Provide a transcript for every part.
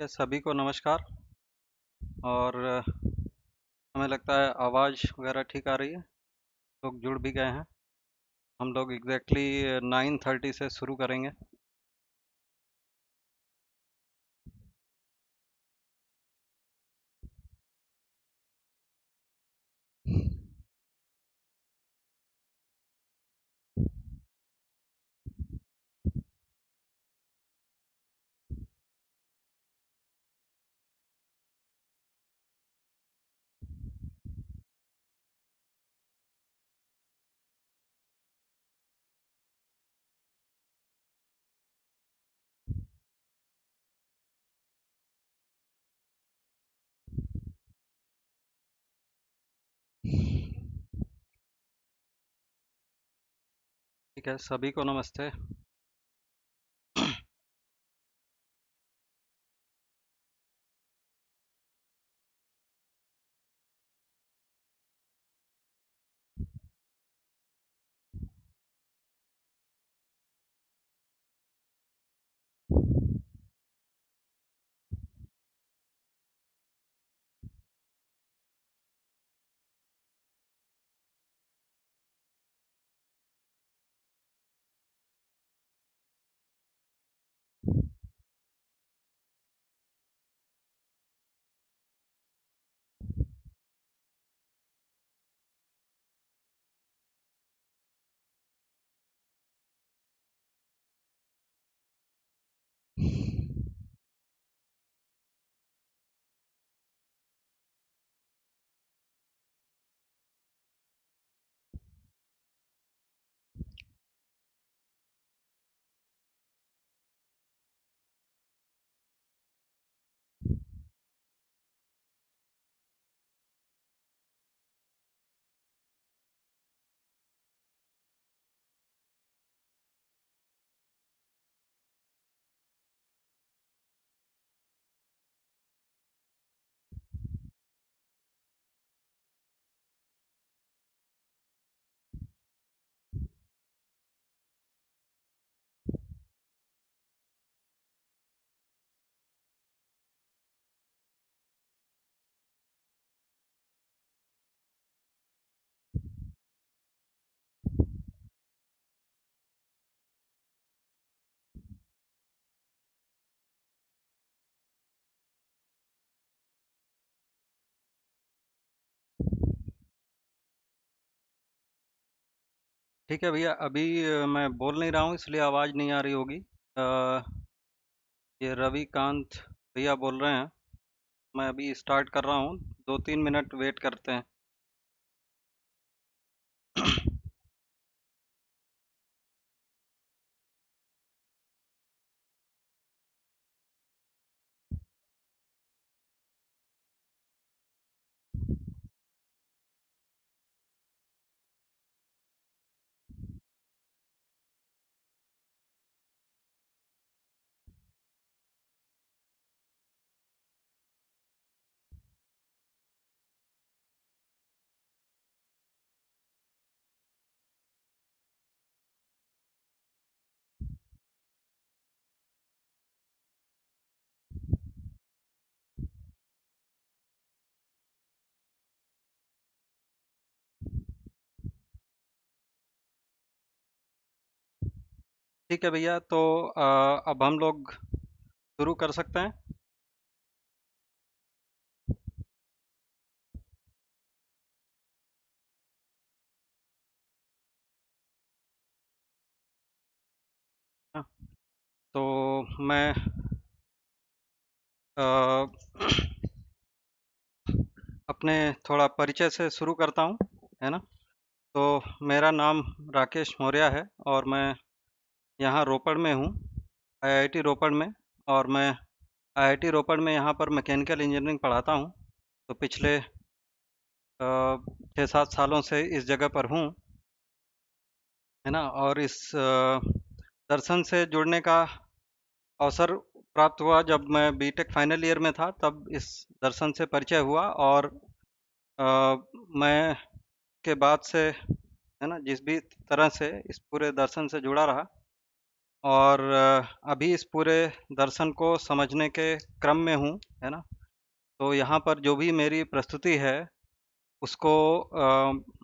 सभी को नमस्कार। और हमें लगता है आवाज़ वगैरह ठीक आ रही है। लोग जुड़ भी गए हैं। हम लोग एग्जैक्टली 9:30 से शुरू करेंगे। ठीक है, सभी को नमस्ते। ठीक है भैया, अभी मैं बोल नहीं रहा हूँ इसलिए आवाज़ नहीं आ रही होगी। ये रविकांत भैया बोल रहे हैं। मैं अभी स्टार्ट कर रहा हूँ, 2-3 मिनट वेट करते हैं। ठीक है भैया, तो अब हम लोग शुरू कर सकते हैं। हाँ, तो मैं अ, अपने थोड़ा परिचय से शुरू करता हूँ, है ना। तो मेरा नाम राकेश मौर्य है और मैं यहाँ रोपड़ में हूँ, आईआईटी रोपड़ में। और मैं आईआईटी रोपड़ में यहाँ पर मैकेनिकल इंजीनियरिंग पढ़ाता हूँ। तो पिछले 6-7 सालों से इस जगह पर हूँ, है ना। और इस दर्शन से जुड़ने का अवसर प्राप्त हुआ जब मैं बीटेक फाइनल ईयर में था, तब इस दर्शन से परिचय हुआ। और मैं के बाद से, है ना, जिस भी तरह से इस पूरे दर्शन से जुड़ा रहा। और अभी इस पूरे दर्शन को समझने के क्रम में हूँ, है ना? तो यहाँ पर जो भी मेरी प्रस्तुति है, उसको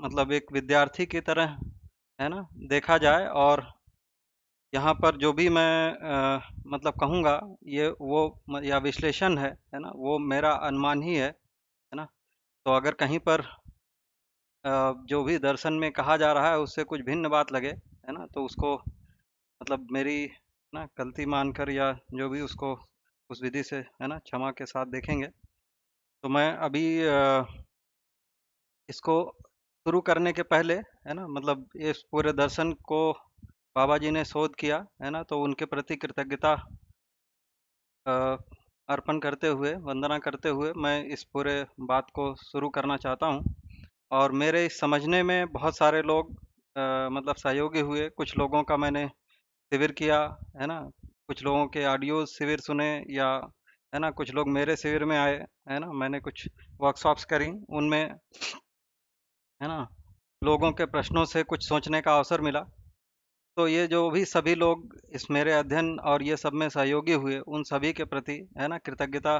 मतलब एक विद्यार्थी की तरह, है ना, देखा जाए। और यहाँ पर जो भी मैं मतलब कहूँगा, ये वो या विश्लेषण है ना, वो मेरा अनुमान ही है ना? तो अगर कहीं पर जो भी दर्शन में कहा जा रहा है उससे कुछ भिन्न बात लगे, है ना, तो उसको मतलब मेरी ना गलती मानकर, या जो भी उसको उस विधि से, है ना, क्षमा के साथ देखेंगे। तो मैं अभी इसको शुरू करने के पहले, है ना, मतलब इस पूरे दर्शन को बाबा जी ने शोध किया, है ना, तो उनके प्रति कृतज्ञता अ, अर्पण करते हुए, वंदना करते हुए मैं इस पूरे बात को शुरू करना चाहता हूँ। और मेरे इस समझने में बहुत सारे लोग मतलब सहयोगी हुए। कुछ लोगों का मैंने शिविर किया, है ना, कुछ लोगों के ऑडियो शिविर सुने, या है ना, कुछ लोग मेरे शिविर में आए, है ना, मैंने कुछ वर्कशॉप्स करी, उनमें, है ना, लोगों के प्रश्नों से कुछ सोचने का अवसर मिला। तो ये जो भी सभी लोग इस मेरे अध्ययन और ये सब में सहयोगी हुए, उन सभी के प्रति, है ना, कृतज्ञता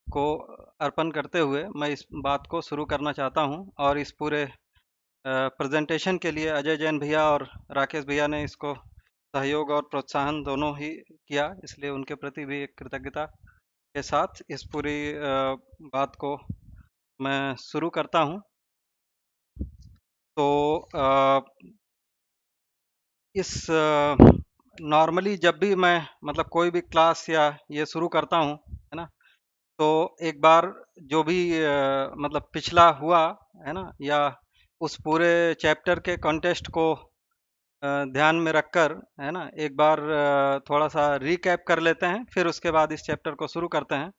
को अर्पण करते हुए मैं इस बात को शुरू करना चाहता हूँ। और इस पूरे प्रेजेंटेशन के लिए अजय जैन भैया और राकेश भैया ने इसको सहयोग और प्रोत्साहन दोनों ही किया, इसलिए उनके प्रति भी एक कृतज्ञता के साथ इस पूरी बात को मैं शुरू करता हूँ। तो इस नॉर्मली जब भी मैं मतलब कोई भी क्लास या ये शुरू करता हूँ, है ना, तो एक बार जो भी मतलब पिछला हुआ, है ना, या उस पूरे चैप्टर के कॉन्टेस्ट को ध्यान में रखकर, है ना, एक बार थोड़ा सा रिकैप कर लेते हैं, फिर उसके बाद इस चैप्टर को शुरू करते हैं।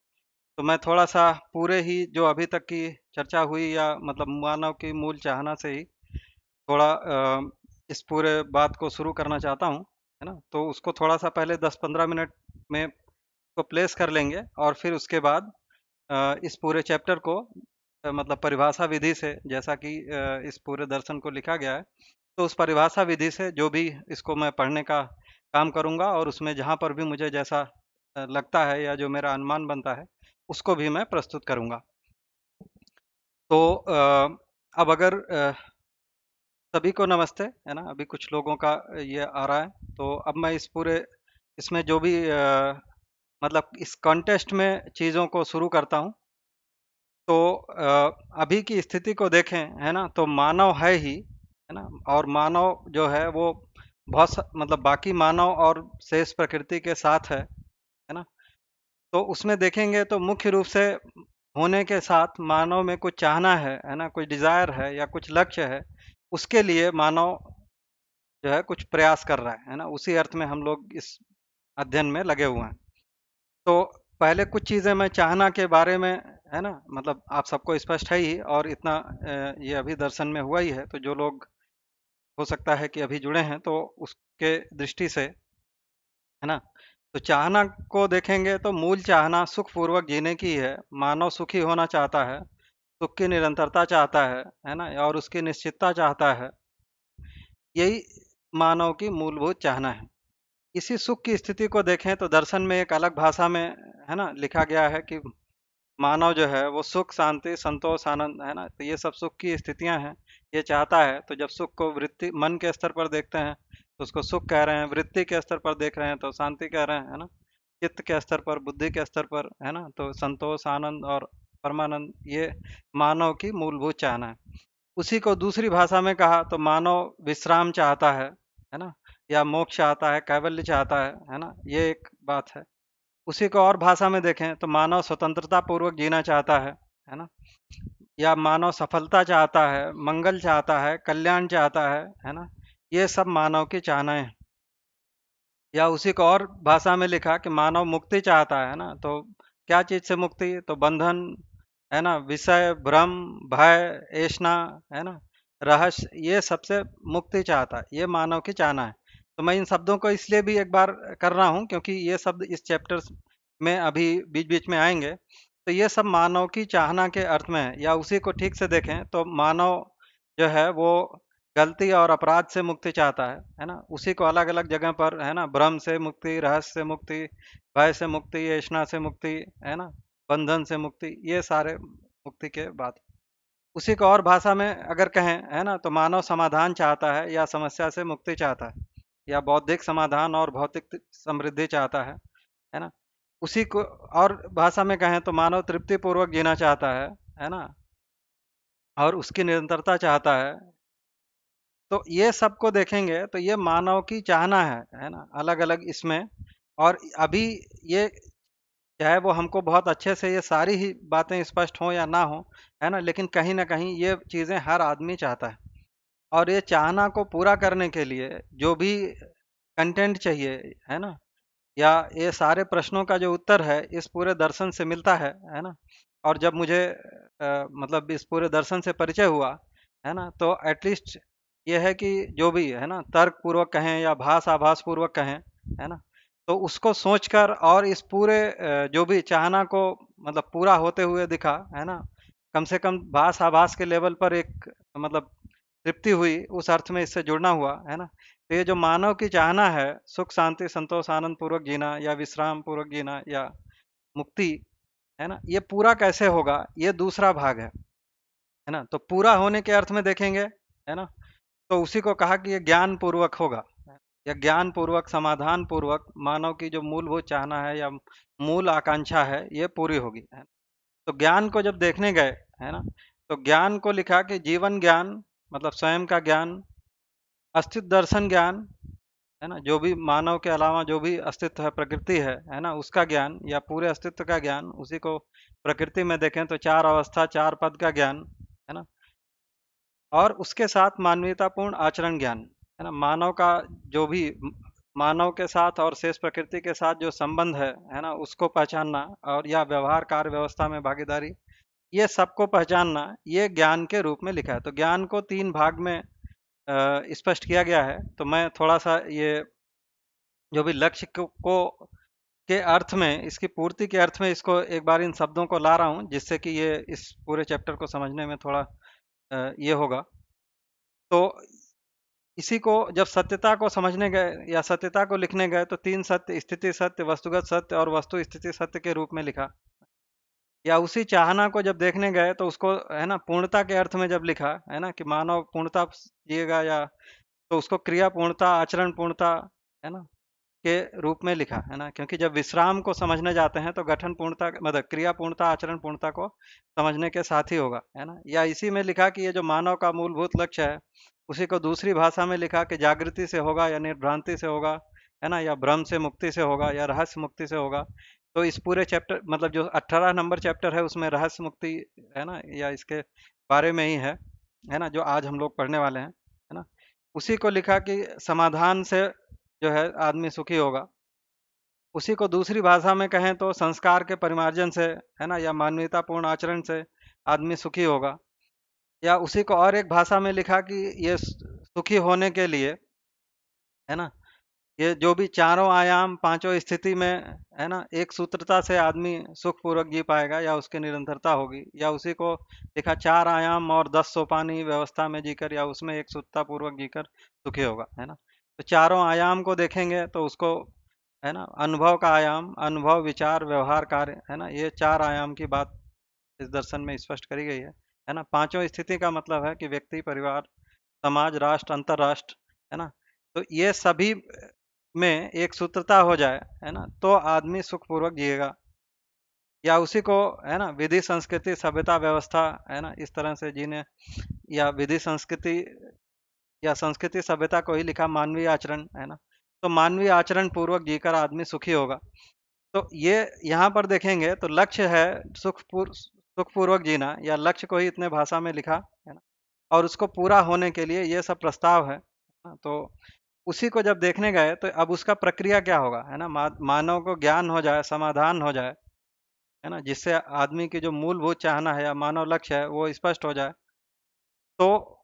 तो मैं थोड़ा सा पूरे ही जो अभी तक की चर्चा हुई, या मतलब मानव की मूल चाहना से ही थोड़ा इस पूरे बात को शुरू करना चाहता हूँ, है ना। तो उसको थोड़ा सा पहले 10-15 मिनट में को प्लेस कर लेंगे, और फिर उसके बाद इस पूरे चैप्टर को मतलब परिभाषा विधि से, जैसा कि इस पूरे दर्शन को लिखा गया है, तो उस परिभाषा विधि से जो भी इसको मैं पढ़ने का काम करूँगा, और उसमें जहाँ पर भी मुझे जैसा लगता है या जो मेरा अनुमान बनता है, उसको भी मैं प्रस्तुत करूँगा। तो अब अगर सभी को नमस्ते, है ना, अभी कुछ लोगों का ये आ रहा है, तो अब मैं इस पूरे इसमें जो भी मतलब इस कॉन्टेस्ट में चीज़ों को शुरू करता हूँ। तो अभी की स्थिति को देखें, है ना, तो मानव है ही, है ना, और मानव जो है वो मतलब बाकी मानव और शेष प्रकृति के साथ है ना। तो उसमें देखेंगे तो मुख्य रूप से होने के साथ मानव में कुछ चाहना है ना, कुछ डिजायर है या कुछ लक्ष्य है, उसके लिए मानव जो है कुछ प्रयास कर रहा है ना। उसी अर्थ में हम लोग इस अध्ययन में लगे हुए हैं। तो पहले कुछ चीज़ें मैं चाहना के बारे में, है ना, मतलब आप सबको स्पष्ट है ही, और इतना ये अभी दर्शन में हुआ ही है, तो जो लोग हो सकता है कि अभी जुड़े हैं, तो उसके दृष्टि से, है ना, तो चाहना को देखेंगे तो मूल चाहना सुख पूर्वक जीने की है। मानव सुखी होना चाहता है, सुख की निरंतरता चाहता है ना, और उसकी निश्चितता चाहता है। यही मानव की मूलभूत चाहना है। इसी सुख की स्थिति को देखें तो दर्शन में एक अलग भाषा में, है ना, लिखा गया है कि मानव जो है वो सुख, शांति, संतोष, आनंद, है ना, तो ये सब सुख की स्थितियां हैं, ये चाहता है। तो जब सुख को वृत्ति मन के स्तर पर देखते हैं तो उसको सुख कह रहे हैं, वृत्ति के स्तर पर देख रहे हैं तो शांति कह रहे हैं, है ना, चित्त के स्तर पर, बुद्धि के स्तर पर, है ना, तो संतोष, आनंद और परमानंद, ये मानव की मूलभूत चाहना है। उसी को दूसरी भाषा में कहा तो मानव विश्राम चाहता है ना, या मोक्ष चाहता है, कैवल्य चाहता है ना, ये एक बात है। उसी को और भाषा में देखें तो मानव स्वतंत्रता पूर्वक जीना चाहता है ना, या मानव सफलता चाहता है, मंगल चाहता है, कल्याण चाहता है ना, ये सब मानव की चाहनाएं हैं। या उसी को और भाषा में लिखा कि मानव मुक्ति चाहता है ना, तो क्या चीज से मुक्ति, तो बंधन, है ना, विषय, भ्रम, भय, ऐष्णा, है ना, रहस्य, ये सबसे मुक्ति चाहता है, ये मानव की चाहना है। तो मैं इन शब्दों को इसलिए भी एक बार कर रहा हूँ क्योंकि ये शब्द इस चैप्टर में अभी बीच बीच में आएंगे। तो ये सब मानव की चाहना के अर्थ में है। या उसी को ठीक से देखें तो मानव जो है वो गलती और अपराध से मुक्ति चाहता है ना। उसी को अलग अलग जगह पर, है ना, भ्रम से मुक्ति, रहस्य से मुक्ति, भय से मुक्ति, ऐष्णा से मुक्ति, है ना, बंधन से मुक्ति, ये सारे मुक्ति के बात। उसी को और भाषा में अगर कहें, है ना, तो मानव समाधान चाहता है या समस्या से मुक्ति चाहता है, या बौद्धिक समाधान और भौतिक समृद्धि चाहता है ना। उसी को और भाषा में कहें तो मानव तृप्ति पूर्वक जीना चाहता है ना, और उसकी निरंतरता चाहता है। तो ये सबको देखेंगे तो ये मानव की चाहना है ना, अलग अलग इसमें। और अभी ये, चाहे वो हमको बहुत अच्छे से ये सारी ही बातें स्पष्ट हों या ना हो, है ना, लेकिन कहीं ना कहीं ये चीज़ें हर आदमी चाहता है। और ये चाहना को पूरा करने के लिए जो भी कंटेंट चाहिए, है ना, या ये सारे प्रश्नों का जो उत्तर है इस पूरे दर्शन से मिलता है ना। और जब मुझे मतलब इस पूरे दर्शन से परिचय हुआ, है ना, तो एटलीस्ट ये है कि जो भी है ना, तर्क पूर्वक कहें या भास आभास पूर्वक कहें, है ना, तो उसको सोचकर और इस पूरे जो भी चाहना को मतलब पूरा होते हुए दिखा, है ना, कम से कम भास आभास के लेवल पर एक मतलब तृप्ति हुई, उस अर्थ में इससे जुड़ना हुआ, है ना। तो ये जो मानव की चाहना है, सुख शांति संतोष आनंद पूर्वक जीना या विश्राम पूर्वक जीना या मुक्ति, है ना, ये पूरा कैसे होगा, ये दूसरा भाग है ना। तो पूरा होने के अर्थ में देखेंगे, है ना, तो उसी को कहा कि ये ज्ञान पूर्वक होगा, या ज्ञान पूर्वक समाधान पूर्वक मानव की जो मूलभूत चाहना है या मूल आकांक्षा है ये पूरी होगी, है। तो ज्ञान को जब देखने गए, है ना, तो ज्ञान को लिखा कि जीवन ज्ञान मतलब स्वयं का ज्ञान, अस्तित्व दर्शन ज्ञान, है ना, जो भी मानव के अलावा जो भी अस्तित्व है, प्रकृति है ना, उसका ज्ञान या पूरे अस्तित्व का ज्ञान, उसी को प्रकृति में देखें तो चार अवस्था चार पद का ज्ञान, है ना। और उसके साथ मानवीयतापूर्ण आचरण ज्ञान, है ना, मानव का जो भी मानव के साथ और शेष प्रकृति के साथ जो संबंध है ना, उसको पहचानना, और या व्यवहार कार्य व्यवस्था में भागीदारी, ये सबको पहचानना, ये ज्ञान के रूप में लिखा है। तो ज्ञान को तीन भाग में स्पष्ट किया गया है। तो मैं थोड़ा सा ये जो भी लक्ष्य को के अर्थ में, इसकी पूर्ति के अर्थ में इसको एक बार इन शब्दों को ला रहा हूँ, जिससे कि ये इस पूरे चैप्टर को समझने में थोड़ा ये होगा। तो इसी को जब सत्यता को समझने गए या सत्यता को लिखने गए तो तीन सत्य, स्थिति सत्य, वस्तुगत सत्य और वस्तु स्थिति सत्य के रूप में लिखा। या उसी चाहना को जब देखने गए तो उसको, है ना, पूर्णता के अर्थ में जब लिखा, है ना, कि मानव पूर्णता जिएगा, या तो उसको क्रिया पूर्णता, आचरण पूर्णता, है ना, के रूप में लिखा, है ना। क्योंकि जब विश्राम को समझने जाते हैं तो गठन पूर्णता मतलब क्रिया पूर्णता आचरण पूर्णता को समझने के साथ ही होगा, है ना। या इसी में लिखा कि ये जो मानव का मूलभूत लक्ष्य है, उसी को दूसरी भाषा में लिखा कि जागृति से होगा या निर्भ्रांति से होगा, है ना, या भ्रम से मुक्ति से होगा या रहस्य मुक्ति से होगा। तो इस पूरे चैप्टर मतलब जो 18 नंबर चैप्टर है उसमें रहस्य मुक्ति, है ना, या इसके बारे में ही है ना, जो आज हम लोग पढ़ने वाले हैं, है ना। उसी को लिखा कि समाधान से जो है आदमी सुखी होगा। उसी को दूसरी भाषा में कहें तो संस्कार के परिमार्जन से, है ना, या मानवीयतापूर्ण आचरण से आदमी सुखी होगा। या उसी को और एक भाषा में लिखा कि ये सुखी होने के लिए, है ना, ये जो भी चारों आयाम पांचों स्थिति में, है ना, एक सूत्रता से आदमी सुख पूर्वक जी पाएगा या उसकी निरंतरता होगी। या उसी को लिखा चार आयाम और 10 सोपानी व्यवस्था में जीकर या उसमें एक सूत्रता पूर्वक जीकर सुखी होगा, है ना। तो चारों आयाम को देखेंगे तो उसको, है ना, अनुभव का आयाम, अनुभव विचार व्यवहार कार्य, है ना, ये चार आयाम की बात इस दर्शन में स्पष्ट करी गई है ना। पांचों स्थिति का मतलब है कि व्यक्ति, परिवार, समाज, राष्ट्र, अंतरराष्ट्र, है ना। तो ये सभी में एक सूत्रता हो जाए, है ना, तो आदमी सुखपूर्वक जिएगा। या उसी को, है ना, विधि संस्कृति सभ्यता व्यवस्था, है ना, इस तरह से जीने, या विधि संस्कृति या संस्कृति सभ्यता को ही लिखा मानवीय आचरण, है ना। तो मानवीय आचरण पूर्वक जीकर आदमी सुखी होगा। तो ये यहाँ पर देखेंगे तो लक्ष्य है सुखपूर्वक जीना, या लक्ष्य को ही इतने भाषा में लिखा, है ना। और उसको पूरा होने के लिए ये सब प्रस्ताव है ना। तो उसी को जब देखने गए तो अब उसका प्रक्रिया क्या होगा, है ना, मानव को ज्ञान हो जाए, समाधान हो जाए, है ना, जिससे आदमी की जो मूलभूत चाहना है या मानव लक्ष्य है वो स्पष्ट हो जाए। तो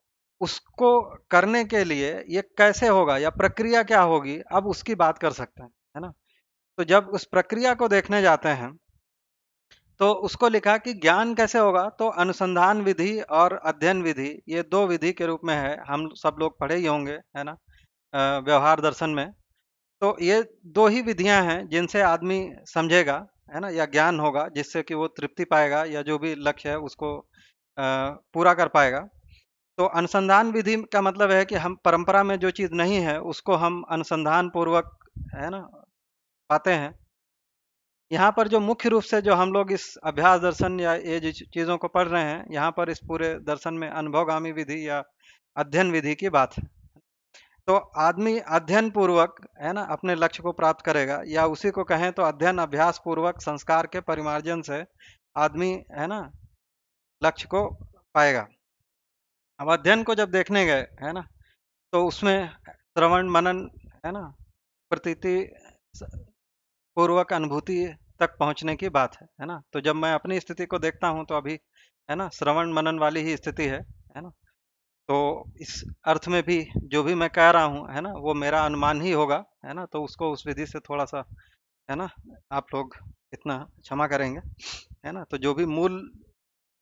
उसको करने के लिए ये कैसे होगा या प्रक्रिया क्या होगी, अब उसकी बात कर सकते हैं, है ना। तो जब उस प्रक्रिया को देखने जाते हैं तो उसको लिखा कि ज्ञान कैसे होगा, तो अनुसंधान विधि और अध्ययन विधि ये दो विधि के रूप में है, हम सब लोग पढ़े ही होंगे, है ना, व्यवहार दर्शन में। तो ये दो ही विधियां हैं जिनसे आदमी समझेगा, है ना, या ज्ञान होगा जिससे कि वो तृप्ति पाएगा या जो भी लक्ष्य है उसको पूरा कर पाएगा। तो अनुसंधान विधि का मतलब है कि हम परंपरा में जो चीज नहीं है उसको हम अनुसंधान पूर्वक, है ना, पाते हैं। यहाँ पर जो मुख्य रूप से जो हम लोग इस अभ्यास दर्शन या ये जो चीजों को पढ़ रहे हैं, यहाँ पर इस पूरे दर्शन में अनुभवगामी विधि या अध्ययन विधि की बात है। तो आदमी अध्ययन पूर्वक, है ना, अपने लक्ष्य को प्राप्त करेगा, या उसी को कहें तो अध्ययन अभ्यास पूर्वक संस्कार के परिमार्जन से आदमी, है ना, लक्ष्य को पाएगा। अब अध्ययन को जब देखने गए, है ना, तो उसमें श्रवण मनन, है ना, प्रतीति पूर्वक अनुभूति तक पहुंचने की बात है ना। तो जब मैं अपनी स्थिति को देखता हूं तो अभी, है ना, श्रवण मनन वाली ही स्थिति है ना। तो इस अर्थ में भी जो भी मैं कह रहा हूँ, है ना, वो मेरा अनुमान ही होगा, है ना। तो उसको उस विधि से थोड़ा सा, है ना, आप लोग इतना क्षमा करेंगे, है ना। तो जो भी मूल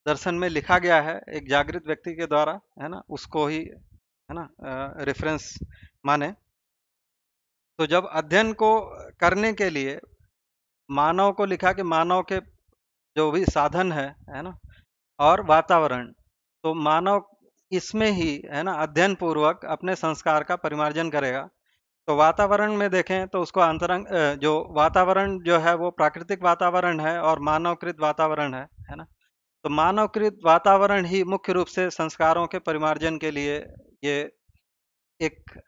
दर्शन में लिखा गया है एक जागृत व्यक्ति के द्वारा, है ना, उसको ही, है ना, रेफरेंस माने। तो जब अध्ययन को करने के लिए मानव को लिखा कि मानव के जो भी साधन है ना, और वातावरण, तो मानव इसमें ही, है ना, अध्ययन पूर्वक अपने संस्कार का परिमार्जन करेगा। तो वातावरण में देखें तो उसको अंतरंग, जो वातावरण जो है वो प्राकृतिक वातावरण है और मानवकृत वातावरण है ना। तो मानवकृत वातावरण ही मुख्य रूप से संस्कारों के परिमार्जन के लिए ये एक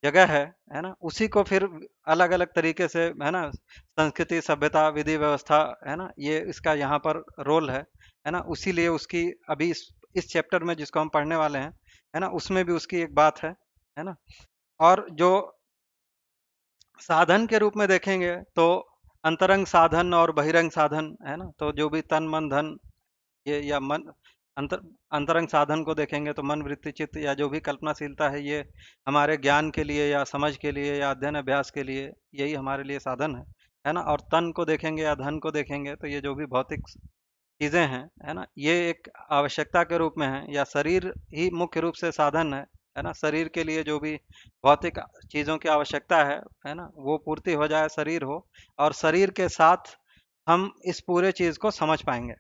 जगह है ना। उसी को फिर अलग अलग तरीके से, है ना, संस्कृति सभ्यता विधि व्यवस्था, है ना, ये इसका यहाँ पर रोल है ना। उसीलिए उसकी अभी इस चैप्टर में जिसको हम पढ़ने वाले हैं, है ना, उसमें भी उसकी एक बात है ना। और जो साधन के रूप में देखेंगे तो अंतरंग साधन और बहिरंग साधन, है ना। तो जो भी तन मन धन ये या मन, अंतर अंतरंग साधन को देखेंगे तो मन वृत्ति चित्त या जो भी कल्पनाशीलता है, ये हमारे ज्ञान के लिए या समझ के लिए या अध्ययन अभ्यास के लिए यही हमारे लिए साधन है ना। और तन को देखेंगे या धन को देखेंगे तो ये जो भी भौतिक चीजें हैं, है ना, ये एक आवश्यकता के रूप में है, या शरीर ही मुख्य रूप से साधन है ना। शरीर के लिए जो भी भौतिक चीजों की आवश्यकता है ना, वो पूर्ति हो जाए, शरीर हो, और शरीर के साथ हम इस पूरे चीज को समझ पाएंगे,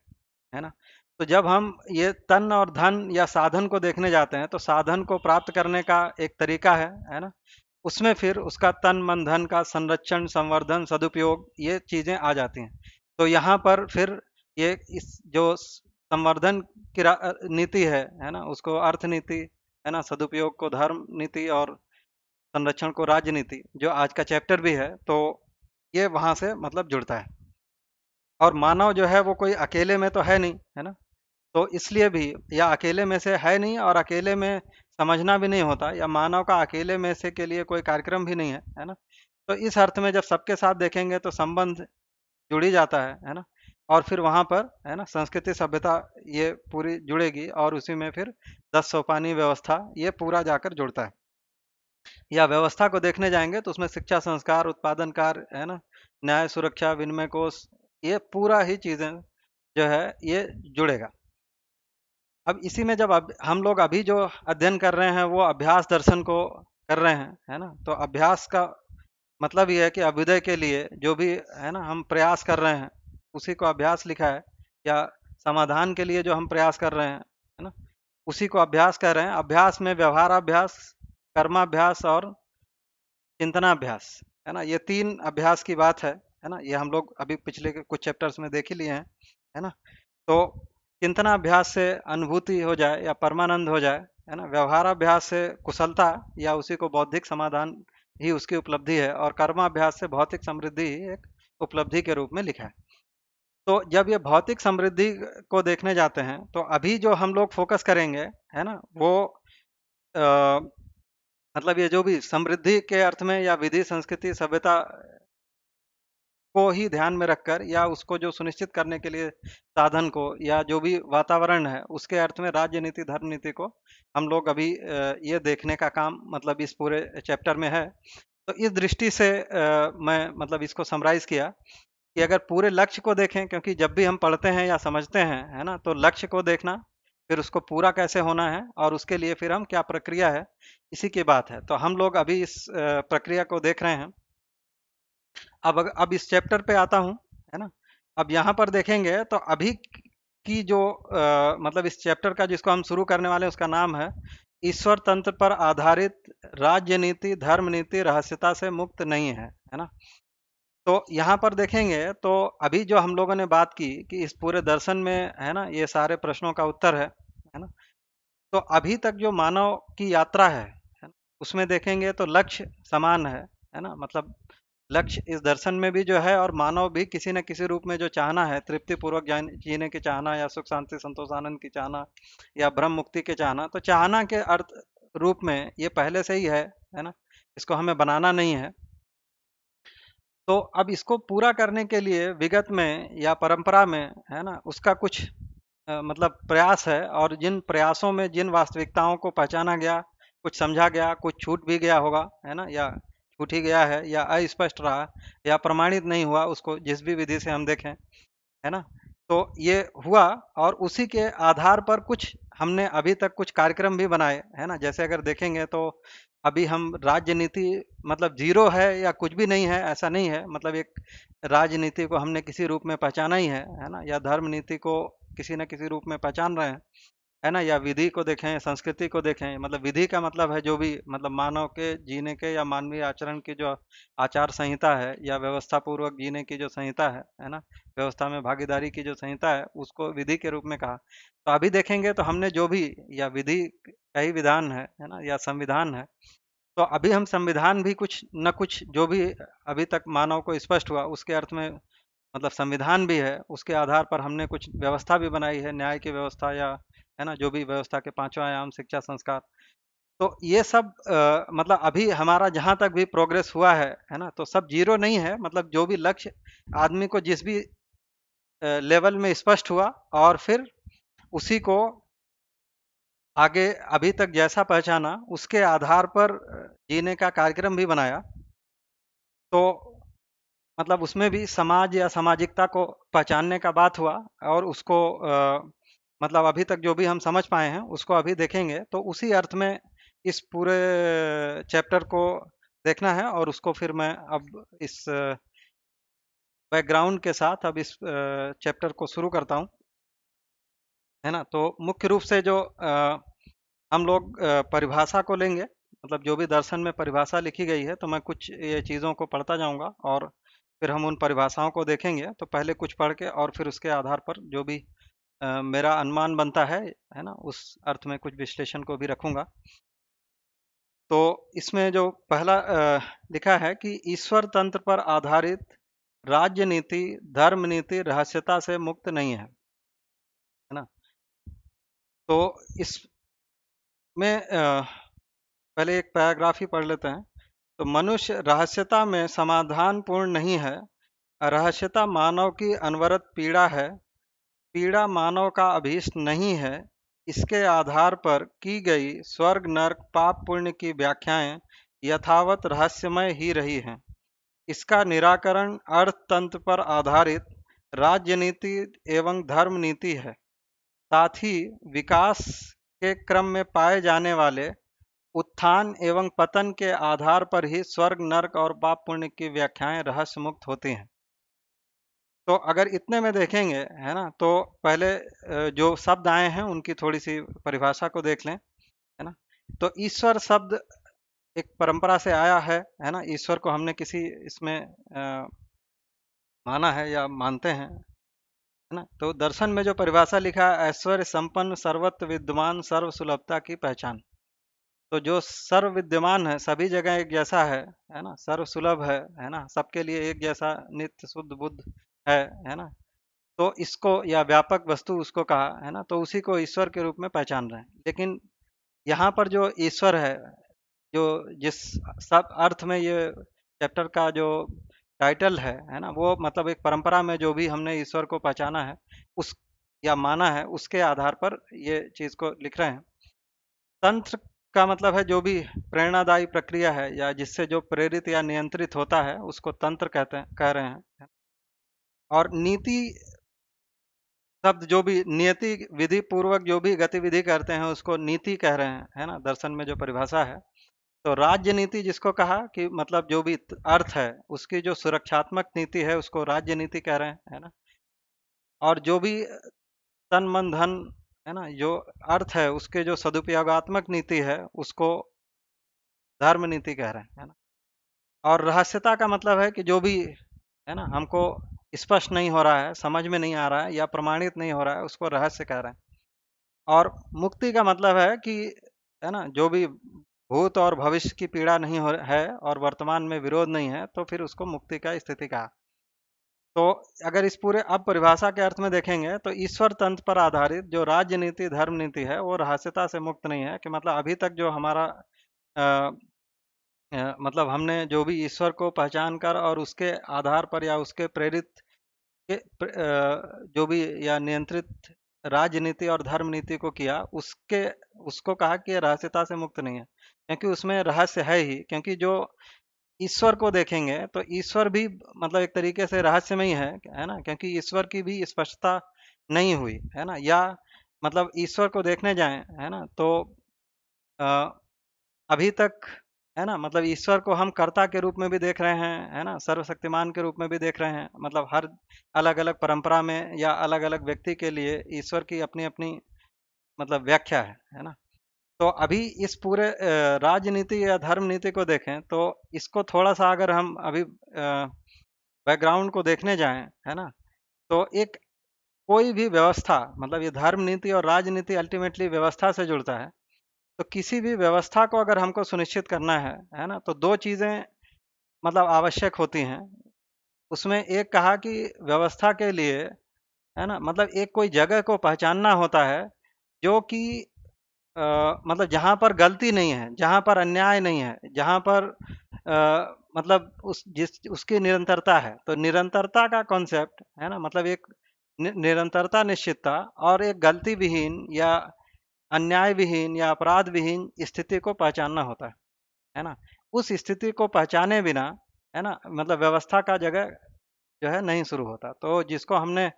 है ना। तो जब हम ये तन और धन या साधन को देखने जाते हैं तो साधन को प्राप्त करने का एक तरीका है ना। उसमें फिर उसका तन मन धन का संरक्षण संवर्धन सदुपयोग ये चीजें आ जाती हैं। तो यहाँ पर फिर ये इस जो संवर्धन की नीति है ना, उसको अर्थ नीति, है ना, सदुपयोग को धर्म नीति और संरक्षण को राजनीति, जो आज का चैप्टर भी है, तो ये वहां से मतलब जुड़ता है। और मानव जो है वो कोई अकेले में तो है नहीं, है ना। तो इसलिए भी, या अकेले में से है नहीं और अकेले में समझना भी नहीं होता, या मानव का अकेले में से के लिए कोई कार्यक्रम भी नहीं है ना। तो इस अर्थ में जब सबके साथ देखेंगे तो संबंध जुड़ ही जाता है ना। और फिर वहां पर, है ना, संस्कृति सभ्यता ये पूरी जुड़ेगी और उसी में फिर 10 सोपानी व्यवस्था ये पूरा जाकर जुड़ता है। या व्यवस्था को देखने जाएंगे तो उसमें शिक्षा संस्कार उत्पादन कार्य, है ना, न्याय सुरक्षा विनिमय कोष, ये पूरा ही चीजें जो है ये जुड़ेगा। अब इसी में जब हम लोग अभी जो अध्ययन कर रहे हैं वो अभ्यास दर्शन को कर रहे हैं, है ना। तो अभ्यास का मतलब ये है कि अभ्युदय के लिए जो भी, है ना, हम प्रयास कर रहे हैं उसी को अभ्यास लिखा है। या समाधान के लिए जो हम प्रयास कर रहे हैं, है ना, उसी को अभ्यास कर रहे हैं। अभ्यास में व्यवहाराभ्यास, कर्माभ्यास और चिंतनाभ्यास, है ना, ये 3 अभ्यास की बात है ना। ये हम लोग अभी पिछले के कुछ चैप्टर्स में देख ही लिए हैं, है ना। तो चिंतनाभ्यास से अनुभूति हो जाए या परमानंद हो जाए, है ना। व्यवहाराभ्यास से कुशलता या उसी को बौद्धिक समाधान ही उसकी उपलब्धि है, और कर्माभ्यास से भौतिक समृद्धि ही एक उपलब्धि के रूप में लिखा है। तो जब ये भौतिक समृद्धि को देखने जाते हैं तो अभी जो हम लोग फोकस करेंगे, है ना, वो आ, मतलब ये जो भी समृद्धि के अर्थ में या विधि संस्कृति सभ्यता को ही ध्यान में रखकर, या उसको जो सुनिश्चित करने के लिए साधन को या जो भी वातावरण है उसके अर्थ में राज्य नीति धर्म नीति को हम लोग अभी ये देखने का काम मतलब इस पूरे चैप्टर में है। तो इस दृष्टि से मैं मतलब इसको समराइज किया कि अगर पूरे लक्ष्य को देखें, क्योंकि जब भी हम पढ़ते हैं या समझते हैं, है ना, तो लक्ष्य को देखना, फिर उसको पूरा कैसे होना है और उसके लिए फिर हम क्या प्रक्रिया है, इसी की बात है। तो हम लोग अभी इस प्रक्रिया को देख रहे हैं। अब इस चैप्टर पे आता हूँ, है ना। अब यहाँ पर देखेंगे तो अभी की जो मतलब इस चैप्टर का जिसको हम शुरू करने वाले हैं उसका नाम है ईश्वर तंत्र पर आधारित राज्य नीति, धर्म नीति रहस्यता से मुक्त नहीं है ना। तो यहाँ पर देखेंगे तो अभी जो हम लोगों ने बात की कि इस पूरे दर्शन में, है ना, ये सारे प्रश्नों का उत्तर है ना। तो अभी तक जो मानव की यात्रा है ना, उसमें देखेंगे तो लक्ष्य समान है ना। मतलब लक्ष्य इस दर्शन में भी जो है, और मानव भी किसी न किसी रूप में जो चाहना है, तृप्ति पूर्वक जीने की चाहना, या सुख शांति संतोष आनंद की चाहना, या ब्रह्म मुक्ति के चाहना, तो चाहना के अर्थ रूप में ये पहले से ही है ना। इसको हमें बनाना नहीं है। तो अब इसको पूरा करने के लिए विगत में या परंपरा में, है ना, उसका कुछ मतलब प्रयास है, और जिन प्रयासों में जिन वास्तविकताओं को पहचाना गया, कुछ समझा गया, कुछ छूट भी गया होगा, है ना, या छूट ही गया है, या अस्पष्ट रहा, या प्रमाणित नहीं हुआ, उसको जिस भी विधि से हम देखें, है ना। तो ये हुआ, और उसी के आधार पर कुछ हमने अभी तक कुछ कार्यक्रम भी बनाए, है ना। जैसे अगर देखेंगे तो अभी हम राजनीति, मतलब जीरो है या कुछ भी नहीं है, ऐसा नहीं है। मतलब एक राजनीति को हमने किसी रूप में पहचाना ही है ना, या धर्म नीति को किसी न किसी रूप में पहचान रहे हैं, है ना। या विधि को देखें, संस्कृति को देखें, मतलब विधि का मतलब है जो भी, मतलब मानव के जीने के या मानवीय आचरण की जो आचार संहिता है, या व्यवस्था पूर्वक जीने की जो संहिता है ना, व्यवस्था में भागीदारी की जो संहिता है, उसको विधि के रूप में कहा। तो अभी देखेंगे तो हमने जो भी, या विधि का ही विधान है ना, या संविधान है। तो अभी हम संविधान भी कुछ न कुछ जो भी अभी तक मानव को स्पष्ट हुआ उसके अर्थ में, मतलब संविधान भी है, उसके आधार पर हमने कुछ व्यवस्था भी बनाई है, न्याय की व्यवस्था, या, है ना, जो भी व्यवस्था के पांचों आयाम, शिक्षा, संस्कार। तो ये सब मतलब अभी हमारा जहां तक भी प्रोग्रेस हुआ है ना, तो सब जीरो नहीं है। मतलब जो भी लक्ष्य आदमी को जिस भी लेवल में स्पष्ट हुआ, और फिर उसी को आगे अभी तक जैसा पहचाना, उसके आधार पर जीने का कार्यक्रम भी बनाया। तो मतलब उसमें भी समाज या सामाजिकता को पहचानने का बात हुआ, और उसको मतलब अभी तक जो भी हम समझ पाए हैं उसको अभी देखेंगे, तो उसी अर्थ में इस पूरे चैप्टर को देखना है। और उसको फिर मैं अब इस बैकग्राउंड के साथ अब इस चैप्टर को शुरू करता हूँ, है ना। तो मुख्य रूप से जो हम लोग परिभाषा को लेंगे, मतलब जो भी दर्शन में परिभाषा लिखी गई है, तो मैं कुछ ये चीज़ों को पढ़ता जाऊंगा, और फिर हम उन परिभाषाओं को देखेंगे। तो पहले कुछ पढ़ के, और फिर उसके आधार पर जो भी मेरा अनुमान बनता है ना, उस अर्थ में कुछ विश्लेषण को भी रखूंगा। तो इसमें जो पहला लिखा है कि ईश्वर तंत्र पर आधारित राज्य नीति, धर्म नीति रहस्यता से मुक्त नहीं है ना। तो इसमें पहले एक पैराग्राफ ही पढ़ लेते हैं। तो मनुष्य रहस्यता में समाधान पूर्ण नहीं है। रहस्यता मानव की अनवरत पीड़ा है। पीड़ा मानव का अभीष्ट नहीं है। इसके आधार पर की गई स्वर्ग नरक पाप पुण्य की व्याख्याएं यथावत रहस्यमय ही रही हैं। इसका निराकरण अर्थतंत्र पर आधारित राजनीति एवं धर्म नीति है। साथ ही विकास के क्रम में पाए जाने वाले उत्थान एवं पतन के आधार पर ही स्वर्ग नरक और पाप पुण्य की व्याख्याएं रहस्य मुक्त होती हैं। तो अगर इतने में देखेंगे, है ना, तो पहले जो शब्द आए हैं उनकी थोड़ी सी परिभाषा को देख लें, है ना। तो ईश्वर शब्द एक परंपरा से आया है ना। ईश्वर को हमने किसी इसमें माना है या मानते हैं, है ना। तो दर्शन में जो परिभाषा लिखा है, ऐश्वर्य संपन्न सर्वत्र विद्यमान सर्व सुलभता की पहचान। तो जो सर्व विद्यमान है, सभी जगह एक जैसा है ना, सर्व सुलभ है ना, सबके लिए एक जैसा नित्य शुद्ध बुद्ध है ना। तो इसको, या व्यापक वस्तु उसको कहा, है ना। तो उसी को ईश्वर के रूप में पहचान रहे हैं। लेकिन यहाँ पर जो ईश्वर है, जो जिस सब अर्थ में ये चैप्टर का जो टाइटल है ना, वो मतलब एक परंपरा में जो भी हमने ईश्वर को पहचाना है, उस या माना है, उसके आधार पर ये चीज को लिख रहे हैं। तंत्र का मतलब है जो भी प्रेरणादायी प्रक्रिया है, या जिससे जो प्रेरित या नियंत्रित होता है, उसको तंत्र कहते हैं, कह रहे हैं। और नीति शब्द जो भी नियति विधि पूर्वक जो भी गतिविधि करते हैं उसको नीति कह रहे हैं, है ना, दर्शन में जो परिभाषा है। तो राज्य नीति जिसको कहा कि मतलब जो भी अर्थ है उसकी जो सुरक्षात्मक नीति है उसको राज्य नीति कह रहे हैं, है ना। और जो भी तन मन धन, है ना, जो अर्थ है उसके जो सदुपयोगात्मक नीति है उसको धर्म नीति कह रहे हैं, है ना। और रहस्यता का मतलब है कि जो भी, है ना, हमको स्पष्ट नहीं हो रहा है, समझ में नहीं आ रहा है या प्रमाणित नहीं हो रहा है, उसको रहस्य कह रहे हैं। और मुक्ति का मतलब है कि, है ना, जो भी भूत और भविष्य की पीड़ा नहीं हो है और वर्तमान में विरोध नहीं है, तो फिर उसको मुक्ति का स्थिति कहा। तो अगर इस पूरे अब परिभाषा के अर्थ में देखेंगे तो ईश्वर तंत्र पर आधारित जो राज्य नीति धर्म नीति है वो रहस्यता से मुक्त नहीं है, कि मतलब अभी तक जो हमारा अ, मतलब हमने जो भी ईश्वर को पहचान कर और उसके आधार पर या उसके प्रेरित के जो भी या नियंत्रित राजनीति और धर्म नीति को किया, उसके उसको कहा कि ये रहस्यता से मुक्त नहीं है, क्योंकि उसमें रहस्य है ही। क्योंकि जो ईश्वर को देखेंगे तो ईश्वर भी मतलब एक तरीके से रहस्यमय है ना, क्योंकि ईश्वर की भी स्पष्टता नहीं हुई, है ना। या मतलब ईश्वर को देखने जाएं, है ना, तो अ, अभी तक, है ना, मतलब ईश्वर को हम कर्ता के रूप में भी देख रहे हैं, है ना, सर्वशक्तिमान के रूप में भी देख रहे हैं। मतलब हर अलग अलग परंपरा में या अलग अलग व्यक्ति के लिए ईश्वर की अपनी अपनी मतलब व्याख्या है ना। तो अभी इस पूरे राजनीति या धर्म नीति को देखें तो इसको थोड़ा सा अगर हम अभी बैकग्राउंड को देखने जाएं, है ना, तो एक कोई भी व्यवस्था, मतलब ये धर्म नीति और राजनीति अल्टीमेटली व्यवस्था से जुड़ता है। तो किसी भी व्यवस्था को अगर हमको सुनिश्चित करना है ना, तो दो चीजें मतलब आवश्यक होती हैं। उसमें एक कहा कि व्यवस्था के लिए, है ना, मतलब एक कोई जगह को पहचानना होता है जो कि मतलब जहाँ पर गलती नहीं है, जहाँ पर अन्याय नहीं है, जहाँ पर मतलब उस जिस उसकी निरंतरता है। तो निरंतरता का कॉन्सेप्ट, है ना, मतलब एक निरंतरता निश्चितता और एक गलती विहीन या अन्याय विहीन या अपराध विहीन स्थिति को पहचानना होता है ना। उस स्थिति को पहचाने बिना, है ना, मतलब व्यवस्था का जगह जो है नहीं शुरू होता। तो जिसको हमने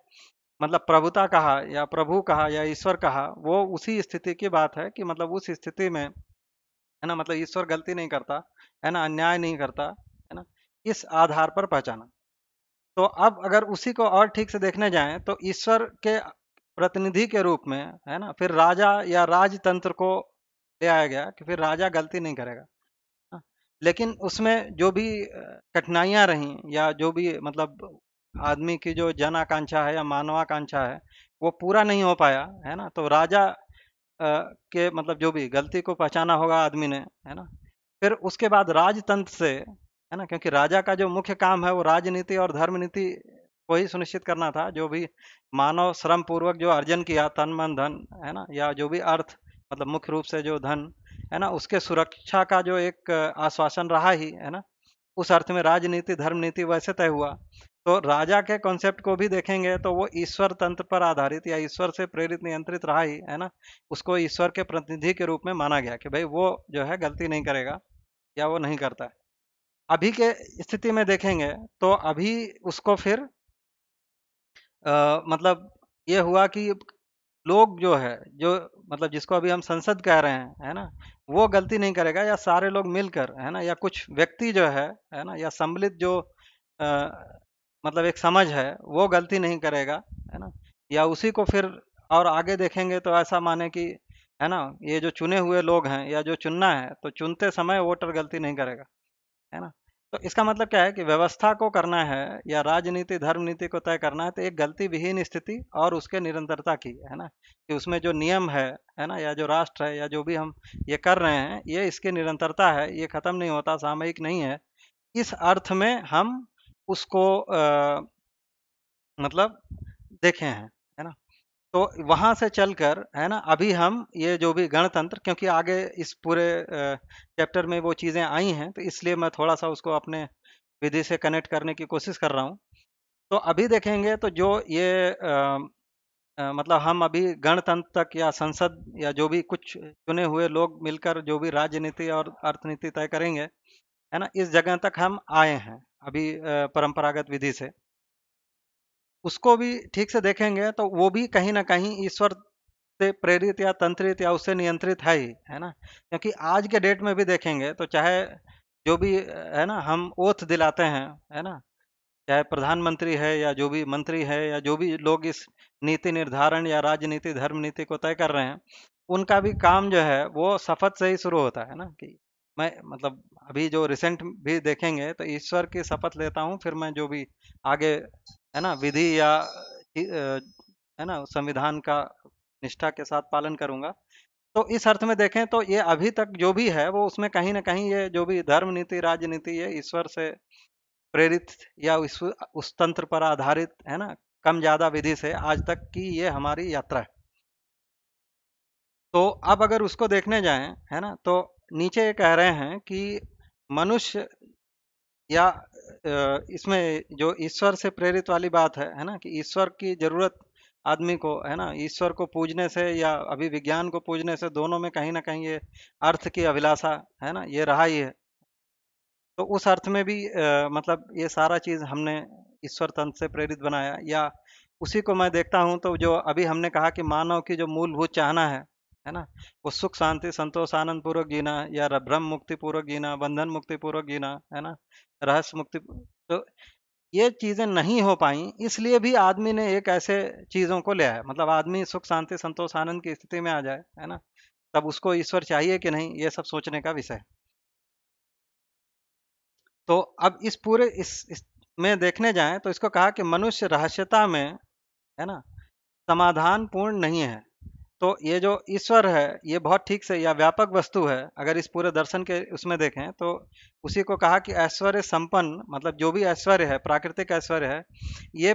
मतलब प्रभुता कहा या प्रभु कहा या ईश्वर कहा, वो उसी स्थिति की बात है कि मतलब उस स्थिति में, है ना, मतलब ईश्वर गलती नहीं करता, है ना, अन्याय नहीं करता, है ना, इस आधार पर पहचाना। तो अब अगर उसी को और ठीक से देखने जाएं तो ईश्वर के प्रतिनिधि के रूप में, है ना, फिर राजा या राजतंत्र को ले आया गया कि फिर राजा गलती नहीं करेगा। हाँ, लेकिन उसमें जो भी कठिनाइयां रहीं या जो भी मतलब आदमी की जो जन आकांक्षा है या मानवाकांक्षा है वो पूरा नहीं हो पाया, है ना। तो राजा के मतलब जो भी गलती को पहचाना होगा आदमी ने, है ना। फिर उसके बाद राजतंत्र से, है ना, क्योंकि राजा का जो मुख्य काम है वो राजनीति और धर्म नीति को ही सुनिश्चित करना था। जो भी मानव श्रम पूर्वक जो अर्जन किया तन मन धन, है ना, या जो भी अर्थ मतलब मुख्य रूप से जो धन, है ना, उसके सुरक्षा का जो एक आश्वासन रहा ही, है ना। उस अर्थ में राजनीति धर्म नीति वैसे तय हुआ। तो राजा के कॉन्सेप्ट को भी देखेंगे तो वो ईश्वर तंत्र पर आधारित या ईश्वर से प्रेरित नियंत्रित रहा ही, है ना। उसको ईश्वर के प्रतिनिधि के रूप में माना गया कि भाई वो जो है गलती नहीं करेगा या वो नहीं करता है। अभी के स्थिति में देखेंगे तो अभी उसको फिर मतलब ये हुआ कि लोग जो है, जो मतलब जिसको अभी हम संसद कह रहे हैं, है ना, वो गलती नहीं करेगा या सारे लोग मिलकर, है ना, या कुछ व्यक्ति जो है ना, या सम्मिलित जो अ, मतलब एक समझ है वो गलती नहीं करेगा, है ना। या उसी को फिर और आगे देखेंगे तो ऐसा माने कि, है ना, ये जो चुने हुए लोग हैं या जो चुनना है तो चुनते समय वोटर गलती नहीं करेगा, है ना। तो इसका मतलब क्या है कि व्यवस्था को करना है या राजनीति धर्म नीति को तय करना है तो एक गलती विहीन स्थिति और उसके निरंतरता की, है ना, कि उसमें जो नियम है ना, या जो राष्ट्र है या जो भी हम ये कर रहे हैं ये इसकी निरंतरता है, ये खत्म नहीं होता, सामयिक नहीं है। इस अर्थ में हम उसको मतलब देखे हैं, है ना। तो वहां से चलकर, है ना, अभी हम ये जो भी गणतंत्र, क्योंकि आगे इस पूरे चैप्टर में वो चीजें आई हैं तो इसलिए मैं थोड़ा सा उसको अपने विधि से कनेक्ट करने की कोशिश कर रहा हूँ। तो अभी देखेंगे तो जो ये मतलब हम अभी गणतंत्र तक या संसद या जो भी कुछ चुने हुए लोग मिलकर जो भी राजनीति और अर्थनीति तय करेंगे, है ना, इस जगह तक हम आए हैं अभी परंपरागत विधि से। उसको भी ठीक से देखेंगे तो वो भी कहीं न कहीं ईश्वर से प्रेरित या तंत्रित या उससे नियंत्रित है ना? क्योंकि आज के डेट में भी देखेंगे तो चाहे जो भी है ना, हम ओथ दिलाते हैं, है ना? चाहे प्रधानमंत्री है या जो भी मंत्री है या जो भी लोग इस नीति निर्धारण या राजनीति धर्म नीति को तय कर रहे हैं, उनका भी काम जो है वो शपथ से ही शुरू होता है ना, कि मैं मतलब अभी जो रिसेंट भी देखेंगे तो ईश्वर की शपथ लेता हूँ, फिर मैं जो भी आगे है ना विधि या है ना संविधान का निष्ठा के साथ पालन करूंगा। तो इस अर्थ में देखें तो ये अभी तक जो भी है वो उसमें कहीं ना कहीं ये जो भी धर्म नीति राजनीति ये ईश्वर से प्रेरित या उस तंत्र पर आधारित है ना, कम ज्यादा विधि से आज तक की ये हमारी यात्रा है। तो अब अगर उसको देखने जाएं है ना, तो नीचे ये कह रहे हैं कि मनुष्य या इसमें जो ईश्वर से प्रेरित वाली बात है ना, कि ईश्वर की जरूरत आदमी को है ना, ईश्वर को पूजने से या अभी विज्ञान को पूजने से, दोनों में कहीं ना कहीं ये अर्थ की अभिलाषा है ना, ये रहा ही है। तो उस अर्थ में भी मतलब ये सारा चीज हमने ईश्वर तंत्र से प्रेरित बनाया, या उसी को मैं देखता हूँ तो जो अभी हमने कहा कि मानव की जो मूलभूत चाहना है ना, वो सुख शांति संतोष आनंद पूर्वक जीना या ब्रह्म मुक्ति पूर्वक जीना, बंधन मुक्ति पूर्वक जीना, है ना, रहस्य मुक्ति। तो ये चीजें नहीं हो पाई, इसलिए भी आदमी ने एक ऐसे चीजों को लिया है, मतलब आदमी सुख शांति संतोष आनंद की स्थिति में आ जाए, है ना, तब उसको ईश्वर चाहिए कि नहीं, ये सब सोचने का विषय है। तो अब इस पूरे इस में देखने जाएं तो इसको कहा कि मनुष्य रहस्यता में है ना समाधान पूर्ण नहीं है। तो ये जो ईश्वर है ये बहुत ठीक से या व्यापक वस्तु है, अगर इस पूरे दर्शन के उसमें देखें तो उसी को कहा कि ऐश्वर्य संपन्न, मतलब जो भी ऐश्वर्य है प्राकृतिक ऐश्वर्य है, ये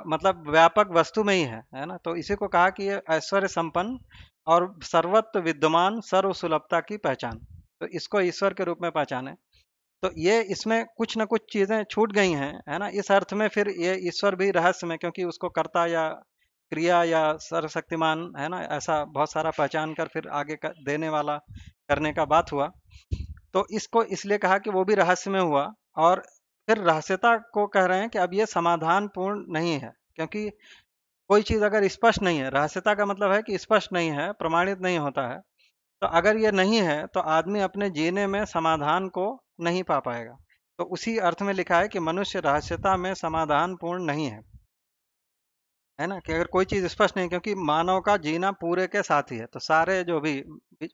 मतलब व्यापक वस्तु में ही है ना। तो इसी को कहा कि ये ऐश्वर्य संपन्न और सर्वत्र विद्यमान सर्व सुलभता की पहचान, तो इसको ईश्वर के रूप में पहचाने। तो ये इसमें कुछ ना कुछ चीजें छूट गई हैं, है ना, इस अर्थ में फिर ये ईश्वर भी रहस्य में, क्योंकि उसको कर्ता या क्रिया या सर्वशक्तिमान है ना, ऐसा बहुत सारा पहचान कर फिर आगे देने वाला करने का बात हुआ। तो इसको इसलिए कहा कि वो भी रहस्य में हुआ। और फिर रहस्यता को कह रहे हैं कि अब ये समाधान पूर्ण नहीं है, क्योंकि कोई चीज अगर स्पष्ट नहीं है, रहस्यता का मतलब है कि स्पष्ट नहीं है, प्रमाणित नहीं होता है, तो अगर ये नहीं है तो आदमी अपने जीने में समाधान को नहीं पा पाएगा। तो उसी अर्थ में लिखा है कि मनुष्य रहस्यता में समाधान पूर्ण नहीं है ना, कि अगर कोई चीज स्पष्ट नहीं, क्योंकि मानव का जीना पूरे के साथ ही है, तो सारे जो भी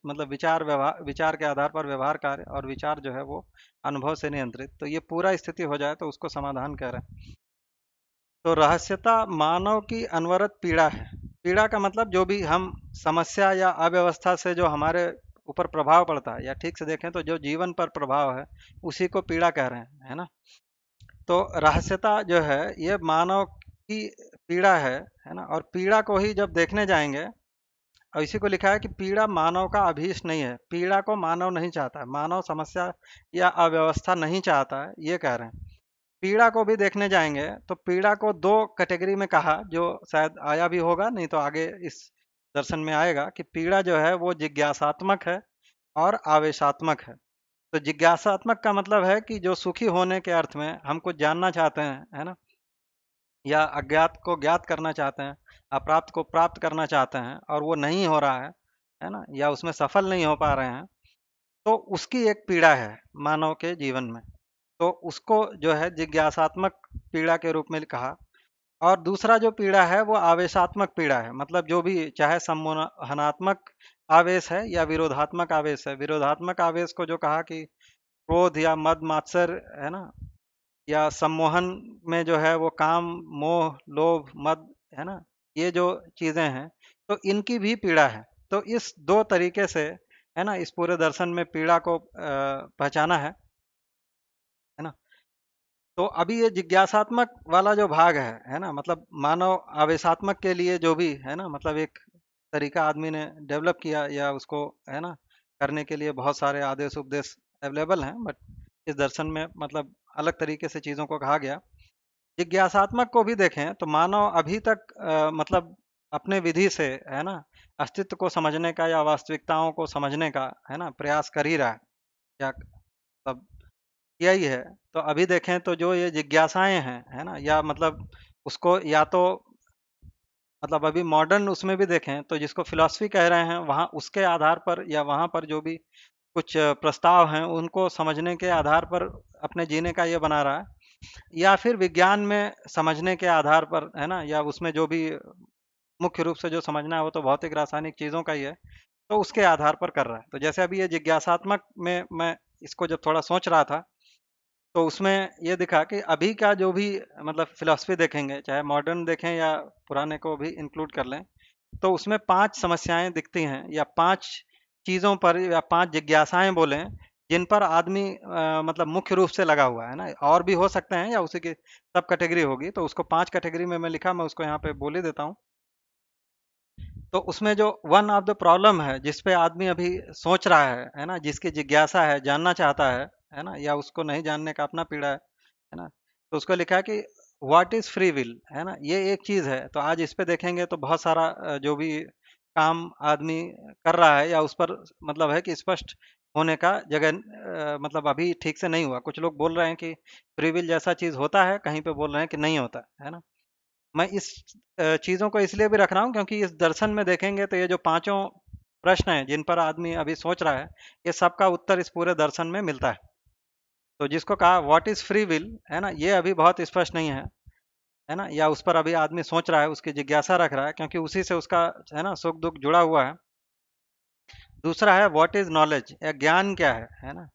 मतलब विचार व्यवहार, विचार के आधार पर व्यवहार कार्य, और विचार जो है वो अनुभव से नियंत्रित, तो ये पूरा स्थिति हो जाए तो उसको समाधान कह रहे हैं। तो रहस्यता मानव की अनवरत पीड़ा है। पीड़ा का मतलब जो भी हम समस्या या अव्यवस्था से जो हमारे ऊपर प्रभाव पड़ता है, या ठीक से देखें तो जो जीवन पर प्रभाव है, उसी को पीड़ा कह रहे हैं, है ना। तो रहस्यता जो है ये मानव की पीड़ा है ना, और पीड़ा को ही जब देखने जाएंगे, और इसी को लिखा है कि पीड़ा मानव का अभीष्ट नहीं है, पीड़ा को मानव नहीं चाहता है, मानव समस्या या अव्यवस्था नहीं चाहता है, ये कह रहे हैं। पीड़ा को भी देखने जाएंगे तो पीड़ा को दो कैटेगरी में कहा, जो शायद आया भी होगा, नहीं तो आगे इस दर्शन में आएगा, कि पीड़ा जो है वो जिज्ञासात्मक है और आवेशात्मक है। तो जिज्ञासात्मक का मतलब है कि जो सुखी होने के अर्थ में हम कुछ जानना चाहते हैं, है ना, या अज्ञात को ज्ञात करना चाहते हैं, अप्राप्त को प्राप्त करना चाहते हैं, और वो नहीं हो रहा है ना, या उसमें सफल नहीं हो पा रहे हैं, तो उसकी एक पीड़ा है मानव के जीवन में। तो उसको जो है जिज्ञासात्मक पीड़ा के रूप में कहा। और दूसरा जो पीड़ा है वो आवेशात्मक पीड़ा है, मतलब जो भी चाहे सम्मोहनात्मक आवेश है या विरोधात्मक आवेश है। विरोधात्मक आवेश को जो कहा कि क्रोध या मद मात्सर है ना, या सम्मोहन में जो है वो काम मोह लोभ मद, है ना, ये जो चीजें हैं, तो इनकी भी पीड़ा है। तो इस दो तरीके से है ना इस पूरे दर्शन में पीड़ा को पहचाना है ना। तो अभी ये जिज्ञासात्मक वाला जो भाग है ना, मतलब मानव आवेशात्मक के लिए जो भी है ना, मतलब एक तरीका आदमी ने डेवलप किया, या उसको है ना करने के लिए बहुत सारे आदेश उपदेश अवेलेबल हैं, बट इस दर्शन में मतलब अलग तरीके से चीज़ों को कहा गया। जिज्ञासात्मक को भी देखें तो मानव अभी तक मतलब अपने विधि से है ना अस्तित्व को समझने का या वास्तविकताओं को समझने का है ना प्रयास कर ही रहा है, या मतलब यही है। तो अभी देखें तो जो ये जिज्ञासाएं हैं है ना, या मतलब उसको या तो मतलब अभी मॉडर्न उसमें भी देखें तो जिसको फिलॉसफी कह रहे हैं वहाँ उसके आधार पर या वहाँ पर जो भी कुछ प्रस्ताव हैं उनको समझने के आधार पर अपने जीने का ये बना रहा है, या फिर विज्ञान में समझने के आधार पर, है ना, या उसमें जो भी मुख्य रूप से जो समझना है वो तो भौतिक रासायनिक चीज़ों का ही है, तो उसके आधार पर कर रहा है। तो जैसे अभी ये जिज्ञासात्मक में मैं इसको जब थोड़ा सोच रहा था तो उसमें ये दिखा कि अभी का जो भी मतलब फिलॉसफी देखेंगे, चाहे मॉडर्न देखें या पुराने को भी इंक्लूड कर लें, तो उसमें 5 समस्याएँ दिखती हैं या 5 चीज़ों पर या 5 जिज्ञासाएँ बोलें, जिन पर आदमी मतलब मुख्य रूप से लगा हुआ है ना, और भी हो सकते हैं या उसी की सब कैटेगरी होगी, तो उसको 5 कैटेगरी में मैं लिखा, मैं उसको यहाँ पे बोल ही देता हूँ। तो उसमें जो वन ऑफ द प्रॉब्लम है, जिस पे आदमी अभी सोच रहा है ना, जिसकी जिज्ञासा है, जानना चाहता है ना, या उसको नहीं जानने का अपना पीड़ा है ना, तो उसको लिखा है कि व्हाट इज फ्री विल, है ना, ये एक चीज है। तो आज इस पे देखेंगे तो बहुत सारा जो भी काम आदमी कर रहा है या उस पर मतलब है कि स्पष्ट होने का जगह मतलब अभी ठीक से नहीं हुआ। कुछ लोग बोल रहे हैं कि फ्री विल जैसा चीज होता है, कहीं पे बोल रहे हैं कि नहीं होता है ना। मैं इस चीज़ों को इसलिए भी रख रहा हूँ क्योंकि इस दर्शन में देखेंगे तो ये जो पांचों प्रश्न हैं जिन पर आदमी अभी सोच रहा है, ये सबका उत्तर इस पूरे दर्शन में मिलता है। तो जिसको कहा व्हाट इज फ्री विल, है ना, ये अभी बहुत स्पष्ट नहीं है ना, या उस पर अभी आदमी सोच रहा है, उसकी जिज्ञासा रख रहा है, क्योंकि उसी से उसका है ना सुख दुख जुड़ा हुआ है। दूसरा है व्हाट इज नॉलेज, या ज्ञान क्या है ना।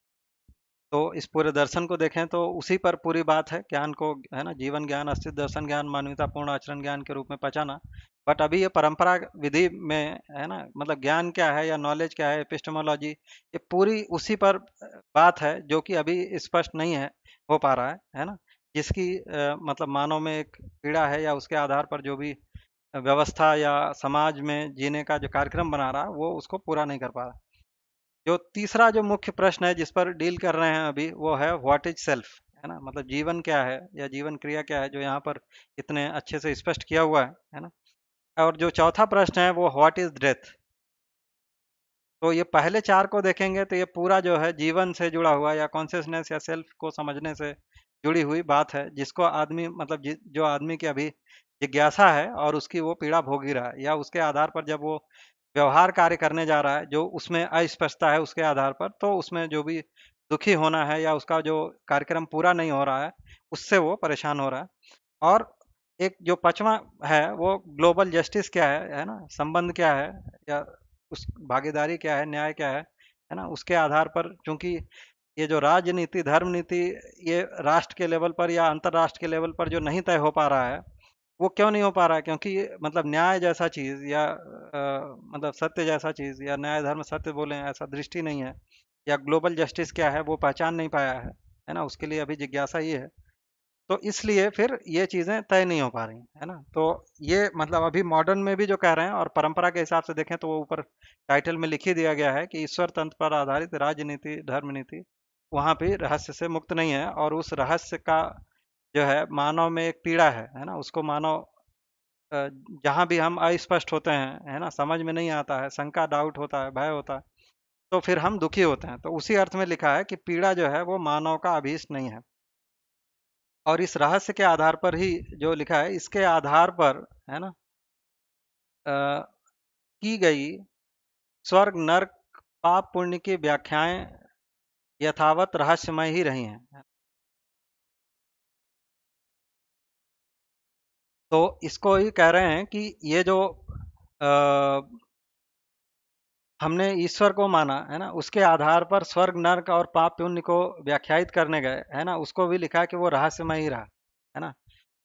तो इस पूरे दर्शन को देखें तो उसी पर पूरी बात है, ज्ञान को, है ना, जीवन ज्ञान, अस्तित्व दर्शन ज्ञान, मानवतापूर्ण आचरण ज्ञान के रूप में पहचाना। बट अभी ये परंपरा विधि में, है ना, मतलब ज्ञान क्या है या नॉलेज क्या है, एपिस्टेमोलॉजी, ये पूरी उसी पर बात है जो कि अभी स्पष्ट नहीं है, हो पा रहा है ना, जिसकी मतलब मानव में एक पीड़ा है या उसके आधार पर जो भी व्यवस्था या समाज में जीने का जो कार्यक्रम बना रहा है वो उसको पूरा नहीं कर पा रहा। जो तीसरा जो मुख्य प्रश्न है जिस पर डील कर रहे हैं अभी, वो है व्हाट इज सेल्फ, है ना, मतलब जीवन क्या है या जीवन क्रिया क्या है, जो यहाँ पर इतने अच्छे से स्पष्ट किया हुआ है ना। और जो चौथा प्रश्न है वो व्हाट इज डेथ। तो ये पहले चार को देखेंगे तो ये पूरा जो है जीवन से जुड़ा हुआ या कॉन्शियसनेस या सेल्फ को समझने से जुड़ी हुई बात है, जिसको आदमी मतलब जो आदमी की अभी जिज्ञासा है और उसकी वो पीड़ा भोग ही रहा है, या उसके आधार पर जब वो व्यवहार कार्य करने जा रहा है जो उसमें अस्पष्टता है उसके आधार पर, तो उसमें जो भी दुखी होना है या उसका जो कार्यक्रम पूरा नहीं हो रहा है उससे वो परेशान हो रहा है। और एक जो पांचवा है वो ग्लोबल जस्टिस क्या है ना, संबंध क्या है, या उस भागीदारी क्या है, न्याय क्या है ना, उसके आधार पर, चूंकि ये जो राजनीति धर्म नीति, ये राष्ट्र के लेवल पर या अंतर्राष्ट्र के लेवल पर जो नहीं तय हो पा रहा है, वो क्यों नहीं हो पा रहा है, क्योंकि मतलब न्याय जैसा चीज या मतलब सत्य जैसा चीज, या न्याय धर्म सत्य बोले ऐसा दृष्टि नहीं है, या ग्लोबल जस्टिस क्या है वो पहचान नहीं पाया है ना, उसके लिए अभी जिज्ञासा ये है। तो इसलिए फिर ये चीजें तय नहीं हो पा रही है ना। तो ये मतलब अभी मॉडर्न में भी जो कह रहे हैं और परंपरा के हिसाब से देखें तो वो ऊपर टाइटल में लिख ही दिया गया है कि ईश्वर तंत्र पर आधारित राजनीति धर्म नीति वहां भी रहस्य से मुक्त नहीं है, और उस रहस्य का जो है मानव में एक पीड़ा है ना, उसको मानव जहाँ भी हम अस्पष्ट होते हैं, है ना, समझ में नहीं आता है, शंका डाउट होता है, भय होता है, तो फिर हम दुखी होते हैं। तो उसी अर्थ में लिखा है कि पीड़ा जो है वो मानव का अभीष्ट नहीं है। और इस रहस्य के आधार पर ही जो लिखा है, इसके आधार पर, है ना, अ, की गई स्वर्ग नर्क पाप पुण्य की व्याख्याएं यथावत रहस्यमय ही रही हैं। तो इसको ही कह रहे हैं कि ये जो हमने ईश्वर को माना है ना, उसके आधार पर स्वर्ग नर्क और पाप पुण्य को व्याख्यायित करने गए, है ना, उसको भी लिखा है कि वो रहस्यमय ही रहा, है ना।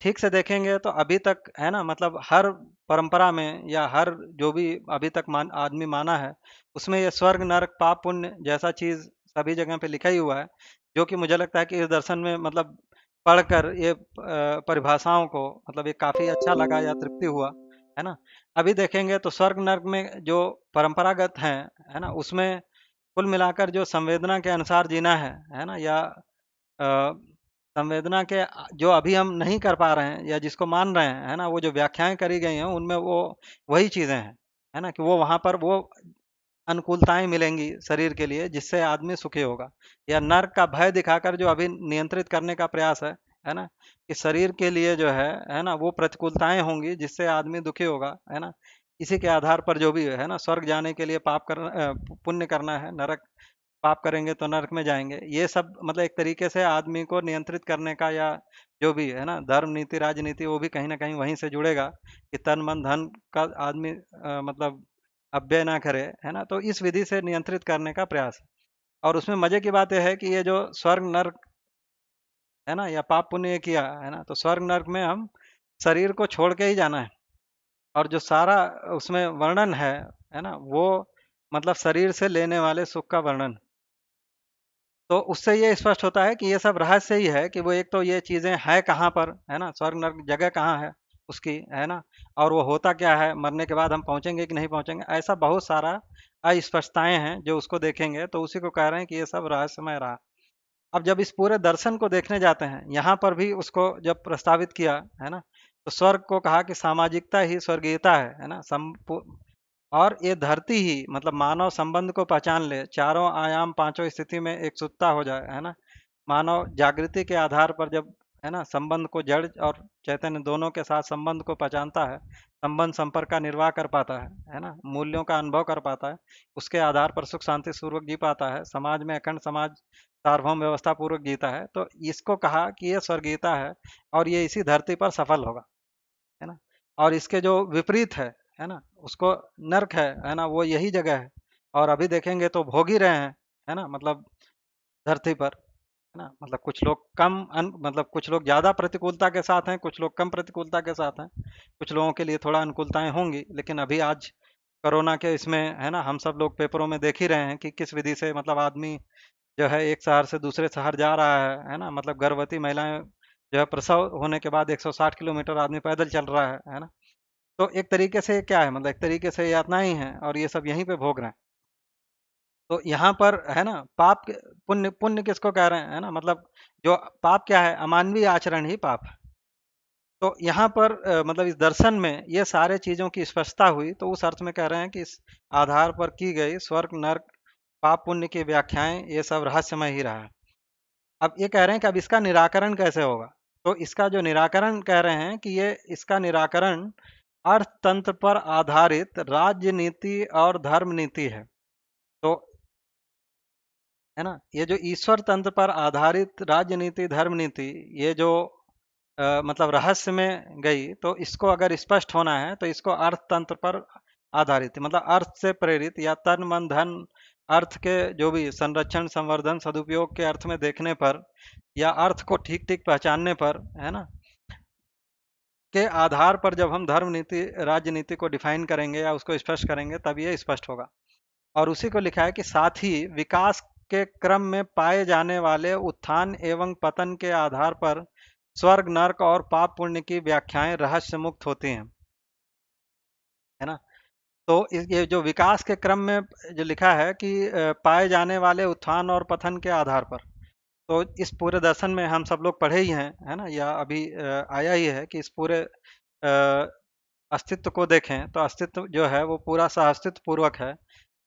ठीक से देखेंगे तो अभी तक, है ना, मतलब हर परंपरा में या हर जो भी अभी तक आदमी माना है, उसमें ये स्वर्ग नरक पाप पुण्य जैसा चीज सभी जगह पे लिखा ही हुआ है, जो कि मुझे लगता है कि इस दर्शन में मतलब पढ़कर ये परिभाषाओं को मतलब ये काफी अच्छा लगा या तृप्ति हुआ, है ना। अभी देखेंगे तो स्वर्ग नरक में जो परंपरागत हैं, है ना, उसमें कुल मिलाकर जो संवेदना के अनुसार जीना है ना, या संवेदना के जो अभी हम नहीं कर पा रहे हैं या जिसको मान रहे हैं, है ना, वो जो व्याख्याएं करी गई हैं उनमें वो वही चीजें हैं, है ना, कि वो वहां पर वो अनुकूलताएं मिलेंगी शरीर के लिए जिससे आदमी सुखी होगा। या नर्क का भय दिखाकर जो अभी नियंत्रित करने का प्रयास है है ना, कि शरीर के लिए जो है ना, वो प्रतिकूलताएं होंगी जिससे आदमी दुखी होगा, है ना। इसी के आधार पर जो भी है ना, स्वर्ग जाने के लिए पाप करना, पुण्य करना है, नरक पाप करेंगे तो नरक में जाएंगे, ये सब मतलब एक तरीके से आदमी को नियंत्रित करने का, या जो भी है ना धर्म नीति राजनीति, वो भी कहीं ना कहीं वहीं से जुड़ेगा कि तन मन धन का आदमी मतलब अपव्यय ना करे, है ना। तो इस विधि से नियंत्रित करने का प्रयास है। और उसमें मजे की बात यह है कि ये जो स्वर्ग नर्क है ना, या पाप पुण्य ये किया है ना, तो स्वर्ग नर्क में हम शरीर को छोड़ के ही जाना है। और जो सारा उसमें वर्णन है ना, वो मतलब शरीर से लेने वाले सुख का वर्णन। तो उससे ये स्पष्ट होता है कि ये सब रहस्य ही है कि वो एक तो ये चीजें है कहाँ पर, है ना, स्वर्ग नर्क जगह कहाँ है उसकी, है ना, और वो होता क्या है, मरने के बाद हम पहुंचेंगे कि नहीं पहुंचेंगे, ऐसा बहुत सारा अस्पष्टताएं हैं जो उसको देखेंगे, तो उसी को कह रहे हैं कि ये सब रहस्यमय रहा। अब जब इस पूरे दर्शन को देखने जाते हैं, यहाँ पर भी उसको जब प्रस्तावित किया, है ना, तो स्वर्ग को कहा कि सामाजिकता ही स्वर्गीयता है ना, और ये धरती ही मतलब मानव संबंध को पहचान ले, चारों आयाम पांचों स्थिति में एक सुत्ता हो जाए, है ना। मानव जागृति के आधार पर जब है ना संबंध को, जड़ और चैतन्य दोनों के साथ संबंध को पहचानता है, संबंध संपर्क का निर्वाह कर पाता है ना, मूल्यों का अनुभव कर पाता है, उसके आधार पर सुख शांति पूर्वक जी पाता है, समाज में अखंड समाज सार्वभौम व्यवस्था पूर्वक जीता है, तो इसको कहा कि ये स्वर्गीयता है, और ये इसी धरती पर सफल होगा, है ना। और इसके जो विपरीत है ना, उसको नर्क है ना, वो यही जगह है। और अभी देखेंगे तो भोग ही रहे हैं, है ना, मतलब धरती पर, है ना, मतलब कुछ लोग मतलब कुछ लोग ज्यादा प्रतिकूलता के साथ हैं, कुछ लोग कम प्रतिकूलता के साथ हैं, कुछ लोगों के लिए थोड़ा अनुकूलताएं होंगी, लेकिन अभी आज कोरोना के इसमें है ना, हम सब लोग पेपरों में देख ही रहे हैं कि किस विधि से मतलब आदमी जो है एक शहर से दूसरे शहर जा रहा है ना, मतलब गर्भवती महिलाएं जो है प्रसव होने के बाद 160 किलोमीटर आदमी पैदल चल रहा है ना। तो एक तरीके से क्या है, मतलब एक तरीके से यातनाएं ही हैं, और ये सब यहीं पे भोग रहे हैं। तो यहाँ पर है ना, पुण्य पुण्य किसको कह रहे हैं, है ना, मतलब जो पाप क्या है, अमानवीय आचरण ही पाप है। तो यहाँ पर मतलब इस दर्शन में ये सारे चीजों की स्पष्टता हुई, तो उस अर्थ में कह रहे हैं कि इस आधार पर की गई स्वर्ग नर्क पाप पुण्य की व्याख्याएं ये सब रहस्यमय ही रहा है। अब ये कह रहे हैं कि अब इसका निराकरण कैसे होगा। तो इसका जो निराकरण कह रहे हैं कि ये इसका निराकरण अर्थतंत्र पर आधारित राजनीति और धर्म नीति है। तो है ना, ये जो ईश्वर तंत्र पर आधारित राजनीति धर्म नीति, ये जो मतलब रहस्य में गई, तो इसको अगर स्पष्ट होना है तो इसको अर्थतंत्र पर आधारित, मतलब अर्थ से प्रेरित, या तन मन धन अर्थ के जो भी संरक्षण संवर्धन सदुपयोग के अर्थ में देखने पर, या अर्थ को ठीक ठीक पहचानने पर, है ना, के आधार पर जब हम धर्म नीति राजनीति को डिफाइन करेंगे या उसको स्पष्ट करेंगे, तब ये स्पष्ट होगा। और उसी को लिखा है कि साथ ही विकास के क्रम में पाए जाने वाले उत्थान एवं पतन के आधार पर स्वर्ग नरक और पाप पुण्य की व्याख्याएं रहस्य मुक्त होती हैं, है ना। तो ये जो विकास के क्रम में जो लिखा है कि पाए जाने वाले उत्थान और पतन के आधार पर, तो इस पूरे दर्शन में हम सब लोग पढ़े ही हैं, है ना, या अभी आया ही है कि इस पूरे अस्तित्व को देखें तो अस्तित्व जो है वो पूरा सहअस्तित्व पूर्वक है,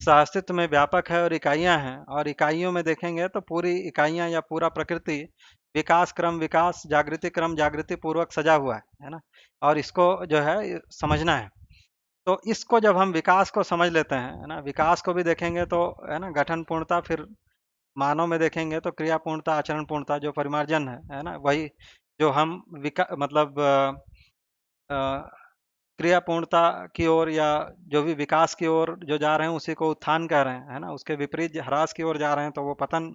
सहअस्तित्व में व्यापक है और इकाइयां हैं, और इकाइयों में देखेंगे तो पूरी इकाइयां या पूरा प्रकृति विकास क्रम विकास जागृति क्रम जागृति पूर्वक सजा हुआ है ना। और इसको जो है समझना है। तो इसको जब हम विकास को समझ लेते हैं, है ना, विकास को भी देखेंगे तो है ना, गठन पूर्णता, फिर मानव में देखेंगे तो क्रिया पूर्णता आचरण पूर्णता जो परिमार्जन है ना, वही जो हम मतलब क्रिया पूर्णता की ओर, या जो भी विकास की ओर जो जा रहे हैं उसी को उत्थान कह रहे हैं, है ना, उसके विपरीत ह्रास की ओर जा रहे हैं तो वो पतन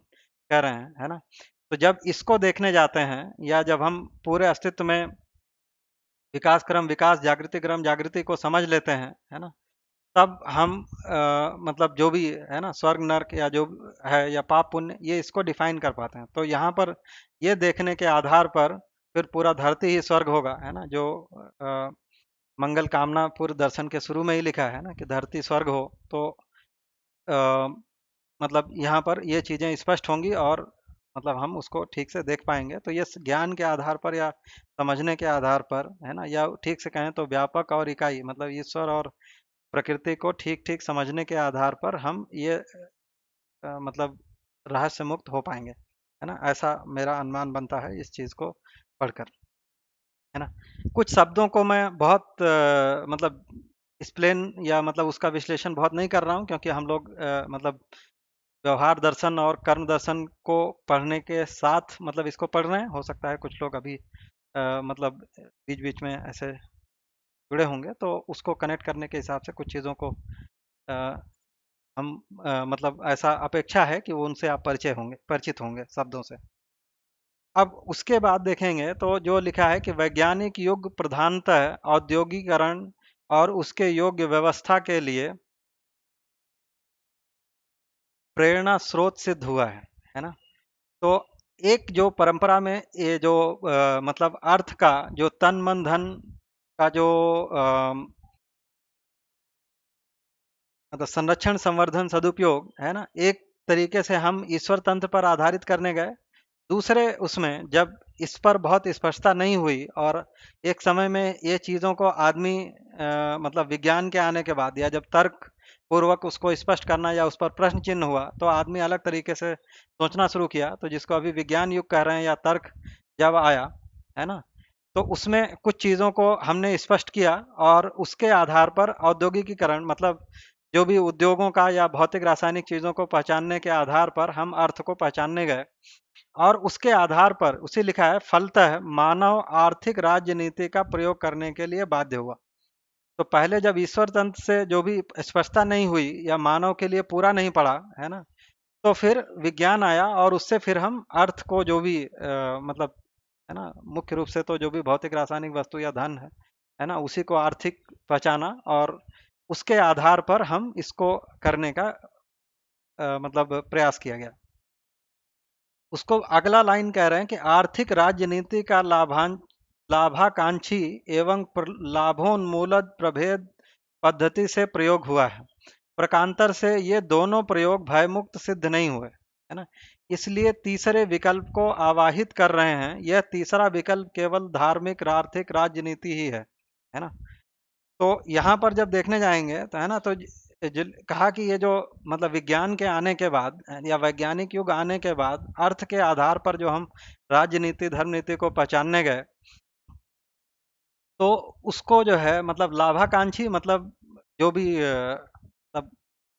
कह रहे हैं, है ना। तो जब इसको देखने जाते हैं, या जब हम पूरे अस्तित्व में विकास क्रम विकास जागृति क्रम जागृति को समझ लेते हैं, है ना, तब हम मतलब जो भी है ना स्वर्ग नर्क या जो है या पाप पुण्य, ये इसको डिफाइन कर पाते हैं। तो यहाँ पर ये देखने के आधार पर फिर पूरा धरती ही स्वर्ग होगा, है ना, जो अ, मंगल कामना पूर्व दर्शन के शुरू में ही लिखा है ना कि धरती स्वर्ग हो। तो आ, मतलब यहाँ पर ये चीजें स्पष्ट होंगी, और मतलब हम उसको ठीक से देख पाएंगे। तो ये ज्ञान के आधार पर या समझने के आधार पर, है ना, या ठीक से कहें तो व्यापक और इकाई मतलब ईश्वर और प्रकृति को ठीक ठीक समझने के आधार पर हम ये मतलब रहस्य मुक्त हो पाएंगे, है ना, ऐसा मेरा अनुमान बनता है इस चीज को पढ़कर, है ना? कुछ शब्दों को मैं बहुत मतलब एक्सप्लेन या मतलब उसका विश्लेषण बहुत नहीं कर रहा हूँ, क्योंकि हम लोग मतलब व्यवहार दर्शन और कर्म दर्शन को पढ़ने के साथ मतलब इसको पढ़ रहे हैं। हो सकता है कुछ लोग अभी मतलब बीच-बीच में ऐसे जुड़े होंगे, तो उसको कनेक्ट करने के हिसाब से कुछ चीज़ों को अ, हम मतलब ऐसा अपेक्षा है कि वो उनसे आप परिचित होंगे शब्दों से। अब उसके बाद देखेंगे तो जो लिखा है कि वैज्ञानिक युग प्रधानतः औद्योगिकरण और उसके योग्य व्यवस्था के लिए प्रेरणा स्रोत सिद्ध हुआ है ना? तो एक जो परंपरा में ये जो मतलब अर्थ का जो तन मन धन का जो मतलब संरक्षण संवर्धन सदुपयोग है ना, एक तरीके से हम ईश्वर तंत्र पर आधारित करने गए। दूसरे उसमें जब इस पर बहुत स्पष्टता नहीं हुई और एक समय में ये चीज़ों को आदमी मतलब विज्ञान के आने के बाद या जब तर्क पूर्वक उसको स्पष्ट करना या उस पर प्रश्न चिन्ह हुआ, तो आदमी अलग तरीके से सोचना शुरू किया। तो जिसको अभी विज्ञान युग कह रहे हैं या तर्क जब आया, है ना, तो उसमें कुछ चीज़ों को हमने स्पष्ट किया और उसके आधार पर औद्योगिकीकरण मतलब जो भी उद्योगों का या भौतिक रासायनिक चीज़ों को पहचानने के आधार पर हम अर्थ को पहचानने गए। और उसके आधार पर उसे लिखा है फलतः मानव आर्थिक राजनीति का प्रयोग करने के लिए बाध्य हुआ। तो पहले जब ईश्वर तंत्र से जो भी स्पष्टता नहीं हुई या मानव के लिए पूरा नहीं पड़ा, है ना, तो फिर विज्ञान आया और उससे फिर हम अर्थ को जो भी मतलब, है ना, मुख्य रूप से तो जो भी भौतिक रासायनिक वस्तु या धन है ना, उसी को आर्थिक पहचाना और उसके आधार पर हम इसको करने का मतलब प्रयास किया गया। उसको अगला लाइन कह रहे हैं कि आर्थिक राजनीति का लाभाकांक्षी एवं लाभोन्मूलन प्रभेद पद्धति से प्रयोग हुआ है। प्रकांतर से ये दोनों प्रयोग भयमुक्त सिद्ध नहीं हुए, है ना? इसलिए तीसरे विकल्प को आवाहित कर रहे हैं। यह तीसरा विकल्प केवल धार्मिक आर्थिक राजनीति ही है ना? तो यहाँ पर जब देखने जाएंगे तो, है ना, तो कहा कि ये जो मतलब विज्ञान के आने के बाद या वैज्ञानिक युग आने के बाद अर्थ के आधार पर जो हम राजनीति धर्म नीति को पहचानने गए, तो उसको जो है मतलब लाभाकांक्षी मतलब जो भी मतलब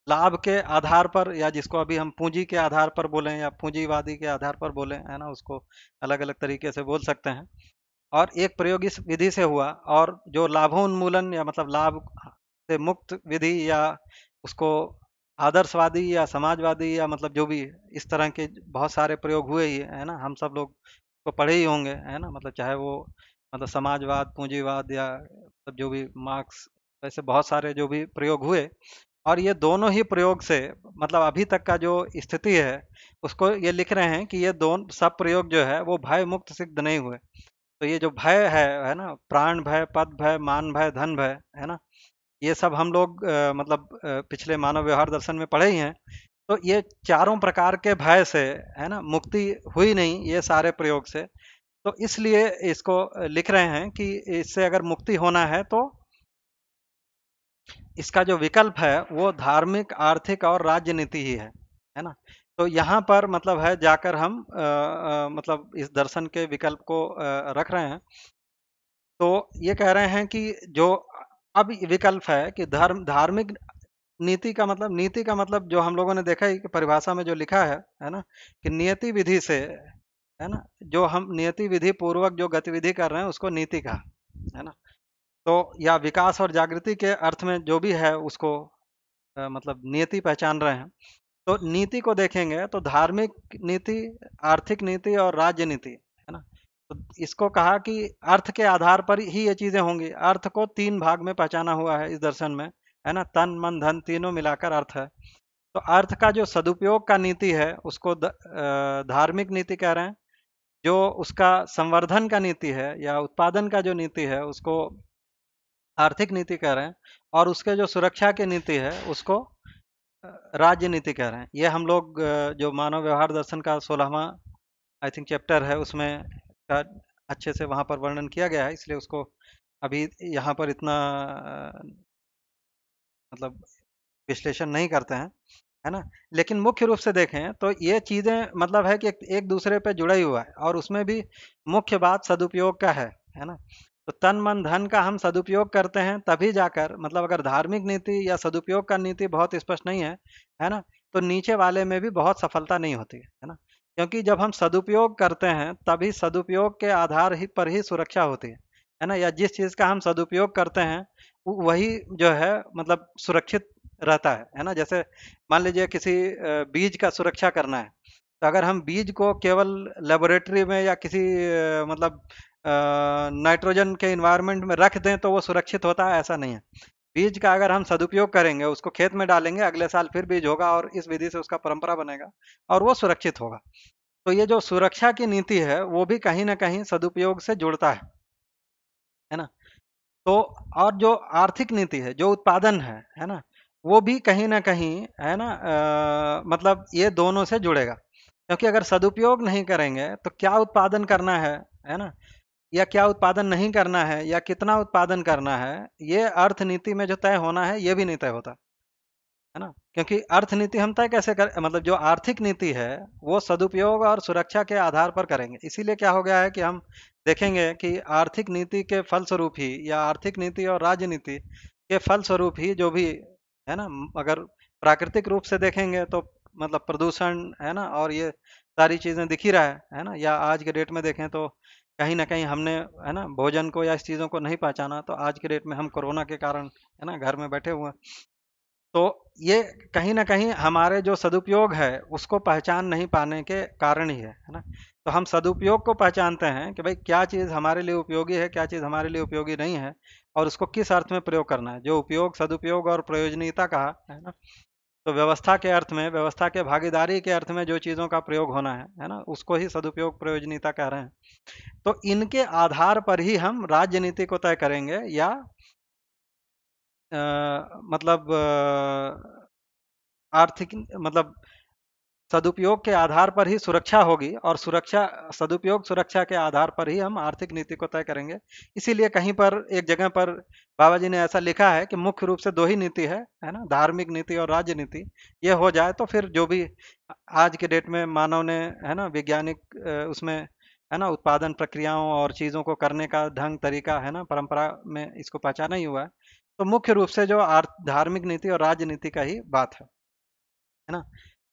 लाभ के आधार पर या जिसको अभी हम पूंजी के आधार पर बोलें या पूंजीवादी के आधार पर बोलें, है ना, उसको अलग अलग तरीके से बोल सकते हैं। और एक प्रयोग इस विधि से हुआ और जो लाभोन्मूलन या मतलब लाभ से मुक्त विधि या उसको आदर्शवादी या समाजवादी या मतलब जो भी इस तरह के बहुत सारे प्रयोग हुए ही है ना, हम सब लोग को पढ़े ही होंगे, है ना, मतलब चाहे वो मतलब समाजवाद पूंजीवाद या मतलब जो भी मार्क्स, ऐसे बहुत सारे जो भी प्रयोग हुए। और ये दोनों ही प्रयोग से मतलब अभी तक का जो स्थिति है उसको ये लिख रहे हैं कि ये दोनों सब प्रयोग जो है वो भय मुक्त सिद्ध नहीं हुए। तो ये जो भय है ना, प्राण भय पद भय मान भय धन भय, है ना, ये सब हम लोग मतलब पिछले मानव व्यवहार दर्शन में पढ़े ही हैं। तो ये चारों प्रकार के भय से, है ना, मुक्ति हुई नहीं ये सारे प्रयोग से। तो इसलिए इसको लिख रहे हैं कि इससे अगर मुक्ति होना है तो इसका जो विकल्प है वो धार्मिक आर्थिक और राजनीति ही है ना। तो यहाँ पर मतलब है जाकर हम मतलब इस दर्शन के विकल्प को रख रहे हैं। तो ये कह रहे हैं कि जो अब विकल्प है कि धार्मिक नीति का मतलब जो हम लोगों ने देखा है कि परिभाषा में जो लिखा है ना, कि नियति विधि से, है ना, जो हम नियति विधि पूर्वक जो गतिविधि कर रहे हैं उसको नीति कहा, है ना। तो या विकास और जागृति के अर्थ में जो भी है उसको मतलब नियति पहचान रहे हैं। तो नीति को देखेंगे तो धार्मिक नीति, आर्थिक नीति और राजनीति, है ना। तो इसको कहा कि अर्थ के आधार पर ही ये चीजें होंगी। अर्थ को तीन भाग में पहचाना हुआ है इस दर्शन में, है ना, तन मन धन तीनों मिलाकर अर्थ है। तो अर्थ का जो सदुपयोग का नीति है उसको धार्मिक नीति कह रहे हैं। जो उसका संवर्धन का नीति है या उत्पादन का जो नीति है उसको आर्थिक नीति कह रहे हैं। और उसके जो सुरक्षा की नीति है उसको राजनीति कह रहे हैं। ये हम लोग जो मानव व्यवहार दर्शन का 16वां आई थिंक चैप्टर है उसमें का अच्छे से वहाँ पर वर्णन किया गया है, इसलिए उसको अभी यहाँ पर इतना मतलब विश्लेषण नहीं करते हैं। है ना? लेकिन मुख्य रूप से देखें तो ये चीज़ें मतलब है कि एक दूसरे पे जुड़ा ही हुआ है, और उसमें भी मुख्य बात सदुपयोग का है ना? तो तन मन धन का हम सदुपयोग करते हैं तभी जाकर, मतलब अगर धार्मिक नीति या सदुपयोग का नीति बहुत स्पष्ट नहीं है ना? तो नीचे वाले में भी बहुत सफलता नहीं होती है ना? क्योंकि जब हम सदुपयोग करते हैं तभी सदुपयोग के आधार ही पर ही सुरक्षा होती है ना? या जिस चीज़ का हम सदुपयोग करते हैं वही जो है मतलब सुरक्षित रहता है ना? जैसे मान लीजिए किसी बीज का सुरक्षा करना है, तो अगर हम बीज को केवल लेबोरेटरी में या किसी मतलब नाइट्रोजन के इन्वायरमेंट में रख दें तो वो सुरक्षित होता है, ऐसा नहीं है। बीज का अगर हम सदुपयोग करेंगे, उसको खेत में डालेंगे, अगले साल फिर बीज होगा और इस विधि से उसका परंपरा बनेगा और वो सुरक्षित होगा। तो ये जो सुरक्षा की नीति है वो भी कहीं ना कहीं सदुपयोग से जुड़ता है ना? तो और जो आर्थिक नीति है, जो उत्पादन है ना? वो भी कहीं न कहीं है ना मतलब ये दोनों से जुड़ेगा। क्योंकि अगर सदुपयोग नहीं करेंगे तो क्या उत्पादन करना है ना? या क्या उत्पादन नहीं करना है या कितना उत्पादन करना है, ये अर्थनीति में जो तय होना है, ये भी नहीं तय होता। है ना? क्योंकि अर्थनीति हम तय कैसे कर मतलब जो आर्थिक नीति है, वो सदुपयोग और सुरक्षा के आधार पर करेंगे। इसीलिए क्या हो गया है कि हम देखेंगे कि आर्थिक नीति के फलस्वरूप ही या आर्थिक नीति और राजनीति के फलस्वरूप ही जो भी है ना, अगर प्राकृतिक रूप से देखेंगे तो मतलब प्रदूषण है ना, और ये सारी चीजें दिख ही रहा है ना? या आज के डेट में देखें तो कहीं ना कहीं हमने है ना भोजन को या इस चीजों को नहीं पहचाना, तो आज के डेट में हम कोरोना के कारण है ना घर में बैठे हुए हैं। तो ये कहीं न कहीं हमारे जो सदुपयोग है, उसको पहचान नहीं पाने के कारण ही है ना? तो हम सदुपयोग को पहचानते हैं कि भाई क्या चीज़ हमारे लिए उपयोगी है, क्या चीज़ हमारे लिए उपयोगी नहीं है, और उसको किस अर्थ में प्रयोग करना है। जो उपयोग, सदुपयोग और प्रयोजनीयता कहा, है ना? तो व्यवस्था के अर्थ में, व्यवस्था के भागीदारी के अर्थ में जो चीज़ों का प्रयोग होना है ना? उसको ही सदुपयोग, प्रयोजनीयता कह रहे हैं। तो इनके आधार पर ही हम राज्य नीति को तय करेंगे, या मतलब आर्थिक मतलब सदुपयोग के आधार पर ही सुरक्षा होगी, और सुरक्षा सदुपयोग सुरक्षा के आधार पर ही हम आर्थिक नीति को तय करेंगे। इसीलिए कहीं पर एक जगह पर बाबा जी ने ऐसा लिखा है कि मुख्य रूप से दो ही नीति है ना? धार्मिक नीति और राज्य नीति। ये हो जाए तो फिर जो भी आज के डेट में मानव ने है ना वैज्ञानिक उसमें है ना उत्पादन प्रक्रियाओं और चीज़ों को करने का ढंग तरीका है ना परंपरा में इसको पहचाना ही हुआ है। तो मुख्य रूप से जो धार्मिक नीति और राजनीति का ही बात है ना?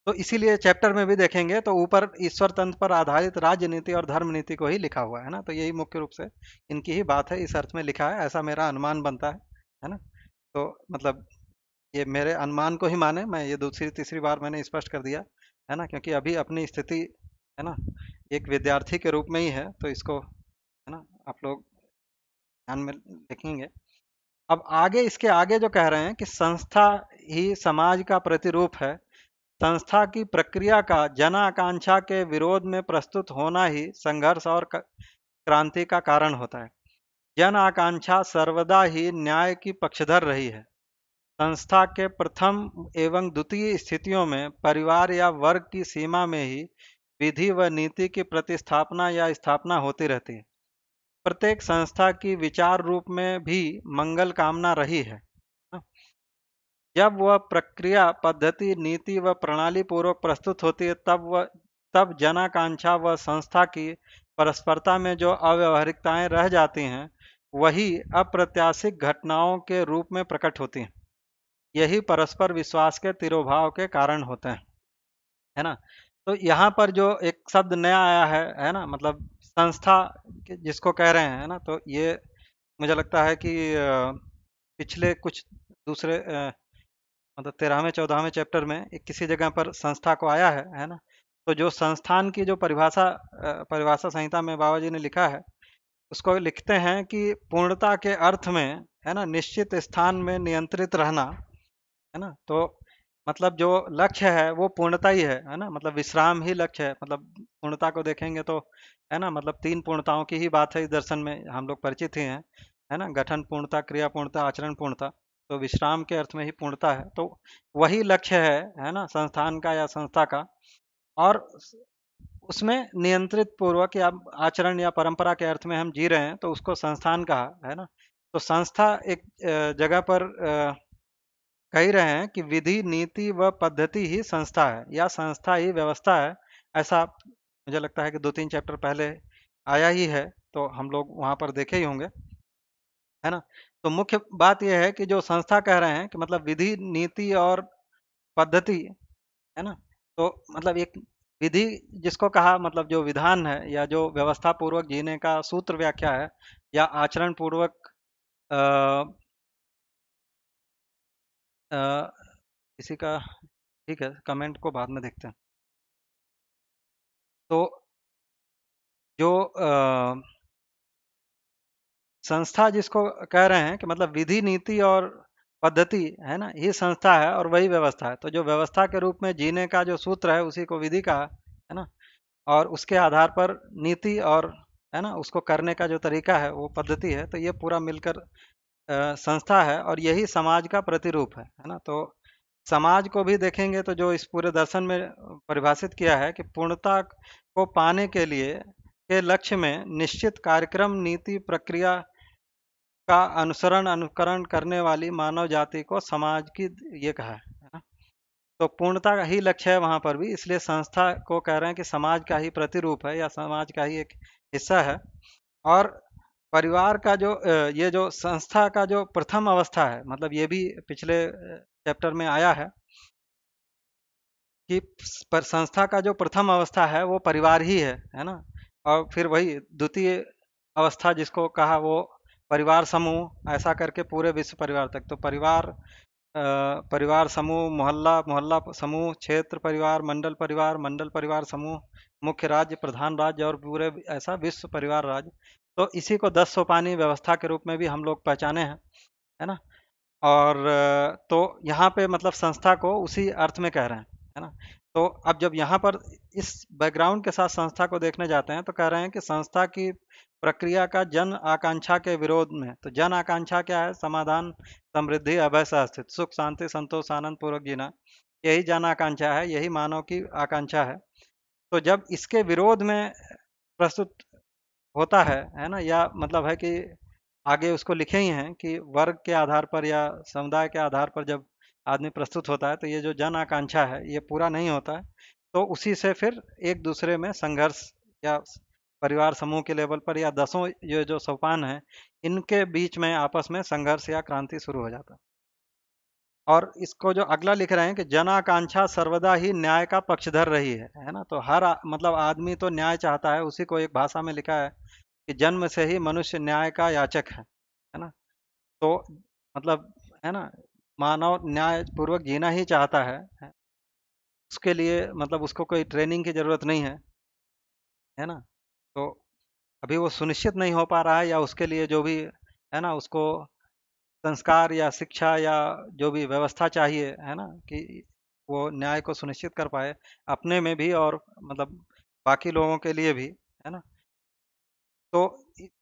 तो इसीलिए चैप्टर में भी देखेंगे तो ऊपर ईश्वर तंत्र पर आधारित राजनीति और धर्म नीति को ही लिखा हुआ है ना? तो यही मुख्य रूप से इनकी ही बात है, इस अर्थ में लिखा है, ऐसा मेरा अनुमान बनता है ना? तो मतलब ये मेरे अनुमान को ही माने, मैं ये दूसरी तीसरी बार मैंने स्पष्ट कर दिया है ना, क्योंकि अभी अपनी स्थिति है ना एक विद्यार्थी के रूप में ही है, तो इसको है ना आप लोग ध्यान में देखेंगे। अब आगे इसके आगे जो कह रहे हैं कि संस्था ही समाज का प्रतिरूप है, संस्था की प्रक्रिया का जन आकांक्षा के विरोध में प्रस्तुत होना ही संघर्ष और क्रांति का कारण होता है। जन आकांक्षा सर्वदा ही न्याय की पक्षधर रही है। संस्था के प्रथम एवं द्वितीय स्थितियों में परिवार या वर्ग की सीमा में ही विधि व नीति की प्रतिस्थापना या स्थापना होती रहती है। प्रत्येक संस्था की विचार रूप में भी मंगल कामना रही है। जब वह प्रक्रिया पद्धति नीति व प्रणाली पूर्वक प्रस्तुत होती है, तब जनाकांक्षा व संस्था की परस्परता में जो अव्यवहारिकताएं रह जाती हैं, वही अप्रत्याशित घटनाओं के रूप में प्रकट होती हैं। यही परस्पर विश्वास के तिरोभाव के कारण होते हैं, है ना? तो यहाँ पर जो एक शब्द नया आया है ना, मतलब संस्था जिसको कह रहे हैं, है ना? तो ये मुझे लगता है कि पिछले कुछ दूसरे मतलब 13वें 14वें चैप्टर में एक किसी जगह पर संस्था को आया है ना? तो जो संस्थान की जो परिभाषा परिभाषा संहिता में बाबा जी ने लिखा है, उसको लिखते हैं कि पूर्णता के अर्थ में है ना निश्चित स्थान में नियंत्रित रहना, है ना? तो मतलब जो लक्ष्य है वो पूर्णता ही है ना? मतलब विश्राम ही लक्ष्य है। मतलब पूर्णता को देखेंगे तो है ना मतलब तीन पूर्णताओं की ही बात है, इस दर्शन में हम लोग परिचित ही हैं, है ना? गठन पूर्णता, क्रिया पूर्णता, आचरण पूर्णता। तो विश्राम के अर्थ में ही पूर्णता है, तो वही लक्ष्य है ना संस्थान का या संस्था का। और उसमें नियंत्रित पूर्वक या आचरण या परंपरा के अर्थ में हम जी रहे हैं, तो उसको संस्थान कहा है ना? तो संस्था एक जगह पर कह ही रहे हैं कि विधि नीति व पद्धति ही संस्था है या संस्था ही व्यवस्था है। ऐसा मुझे लगता है कि 2-3 चैप्टर पहले आया ही है, तो हम लोग वहाँ पर देखे ही होंगे, है ना? तो मुख्य बात यह है कि जो संस्था कह रहे हैं कि मतलब विधि, नीति और पद्धति, है ना? तो मतलब एक विधि जिसको कहा मतलब जो विधान है या जो व्यवस्था पूर्वक जीने का सूत्र व्याख्या है या आचरण पूर्वक अ, अ, किसी का, ठीक है कमेंट को बाद में देखते हैं। तो जो संस्था जिसको कह रहे हैं कि मतलब विधि नीति और पद्धति, है ना, ये संस्था है और वही व्यवस्था है। तो जो व्यवस्था के रूप में जीने का जो सूत्र है उसी को विधि कहा, है ना, और उसके आधार पर नीति और, है ना, उसको करने का जो तरीका है वो पद्धति है। तो ये पूरा मिलकर संस्था है और यही समाज का प्रतिरूप है ना। तो समाज को भी देखेंगे तो जो इस पूरे दर्शन में परिभाषित किया है कि पूर्णता को पाने के लिए के लक्ष्य में निश्चित कार्यक्रम नीति प्रक्रिया का अनुसरण अनुकरण करने वाली मानव जाति को समाज की ये कहा है ना। तो पूर्णता का ही लक्ष्य है वहां पर भी, इसलिए संस्था को कह रहे हैं कि समाज का ही प्रतिरूप है या समाज का ही एक हिस्सा है। और परिवार का जो ये जो संस्था का जो प्रथम अवस्था है, मतलब ये भी पिछले चैप्टर में आया कि पर संस्था का जो प्रथम अवस्था है वो परिवार ही है ना। और फिर वही द्वितीय अवस्था जिसको कहा वो परिवार समूह, ऐसा करके पूरे विश्व परिवार तक। तो परिवार, परिवार समूह, मोहल्ला, मोहल्ला समूह, क्षेत्र परिवार, मंडल परिवार समूह, मुख्य राज्य, प्रधान राज्य और पूरे ऐसा विश्व परिवार राज्य। तो इसी को 10 सोपानी व्यवस्था के रूप में भी हम लोग पहचाने हैं, है ना। और तो यहाँ पे मतलब संस्था को उसी अर्थ में कह रहे हैं, है ना। तो अब जब यहाँ पर इस बैकग्राउंड के साथ संस्था को देखने जाते हैं तो कह रहे हैं कि संस्था की प्रक्रिया का जन आकांक्षा के विरोध में, तो जन आकांक्षा क्या है? समाधान, समृद्धि, अभय सह स्थित, सुख शांति संतोष आनंद पूर्वक जीना, यही जन आकांक्षा है, यही मानव की आकांक्षा है। तो जब इसके विरोध में प्रस्तुत होता है ना, या मतलब है कि आगे उसको लिखे ही हैं कि वर्ग के आधार पर या समुदाय के आधार पर जब आदमी प्रस्तुत होता है तो ये जो जन आकांक्षा है ये पूरा नहीं होता है। तो उसी से फिर एक दूसरे में संघर्ष, या परिवार समूह के लेवल पर या 10 ये जो सोपान है इनके बीच में आपस में संघर्ष या क्रांति शुरू हो जाता है। और इसको जो अगला लिख रहे हैं कि जन आकांक्षा सर्वदा ही न्याय का पक्षधर रही है ना। तो हर मतलब आदमी तो न्याय चाहता है, उसी को एक भाषा में लिखा है कि जन्म से ही मनुष्य न्याय का याचक है ना। तो मतलब, है ना, मानव न्याय पूर्वक जीना ही चाहता है। उसके लिए मतलब उसको कोई ट्रेनिंग की जरूरत नहीं है ना। तो अभी वो सुनिश्चित नहीं हो पा रहा है, या उसके लिए जो भी, है ना, उसको संस्कार या शिक्षा या जो भी व्यवस्था चाहिए, है ना, कि वो न्याय को सुनिश्चित कर पाए अपने में भी और मतलब बाकी लोगों के लिए भी, है ना। तो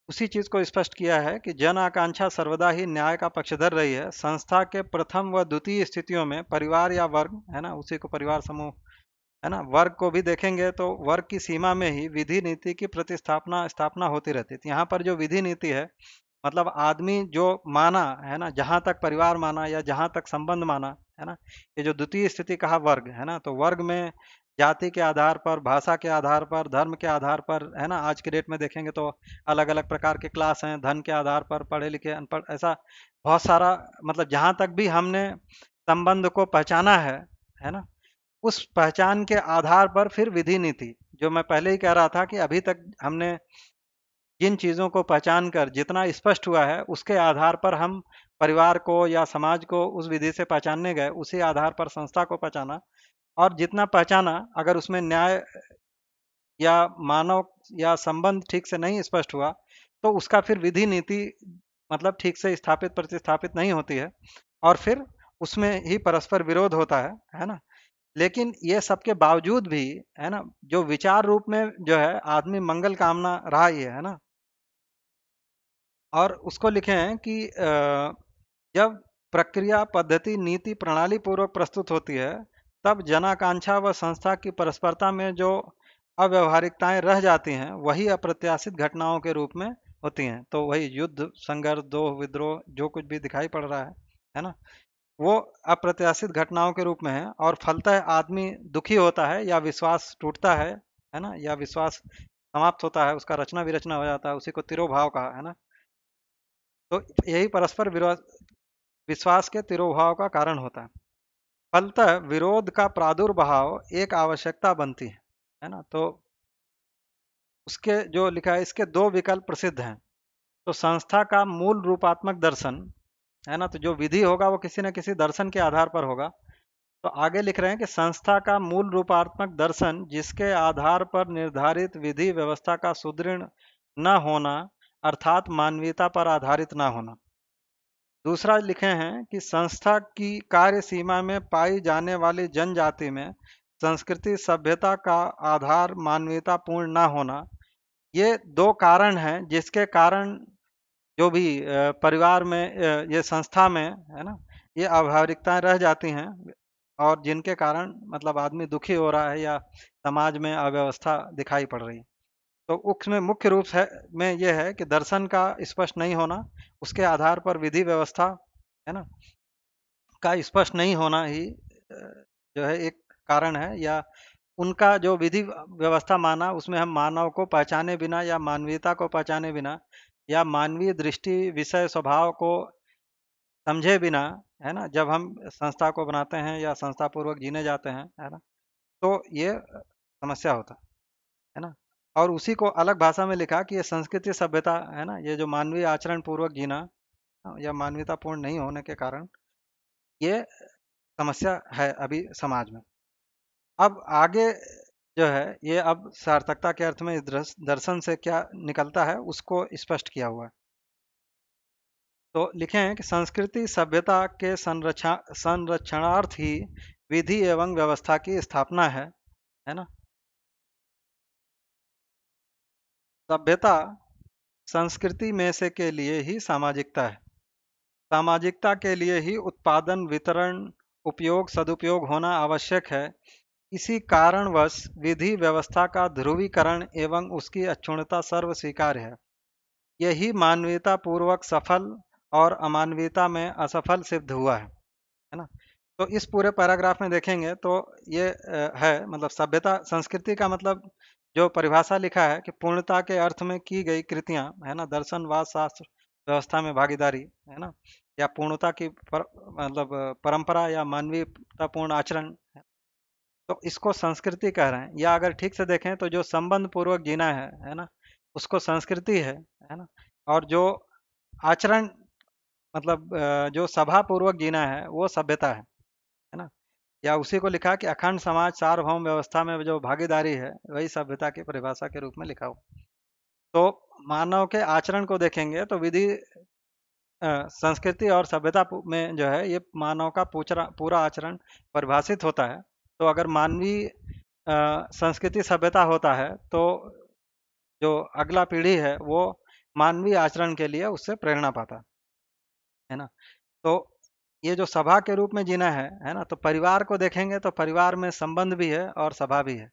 उसी चीज को स्पष्ट किया है कि जन आकांक्षा सर्वदा ही न्याय का पक्षधर रही है। संस्था के प्रथम व द्वितीय स्थितियों में परिवार या वर्ग, है ना, उसी को परिवार समूह, है ना, वर्ग को भी देखेंगे तो वर्ग की सीमा में ही विधि नीति की प्रतिस्थापना स्थापना होती रहती है। तो यहाँ पर जो विधि नीति है मतलब आदमी जो माना, है ना, जहां तक परिवार माना या जहां तक संबंध माना, है ना, ये जो द्वितीय स्थिति कहा वर्ग, है ना, तो वर्ग में जाति के आधार पर, भाषा के आधार पर, धर्म के आधार पर, है ना, आज के डेट में देखेंगे तो अलग अलग प्रकार के क्लास हैं, धन के आधार पर, पढ़े लिखे अनपढ़, ऐसा बहुत सारा, मतलब जहां तक भी हमने संबंध को पहचाना है ना, उस पहचान के आधार पर फिर विधि नीति, जो मैं पहले ही कह रहा था कि अभी तक हमने जिन चीज़ों को पहचान कर जितना स्पष्ट हुआ है उसके आधार पर हम परिवार को या समाज को उस विधि से पहचानने गए, उसी आधार पर संस्था को पहचाना। और जितना पहचाना अगर उसमें न्याय या मानव या संबंध ठीक से नहीं स्पष्ट हुआ तो उसका फिर विधि नीति मतलब ठीक से स्थापित प्रतिस्थापित नहीं होती है, और फिर उसमें ही परस्पर विरोध होता है ना। लेकिन ये सबके बावजूद भी, है ना, जो विचार रूप में जो है आदमी मंगल कामना रहा ही है ना। और उसको लिखे हैं कि जब प्रक्रिया पद्धति नीति प्रणाली पूर्वक प्रस्तुत होती है तब जनाकांक्षा व संस्था की परस्परता में जो अव्यवहारिकताएं रह जाती हैं वही अप्रत्याशित घटनाओं के रूप में होती हैं। तो वही युद्ध, संघर्ष, दोह, विद्रोह जो कुछ भी दिखाई पड़ रहा है ना, वो अप्रत्याशित घटनाओं के रूप में है, और फलतः आदमी दुखी होता है या विश्वास टूटता है ना, या विश्वास समाप्त होता है, उसका रचना विरचना हो जाता है, उसी को तिरोभाव कहा है ना। तो यही परस्पर विरोध विश्वास के तिरोभाव का कारण होता है। फलतः विरोध का प्रादुर्भाव एक आवश्यकता बनती है ना। तो उसके जो लिखा है, इसके दो विकल्प प्रसिद्ध हैं। तो संस्था का मूल रूपात्मक दर्शन है ना, तो जो विधि होगा वो किसी न किसी दर्शन के आधार पर होगा। तो आगे लिख रहे हैं कि संस्था का मूल रूपात्मक दर्शन जिसके आधार पर निर्धारित विधि व्यवस्था का सुदृढ़ न होना, अर्थात मानवीयता पर आधारित न होना। दूसरा लिखे हैं कि संस्था की कार्य सीमा में पाई जाने वाली जनजाति में संस्कृति सभ्यता का आधार मानवीयता पूर्ण न होना। ये दो कारण हैं जिसके कारण जो भी परिवार में ये संस्था में है ना, ये अव्यावहारिकताएं रह जाती हैं, और जिनके कारण मतलब आदमी दुखी हो रहा है या समाज में अव्यवस्था दिखाई पड़ रही है। तो उसमें मुख्य रूप है में ये है कि दर्शन का स्पष्ट नहीं होना, उसके आधार पर विधि व्यवस्था है ना का स्पष्ट नहीं होना ही जो है एक कारण है। या उनका जो विधि व्यवस्था माना, उसमें हम मानव को पहचाने बिना या मानवीयता को पहचाने बिना या मानवीय दृष्टि विषय स्वभाव को समझे बिना है ना, जब हम संस्था को बनाते हैं या संस्था पूर्वक जीने जाते हैं है ना, तो ये समस्या होता है ना। और उसी को अलग भाषा में लिखा कि ये संस्कृति सभ्यता है ना, ये जो मानवीय आचरण पूर्वक जीना या मानवीयता पूर्ण नहीं होने के कारण ये समस्या है अभी समाज में। अब आगे जो है ये अब सार्थकता के अर्थ में इस दर्शन से क्या निकलता है उसको स्पष्ट किया हुआ है। तो लिखे हैं कि संस्कृति सभ्यता के संरक्षणार्थ ही विधि एवं व्यवस्था की स्थापना है ना। सभ्यता संस्कृति में से के लिए ही सामाजिकता है, सामाजिकता के लिए ही उत्पादन वितरण उपयोग सदुपयोग होना आवश्यक है। इसी कारणवश विधि व्यवस्था का ध्रुवीकरण एवं उसकी अक्षुण्णता सर्व स्वीकार्य है। यही मानवीयता पूर्वक सफल और अमानवीयता में असफल सिद्ध हुआ है ना। तो इस पूरे पैराग्राफ में देखेंगे तो ये है मतलब सभ्यता संस्कृति का मतलब जो परिभाषा लिखा है कि पूर्णता के अर्थ में की गई कृतियां है ना, दर्शनवाद शास्त्र व्यवस्था में भागीदारी है ना, या पूर्णता की मतलब परंपरा या मानवीयतापूर्ण आचरण, तो इसको संस्कृति कह रहे हैं। या अगर ठीक से देखें तो जो संबंध पूर्वक जीना है ना, उसको संस्कृति है ना। और जो आचरण मतलब जो सभा पूर्वक जीना है वो सभ्यता है ना। या उसी को लिखा कि अखंड समाज सार्वभौम व्यवस्था में जो भागीदारी है वही सभ्यता की परिभाषा के रूप में लिखा हो। तो मानव के आचरण को देखेंगे तो विधि संस्कृति और सभ्यता में जो है ये मानव का पूरा पूरा आचरण परिभाषित होता है। तो अगर मानवीय संस्कृति सभ्यता होता है तो जो अगला पीढ़ी है वो मानवीय आचरण के लिए उससे प्रेरणा पाता है ना। तो ये जो सभा के रूप में जीना है ना, तो परिवार को देखेंगे तो परिवार में संबंध भी है और सभा भी है।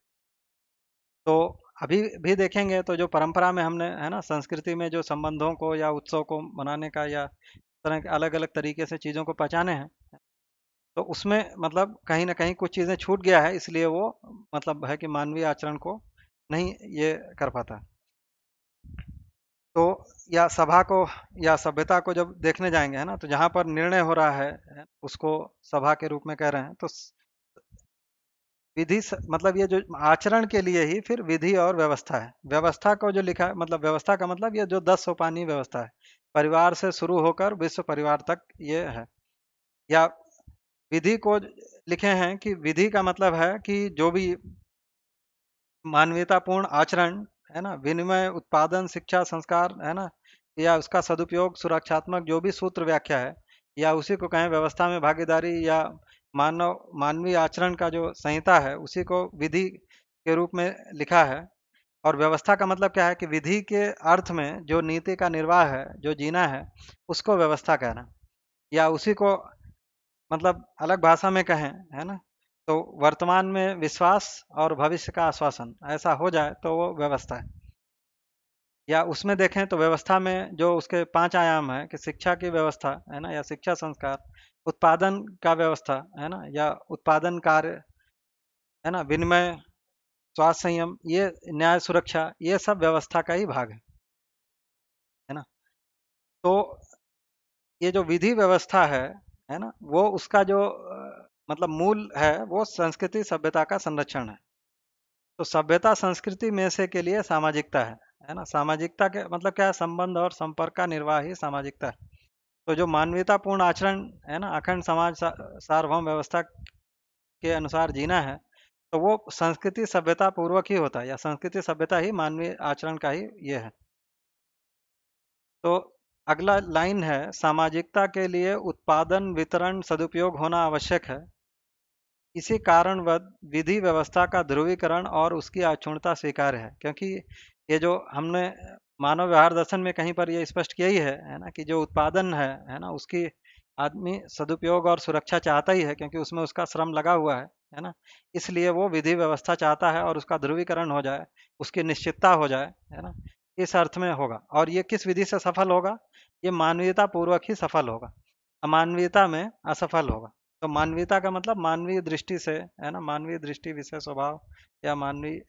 तो अभी भी देखेंगे तो जो परंपरा में हमने है ना संस्कृति में जो संबंधों को या उत्सव को मनाने का या तरह के अलग अलग तरीके से चीज़ों को पहचाने हैं, तो उसमें मतलब कहीं ना कहीं कुछ चीज़ें छूट गया है, इसलिए वो मतलब है कि मानवीय आचरण को नहीं ये कर पाता। तो या सभा को या सभ्यता को जब देखने जाएंगे है ना, तो जहाँ पर निर्णय हो रहा है उसको सभा के रूप में कह रहे हैं। तो मतलब ये जो आचरण के लिए ही फिर विधि और व्यवस्था है। व्यवस्था को जो लिखा है मतलब व्यवस्था का मतलब ये जो 10 सोपानी व्यवस्था है, परिवार से शुरू होकर विश्व परिवार तक ये है। या विधि को लिखे हैं कि विधि का मतलब है कि जो भी मानवीयतापूर्ण आचरण है ना, विनिमय उत्पादन शिक्षा संस्कार है ना, या उसका सदुपयोग सुरक्षात्मक जो भी सूत्र व्याख्या है, या उसी को कहें व्यवस्था में भागीदारी या मानवीय आचरण का जो संहिता है उसी को विधि के रूप में लिखा है। और व्यवस्था का मतलब क्या है कि विधि के अर्थ में जो नीति का निर्वाह है जो जीना है उसको व्यवस्था कहना। या उसी को मतलब अलग भाषा में कहें है ना, तो वर्तमान में विश्वास और भविष्य का आश्वासन ऐसा हो जाए तो वो व्यवस्था है। या उसमें देखें तो व्यवस्था में जो उसके 5 आयाम है कि शिक्षा की व्यवस्था है ना, या शिक्षा संस्कार, उत्पादन का व्यवस्था है ना, या उत्पादन कार्य है ना, विनिमय, स्वास्थ्य संयम, ये न्याय सुरक्षा, ये सब व्यवस्था का ही भाग है ना। तो ये जो विधि व्यवस्था है ना, वो उसका जो मतलब मूल है वो संस्कृति सभ्यता का संरक्षण है। तो सभ्यता संस्कृति में से के लिए सामाजिकता है ना। सामाजिकता के मतलब क्या है? संबंध और संपर्क का निर्वाह ही सामाजिकता है। तो जो मानवीयतापूर्ण आचरण है ना, अखंड समाज सार्वभौम व्यवस्था के अनुसार जीना है, तो वो संस्कृति सभ्यता पूर्वक ही होता है, या संस्कृति सभ्यता ही मानवीय आचरण का ही ये है। तो अगला लाइन है, सामाजिकता के लिए उत्पादन वितरण सदुपयोग होना आवश्यक है। इसी कारणवश विधि व्यवस्था का ध्रुवीकरण और उसकी अक्षुण्णता स्वीकार्य है, क्योंकि ये जो हमने मानव व्यवहार दर्शन में कहीं पर ये स्पष्ट किया ही है ना, कि जो उत्पादन है ना, उसकी आदमी सदुपयोग और सुरक्षा चाहता ही है, क्योंकि उसमें उसका श्रम लगा हुआ है ना। इसलिए वो विधि व्यवस्था चाहता है और उसका ध्रुवीकरण हो जाए, उसकी निश्चितता हो जाए, है ना। इस अर्थ में होगा, और ये किस विधि से सफल होगा? ये मानवीयता पूर्वक ही सफल होगा, अमानवीयता में असफल होगा। तो मानवीयता का मतलब मानवीय दृष्टि से है ना, मानवीय दृष्टि, विषय स्वभाव या मानवीय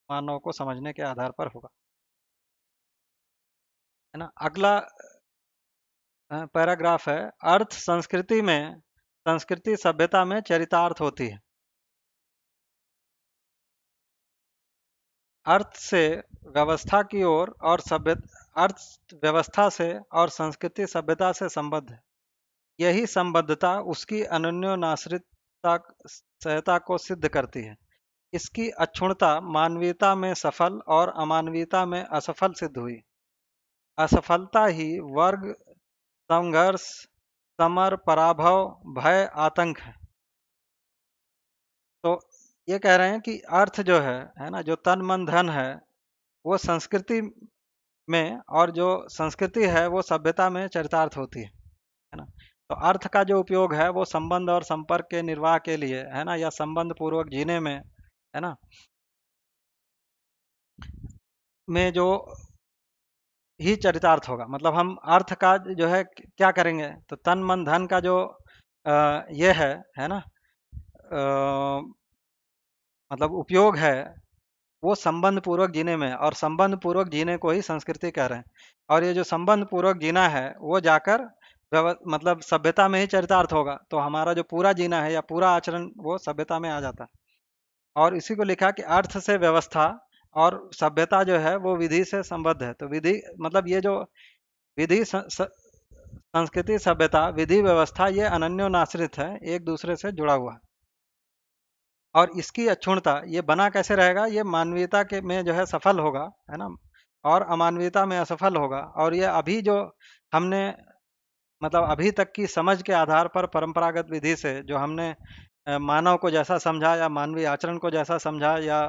मानव को समझने के आधार पर होगा, है ना। अगला पैराग्राफ है, अर्थ संस्कृति में, संस्कृति सभ्यता में चरितार्थ होती है। अर्थ से व्यवस्था की ओर और सभ्य, अर्थ व्यवस्था से और संस्कृति सभ्यता से संबद्ध है। यही संबद्धता उसकी अनन्योनाश्रितता सहता को सिद्ध करती है। इसकी अक्षुण्णता मानवीयता में सफल और अमानवीयता में असफल सिद्ध हुई। असफलता ही वर्ग, संघर्ष, समर, पराभव, भय, आतंक है। तो ये कह रहे हैं कि अर्थ जो है ना, जो तन मन धन है, वो संस्कृति में, और जो संस्कृति है वो सभ्यता में चरितार्थ होती है ना। तो अर्थ का जो उपयोग है वो संबंध और संपर्क के निर्वाह के लिए है ना, या संबंध पूर्वक जीने में है ना, में जो ही चरितार्थ होगा। मतलब हम अर्थ का जो है क्या करेंगे, तो तन मन धन का जो ये है ना, मतलब उपयोग है, वो संबंध पूर्वक जीने में, और संबंध पूर्वक जीने को ही संस्कृति कह रहे हैं। और ये जो संबंध पूर्वक जीना है वो जाकर मतलब सभ्यता में ही चरितार्थ होगा। तो हमारा जो पूरा जीना है या पूरा आचरण वो सभ्यता में आ जाता है। और इसी को लिखा कि अर्थ से व्यवस्था और सभ्यता जो है वो विधि से संबद्ध है। तो विधि मतलब ये जो विधि संस्कृति सभ्यता विधि व्यवस्था, ये अनन्योनाश्रित है, एक दूसरे से जुड़ा हुआ है। और इसकी अक्षुण्णता ये बना कैसे रहेगा? ये मानवीयता के में जो है सफल होगा, है ना, और अमानवीयता में असफल होगा। और ये अभी जो हमने मतलब अभी तक की समझ के आधार पर परंपरागत विधि से जो हमने मानव को जैसा समझा, या मानवीय आचरण को जैसा समझा, या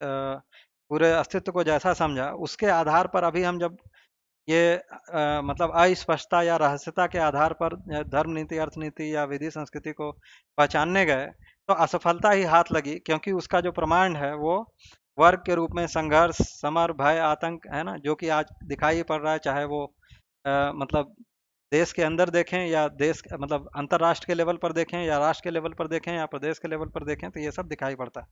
पूरे अस्तित्व को जैसा समझा, उसके आधार पर अभी हम जब ये मतलब अस्पष्टता या रहस्यता के आधार पर धर्म नीति, अर्थ नीति या विधि संस्कृति को पहचानने गए, तो असफलता ही हाथ लगी, क्योंकि उसका जो प्रमाण है वो वर्ग के रूप में संघर्ष, समर, भय, आतंक है ना, जो कि आज दिखाई पड़ रहा है। चाहे वो मतलब देश के अंदर देखें, या देश मतलब अंतर्राष्ट्र के लेवल पर देखें, या राष्ट्र के लेवल पर देखें, या प्रदेश के लेवल पर देखें, तो ये सब दिखाई पड़ता है।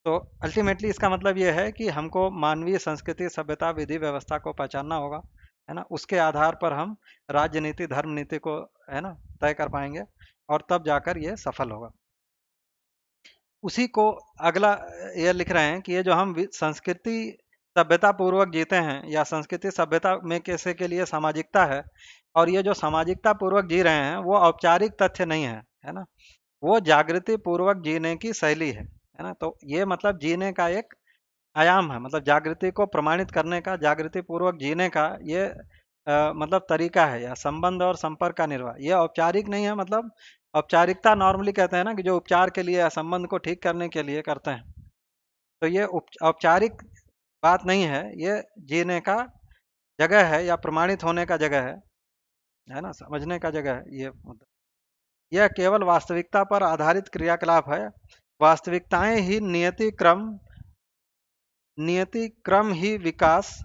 तो अल्टीमेटली इसका मतलब ये है कि हमको मानवीय संस्कृति सभ्यता विधि व्यवस्था को पहचानना होगा, है ना। उसके आधार पर हम राज्य नीति धर्म नीति को है ना तय कर पाएंगे, और तब जाकर ये सफल होगा। उसी को अगला ये लिख रहे हैं कि ये जो हम संस्कृति सभ्यता पूर्वक जीते हैं, या संस्कृति सभ्यता में कैसे के लिए सामाजिकता है, और ये जो सामाजिकता पूर्वक जी रहे हैं वो औपचारिक तथ्य नहीं है ना, वो जागृति पूर्वक जीने की शैली है ना। तो ये मतलब जीने का एक आयाम है, मतलब जागृति को प्रमाणित करने का, जागृति पूर्वक जीने का ये मतलब तरीका है, या संबंध और संपर्क का निर्वाह। ये औपचारिक नहीं है। मतलब औपचारिकता नॉर्मली कहते हैं ना कि जो उपचार के लिए या संबंध को ठीक करने के लिए करते हैं, तो ये औपचारिक बात नहीं है, ये जीने का जगह है, या प्रमाणित होने का जगह है ना, समझने का जगह है ये मुद्दा। यह केवल वास्तविकता पर आधारित क्रियाकलाप है। वास्तविकताएं ही नियति क्रम ही विकास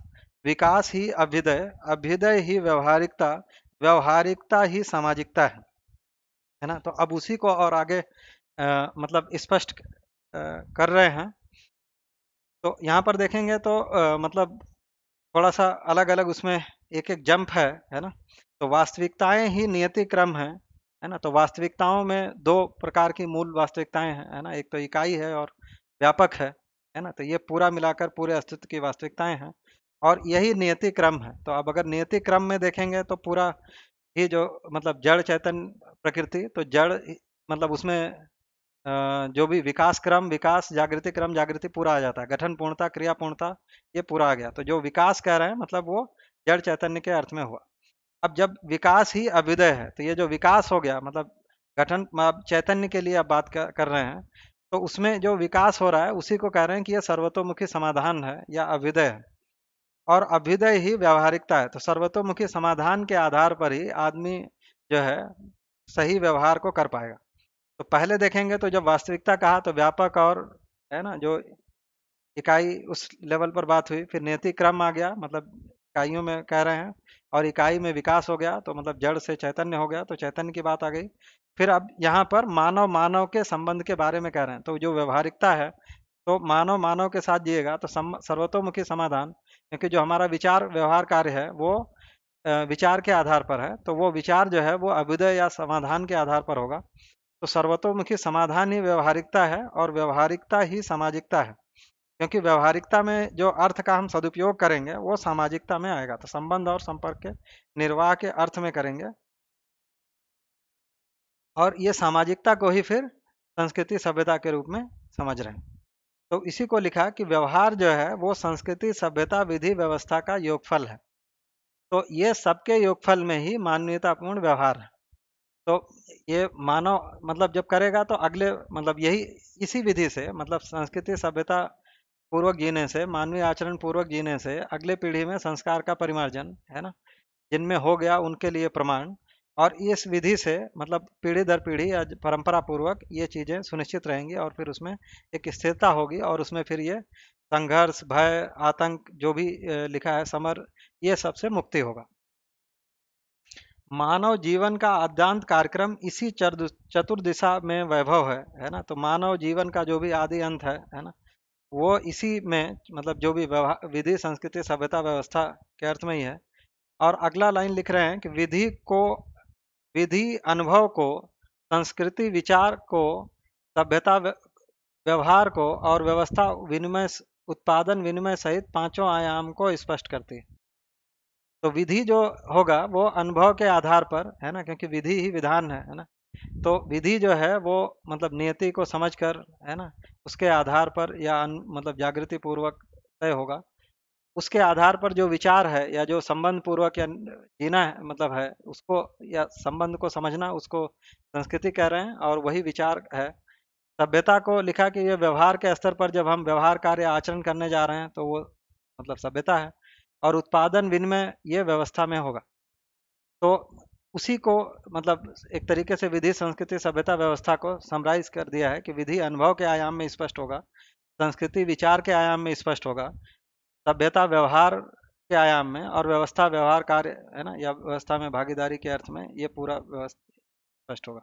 विकास ही अभ्युदय, अभ्युदय ही व्यवहारिकता, व्यवहारिकता ही सामाजिकता है ना। तो अब उसी को और आगे मतलब स्पष्ट कर रहे हैं। तो यहाँ पर देखेंगे तो मतलब थोड़ा सा अलग अलग उसमें एक एक जंप है ना। तो वास्तविकताएं ही नियति क्रम है ना। तो वास्तविकताओं में दो प्रकार की मूल वास्तविकताएं हैं, है ना। एक तो इकाई है और व्यापक है ना। तो ये पूरा मिलाकर पूरे अस्तित्व की वास्तविकताएं हैं और यही नियति क्रम है। तो अब अगर नियति क्रम में देखेंगे तो पूरा ही जो मतलब जड़ चैतन्य प्रकृति, तो जड़ मतलब उसमें जो भी विकास क्रम, विकास जागृति क्रम, जागृति पूरा आ जाता है, गठन पूर्णता, क्रिया पूर्णता, ये पूरा आ गया। तो जो विकास कह रहे हैं मतलब वो जड़ चैतन्य के अर्थ में हुआ। अब जब विकास ही अभ्युदय है तो ये जो विकास हो गया मतलब गठन चैतन्य के लिए अब बात कर रहे हैं, तो उसमें जो विकास हो रहा है उसी को कह रहे हैं कि ये सर्वतोमुखी समाधान है या अभ्युदय है। और अभ्युदय ही व्यावहारिकता है। तो सर्वतोमुखी समाधान के आधार पर ही आदमी जो है सही व्यवहार को कर पाएगा। तो पहले देखेंगे तो जब वास्तविकता कहा तो व्यापक और है ना जो इकाई उस लेवल पर बात हुई, फिर नियति क्रम आ गया मतलब इकाइयों में कह रहे हैं, और इकाई में विकास हो गया तो मतलब जड़ से चैतन्य हो गया, तो चैतन्य की बात आ गई। फिर अब यहाँ पर मानव मानव के संबंध के बारे में कह रहे हैं। तो जो व्यवहारिकता है तो मानव मानव के साथ जिएगा तो सर्वतोमुखी समाधान, क्योंकि जो हमारा विचार व्यवहार कार्य है वो विचार के आधार पर है, तो वो विचार जो है वो अभ्युदय या समाधान के आधार पर होगा। तो सर्वतोमुखी समाधान ही व्यवहारिकता है और व्यवहारिकता ही सामाजिकता है, क्योंकि व्यवहारिकता में जो अर्थ का हम सदुपयोग करेंगे वो सामाजिकता में आएगा। तो संबंध और संपर्क के निर्वाह के अर्थ में करेंगे और ये सामाजिकता को ही फिर संस्कृति सभ्यता के रूप में समझ रहे हैं। तो इसी को लिखा कि व्यवहार जो है वो संस्कृति सभ्यता विधि व्यवस्था का योगफल है। तो ये सबके योगफल में ही मानवीयतापूर्ण व्यवहार है। तो ये मानव मतलब जब करेगा तो अगले मतलब यही इसी विधि से मतलब संस्कृति सभ्यता पूर्वक जीने से, मानवीय आचरण पूर्वक जीने से अगले पीढ़ी में संस्कार का परिमार्जन है ना, जिनमें हो गया उनके लिए प्रमाण। और इस विधि से मतलब पीढ़ी दर पीढ़ी या परंपरा पूर्वक ये चीजें सुनिश्चित रहेंगी और फिर उसमें एक स्थिरता होगी और उसमें फिर ये संघर्ष, भय, आतंक जो भी लिखा है, समर, ये सबसे मुक्ति होगा। मानव जीवन का आद्यांत कार्यक्रम इसी चतुर्दिशा में वैभव है ना। तो मानव जीवन का जो भी आदि अंत है ना, वो इसी में मतलब जो भी व्यवहार विधि संस्कृति सभ्यता व्यवस्था के अर्थ में ही है। और अगला लाइन लिख रहे हैं कि विधि को, विधि अनुभव को, संस्कृति विचार को, सभ्यता व्यवहार को और व्यवस्था विनिमय उत्पादन विनिमय सहित पांचों आयाम को स्पष्ट करती है। तो विधि जो होगा वो अनुभव के आधार पर है ना, क्योंकि विधि ही विधान है ना। तो विधि जो है वो मतलब नियति को समझकर है ना, उसके आधार पर या मतलब जागृति पूर्वक तय होगा। उसके आधार पर जो विचार है या जो संबंध पूर्वक या जीना है मतलब है उसको, या संबंध को समझना, उसको संस्कृति कह रहे हैं और वही विचार है। सभ्यता को लिखा कि ये व्यवहार के स्तर पर जब हम व्यवहार कार्य आचरण करने जा रहे हैं तो वो मतलब सभ्यता है। और उत्पादन विनिमय ये व्यवस्था में होगा। तो उसी को मतलब एक तरीके से विधि संस्कृति सभ्यता व्यवस्था को समराइज कर दिया है कि विधि अनुभव के आयाम में स्पष्ट होगा, संस्कृति विचार के आयाम में स्पष्ट होगा, सभ्यता व्यवहार के आयाम में, और व्यवस्था व्यवहार कार्य है ना या व्यवस्था में भागीदारी के अर्थ में ये पूरा व्यवस्था स्पष्ट होगा।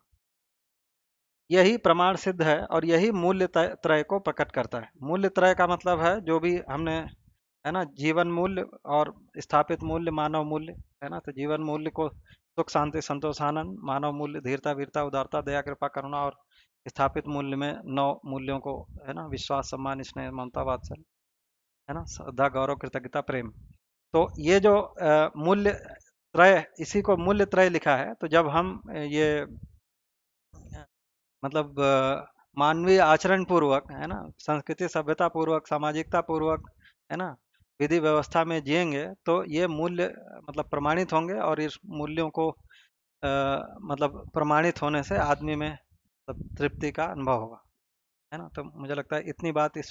यही प्रमाण सिद्ध है और यही मूल्य त्रय को प्रकट करता है। मूल्य त्रय का मतलब है जो भी हमने है ना, जीवन मूल्य और स्थापित मूल्य, मानव मूल्य है ना। तो जीवन मूल्य को सुख शांति संतोष आनंद, मानव मूल्य धीरता वीरता उदारता दया कृपा करुणा, और स्थापित मूल्य में 9 मूल्यों को है ना, विश्वास सम्मान स्नेह ममता वात्सल्य है ना, श्रद्धा गौरव कृतज्ञता प्रेम। तो ये जो मूल्य त्रय, इसी को मूल्य त्रय लिखा है। तो जब हम ये मतलब मानवीय आचरण पूर्वक है ना, संस्कृति सभ्यता पूर्वक, सामाजिकता पूर्वक है ना, विधि व्यवस्था में जिएंगे तो ये मूल्य मतलब प्रमाणित होंगे और इस मूल्यों को मतलब प्रमाणित होने से आदमी में मतलब तृप्ति का अनुभव होगा है ना। तो मुझे लगता है इतनी बात इस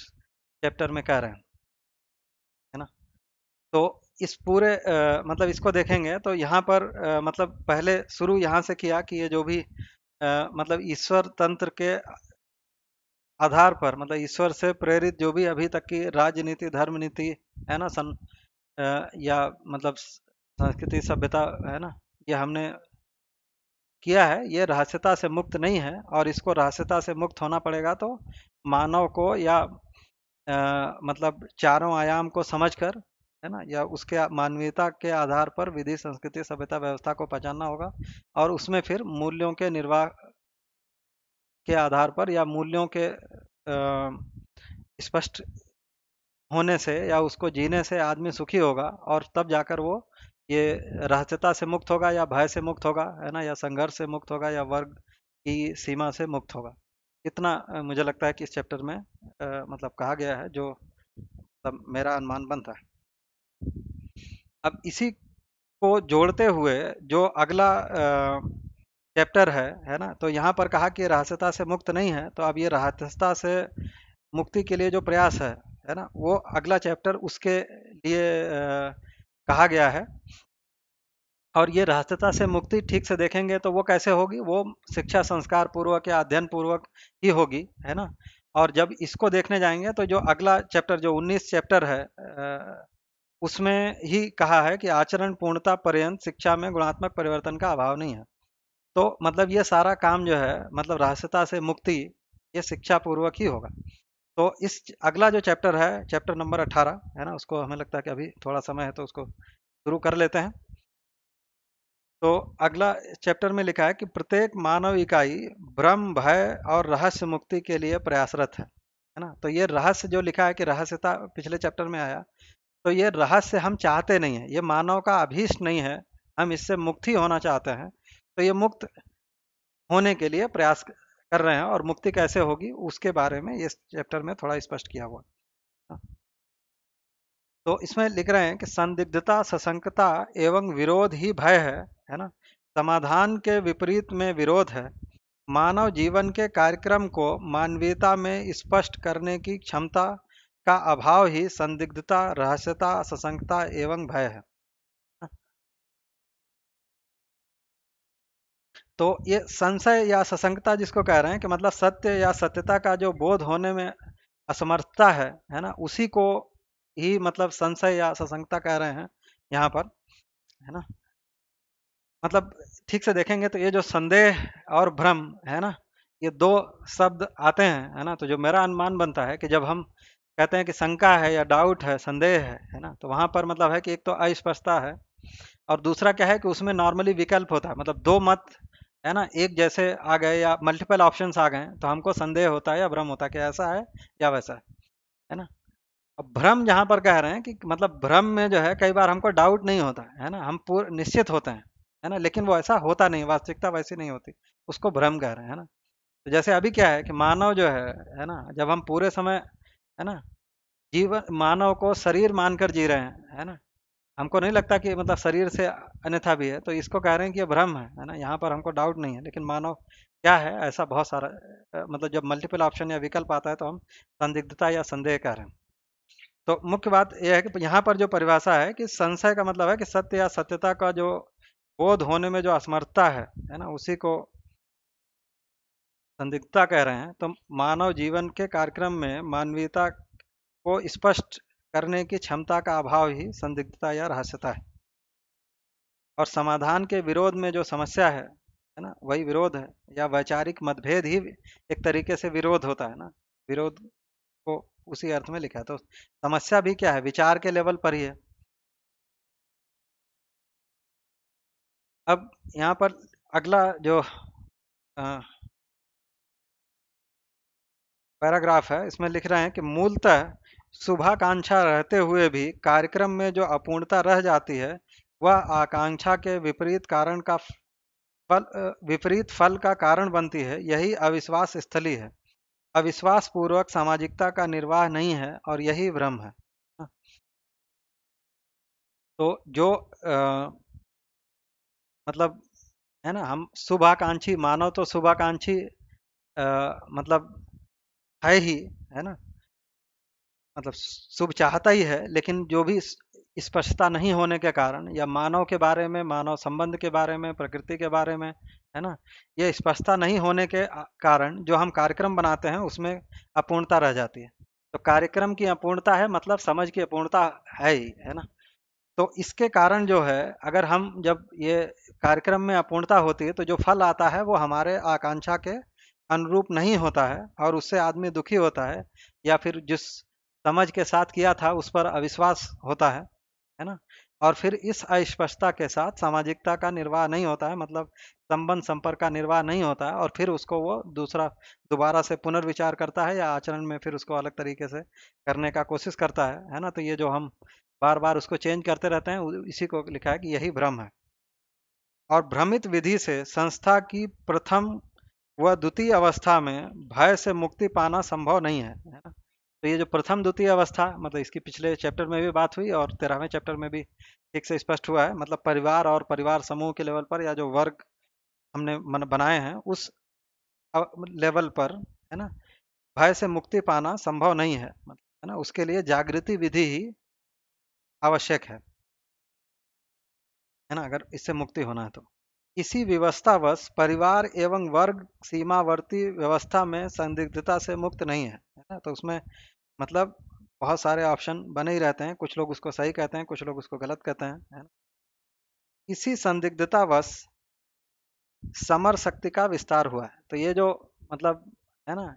चैप्टर में कह रहे हैं है ना। तो इस पूरे मतलब इसको देखेंगे तो यहाँ पर मतलब पहले शुरू यहाँ से किया कि ये जो भी मतलब ईश्वर तंत्र के आधार पर मतलब ईश्वर से प्रेरित जो भी अभी तक की राजनीति धर्म नीति है ना, या मतलब संस्कृति सभ्यता, है ना, ये हमने किया है, ये रहस्यता से मुक्त नहीं है। और इसको रहस्यता से मुक्त होना पड़ेगा तो मानव को या मतलब चारों आयाम को समझकर, है ना, या उसके मानवीयता के आधार पर विधि संस्कृति सभ्यता व्यवस्था को पहचानना होगा। और उसमें फिर मूल्यों के निर्वाह के आधार पर या मूल्यों के स्पष्ट होने से या उसको जीने से आदमी सुखी होगा। और तब जाकर वो ये रहस्यता से मुक्त होगा या भय से मुक्त होगा, है ना, या संघर्ष से मुक्त होगा या वर्ग की सीमा से मुक्त होगा। इतना मुझे लगता है कि इस चैप्टर में मतलब कहा गया है, जो मतलब मेरा अनुमान बनता है। अब इसी को जोड़ते हुए जो अगला चैप्टर है ना, तो यहाँ पर कहा कि रहस्यता से मुक्त नहीं है, तो अब ये रहस्यता से मुक्ति के लिए जो प्रयास है ना, वो अगला चैप्टर उसके लिए कहा गया है। और ये रहस्यता से मुक्ति ठीक से देखेंगे तो वो कैसे होगी, वो शिक्षा संस्कार पूर्वक या अध्ययन पूर्वक ही होगी, है ना। और जब इसको देखने जाएंगे तो जो अगला चैप्टर जो 19 चैप्टर है उसमें ही कहा है कि आचरण पूर्णता पर्यंत शिक्षा में गुणात्मक परिवर्तन का अभाव नहीं है। तो मतलब ये सारा काम जो है, मतलब रहस्यता से मुक्ति, ये शिक्षा पूर्वक ही होगा। तो इस अगला जो चैप्टर है, चैप्टर नंबर 18, है ना, उसको हमें लगता है कि अभी थोड़ा समय है तो उसको शुरू कर लेते हैं। तो अगला चैप्टर में लिखा है कि प्रत्येक मानव इकाई भ्रम भय और रहस्य मुक्ति के लिए प्रयासरत है ना। तो ये रहस्य जो लिखा है कि रहस्यता पिछले चैप्टर में आया, तो ये रहस्य हम चाहते नहीं है, ये मानव का अभीष्ट नहीं है, हम इससे मुक्त ही होना चाहते हैं। तो ये मुक्त होने के लिए प्रयास कर रहे हैं, और मुक्ति कैसे होगी उसके बारे में इस चैप्टर में थोड़ा स्पष्ट किया हुआ है। तो इसमें लिख रहे हैं कि संदिग्धता सशंकता एवं विरोध ही भय है ना। समाधान के विपरीत में विरोध है। मानव जीवन के कार्यक्रम को मानवीयता में स्पष्ट करने की क्षमता का अभाव ही संदिग्धता रहस्यता सशंकता एवं भय है। तो ये संशय या सशंकता जिसको कह रहे हैं कि मतलब सत्य या सत्यता का जो बोध होने में असमर्थता है ना, उसी को ही मतलब संशय या सशंकता कह रहे हैं यहाँ पर, है ना। मतलब ठीक से देखेंगे तो ये जो संदेह और भ्रम है ना, ये दो शब्द आते हैं, है ना। तो जो मेरा अनुमान बनता है कि जब हम कहते हैं कि शंका है या डाउट है, संदेह है ना, तो वहां पर मतलब है कि एक तो अस्पष्टता है, और दूसरा क्या है कि उसमें नॉर्मली विकल्प होता है, मतलब दो मत, है ना, एक जैसे आ गए या मल्टीपल ऑप्शंस आ गए, तो हमको संदेह होता है या भ्रम होता है कि ऐसा है या वैसा है ना। अब भ्रम जहां पर कह रहे हैं कि मतलब भ्रम में जो है कई बार हमको डाउट नहीं होता है ना, हम पूर्ण निश्चित होते हैं, है ना, लेकिन वो ऐसा होता नहीं, वास्तविकता वैसी नहीं होती, उसको भ्रम कह रहे हैं, है ना। तो जैसे अभी क्या है कि मानव जो है ना, जब हम पूरे समय, है ना, जीवन मानव को शरीर मानकर जी रहे हैं, है ना, हमको नहीं लगता कि मतलब शरीर से अन्यथा भी है, तो इसको कह रहे हैं कि ये भ्रम है ना, यहाँ पर हमको डाउट नहीं है, लेकिन मानव क्या है ऐसा बहुत सारा मतलब जब मल्टीपल ऑप्शन या विकल्प आता है तो हम संदिग्धता या संदेह कह रहे हैं। तो मुख्य बात यह है कि यहाँ पर जो परिभाषा है कि संशय का मतलब है कि सत्य या सत्यता का जो बोध होने में जो असमर्थता है ना, उसी को संदिग्धता कह रहे हैं। तो मानव जीवन के कार्यक्रम में मानवीयता को स्पष्ट करने की क्षमता का अभाव ही संदिग्धता या रहस्यता है। और समाधान के विरोध में जो समस्या है ना, वही विरोध है, या वैचारिक मतभेद ही एक तरीके से विरोध होता है ना। विरोध को उसी अर्थ में लिखा है, तो समस्या भी क्या है, विचार के लेवल पर ही है। अब यहाँ पर अगला जो पैराग्राफ है, इसमें लिख रहे हैं कि मूलतः शुभाकांक्षा रहते हुए भी कार्यक्रम में जो अपूर्णता रह जाती है, वह आकांक्षा के विपरीत कारण का विपरीत फल का कारण बनती है। यही अविश्वास स्थली है, अविश्वास पूर्वक सामाजिकता का निर्वाह नहीं है, और यही भ्रम है। तो जो मतलब है ना, हम शुभाकांक्षी, मानव तो शुभाकांक्षी मतलब है ही, है ना, मतलब शुभ चाहता ही है, लेकिन जो भी स्पष्टता नहीं होने के कारण, या मानव के बारे में, मानव संबंध के बारे में, प्रकृति के बारे में, है ना, ये स्पष्टता नहीं होने के कारण जो हम कार्यक्रम बनाते हैं उसमें अपूर्णता रह जाती है। तो कार्यक्रम की अपूर्णता है मतलब समझ की अपूर्णता है ही, है ना। तो इसके कारण जो है, अगर हम जब ये कार्यक्रम में अपूर्णता होती है तो जो फल आता है वो हमारे आकांक्षा के अनुरूप नहीं होता है और उससे आदमी दुखी होता है, या फिर जिस समझ के साथ किया था उस पर अविश्वास होता है ना। और फिर इस अस्पष्टता के साथ सामाजिकता का निर्वाह नहीं होता है, मतलब संबंध संपर्क का निर्वाह नहीं होता है, और फिर उसको वो दूसरा दोबारा से पुनर्विचार करता है या आचरण में फिर उसको अलग तरीके से करने का कोशिश करता है ना। तो ये जो हम बार बार उसको चेंज करते रहते हैं, इसी को लिखा है कि यही भ्रम है। और भ्रमित विधि से संस्था की प्रथम व द्वितीय अवस्था में भय से मुक्ति पाना संभव नहीं है ना। तो ये जो प्रथम द्वितीय अवस्था, मतलब इसकी पिछले चैप्टर में भी बात हुई और 13वें चैप्टर में भी ठीक से स्पष्ट हुआ है, मतलब परिवार और परिवार समूह के लेवल पर या जो वर्ग हमने बनाए हैं उस लेवल पर, है ना, भय से मुक्ति पाना संभव नहीं है, मतलब है ना, उसके लिए जागृति विधि ही आवश्यक है ना, अगर इससे मुक्ति होना है तो। इसी व्यवस्थावश परिवार एवं वर्ग सीमावर्ती व्यवस्था में संदिग्धता से मुक्त नहीं है ना। तो उसमें मतलब बहुत सारे ऑप्शन बने ही रहते हैं, कुछ लोग उसको सही कहते हैं, कुछ लोग उसको गलत कहते हैं, है ना। इसी संदिग्धतावश समर शक्ति का विस्तार हुआ है। तो ये जो मतलब है ना,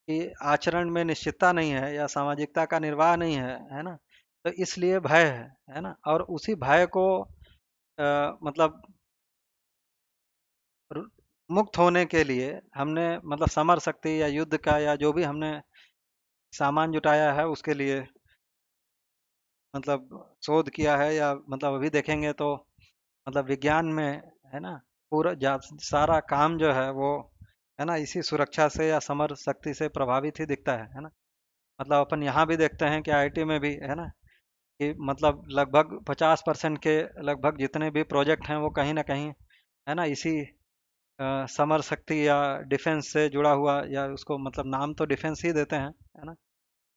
कि आचरण में निश्चितता नहीं है या सामाजिकता का निर्वाह नहीं है ना, तो इसलिए भय है ना। और उसी भय को मतलब रु- मुक्त होने के लिए हमने मतलब समर शक्ति या युद्ध का या जो भी हमने सामान जुटाया है उसके लिए मतलब शोध किया है, या मतलब अभी देखेंगे तो मतलब विज्ञान में, है ना, पूरा सारा काम जो है वो, है ना, इसी सुरक्षा से या समर शक्ति से प्रभावित ही दिखता है ना। मतलब अपन यहाँ भी देखते हैं कि आईआईटी में भी, है ना, कि मतलब लगभग 50% के लगभग जितने भी प्रोजेक्ट हैं वो कहीं ना कहीं, है ना, इसी समर शक्ति या डिफेंस से जुड़ा हुआ, या उसको मतलब नाम तो डिफेंस ही देते हैं, है ना,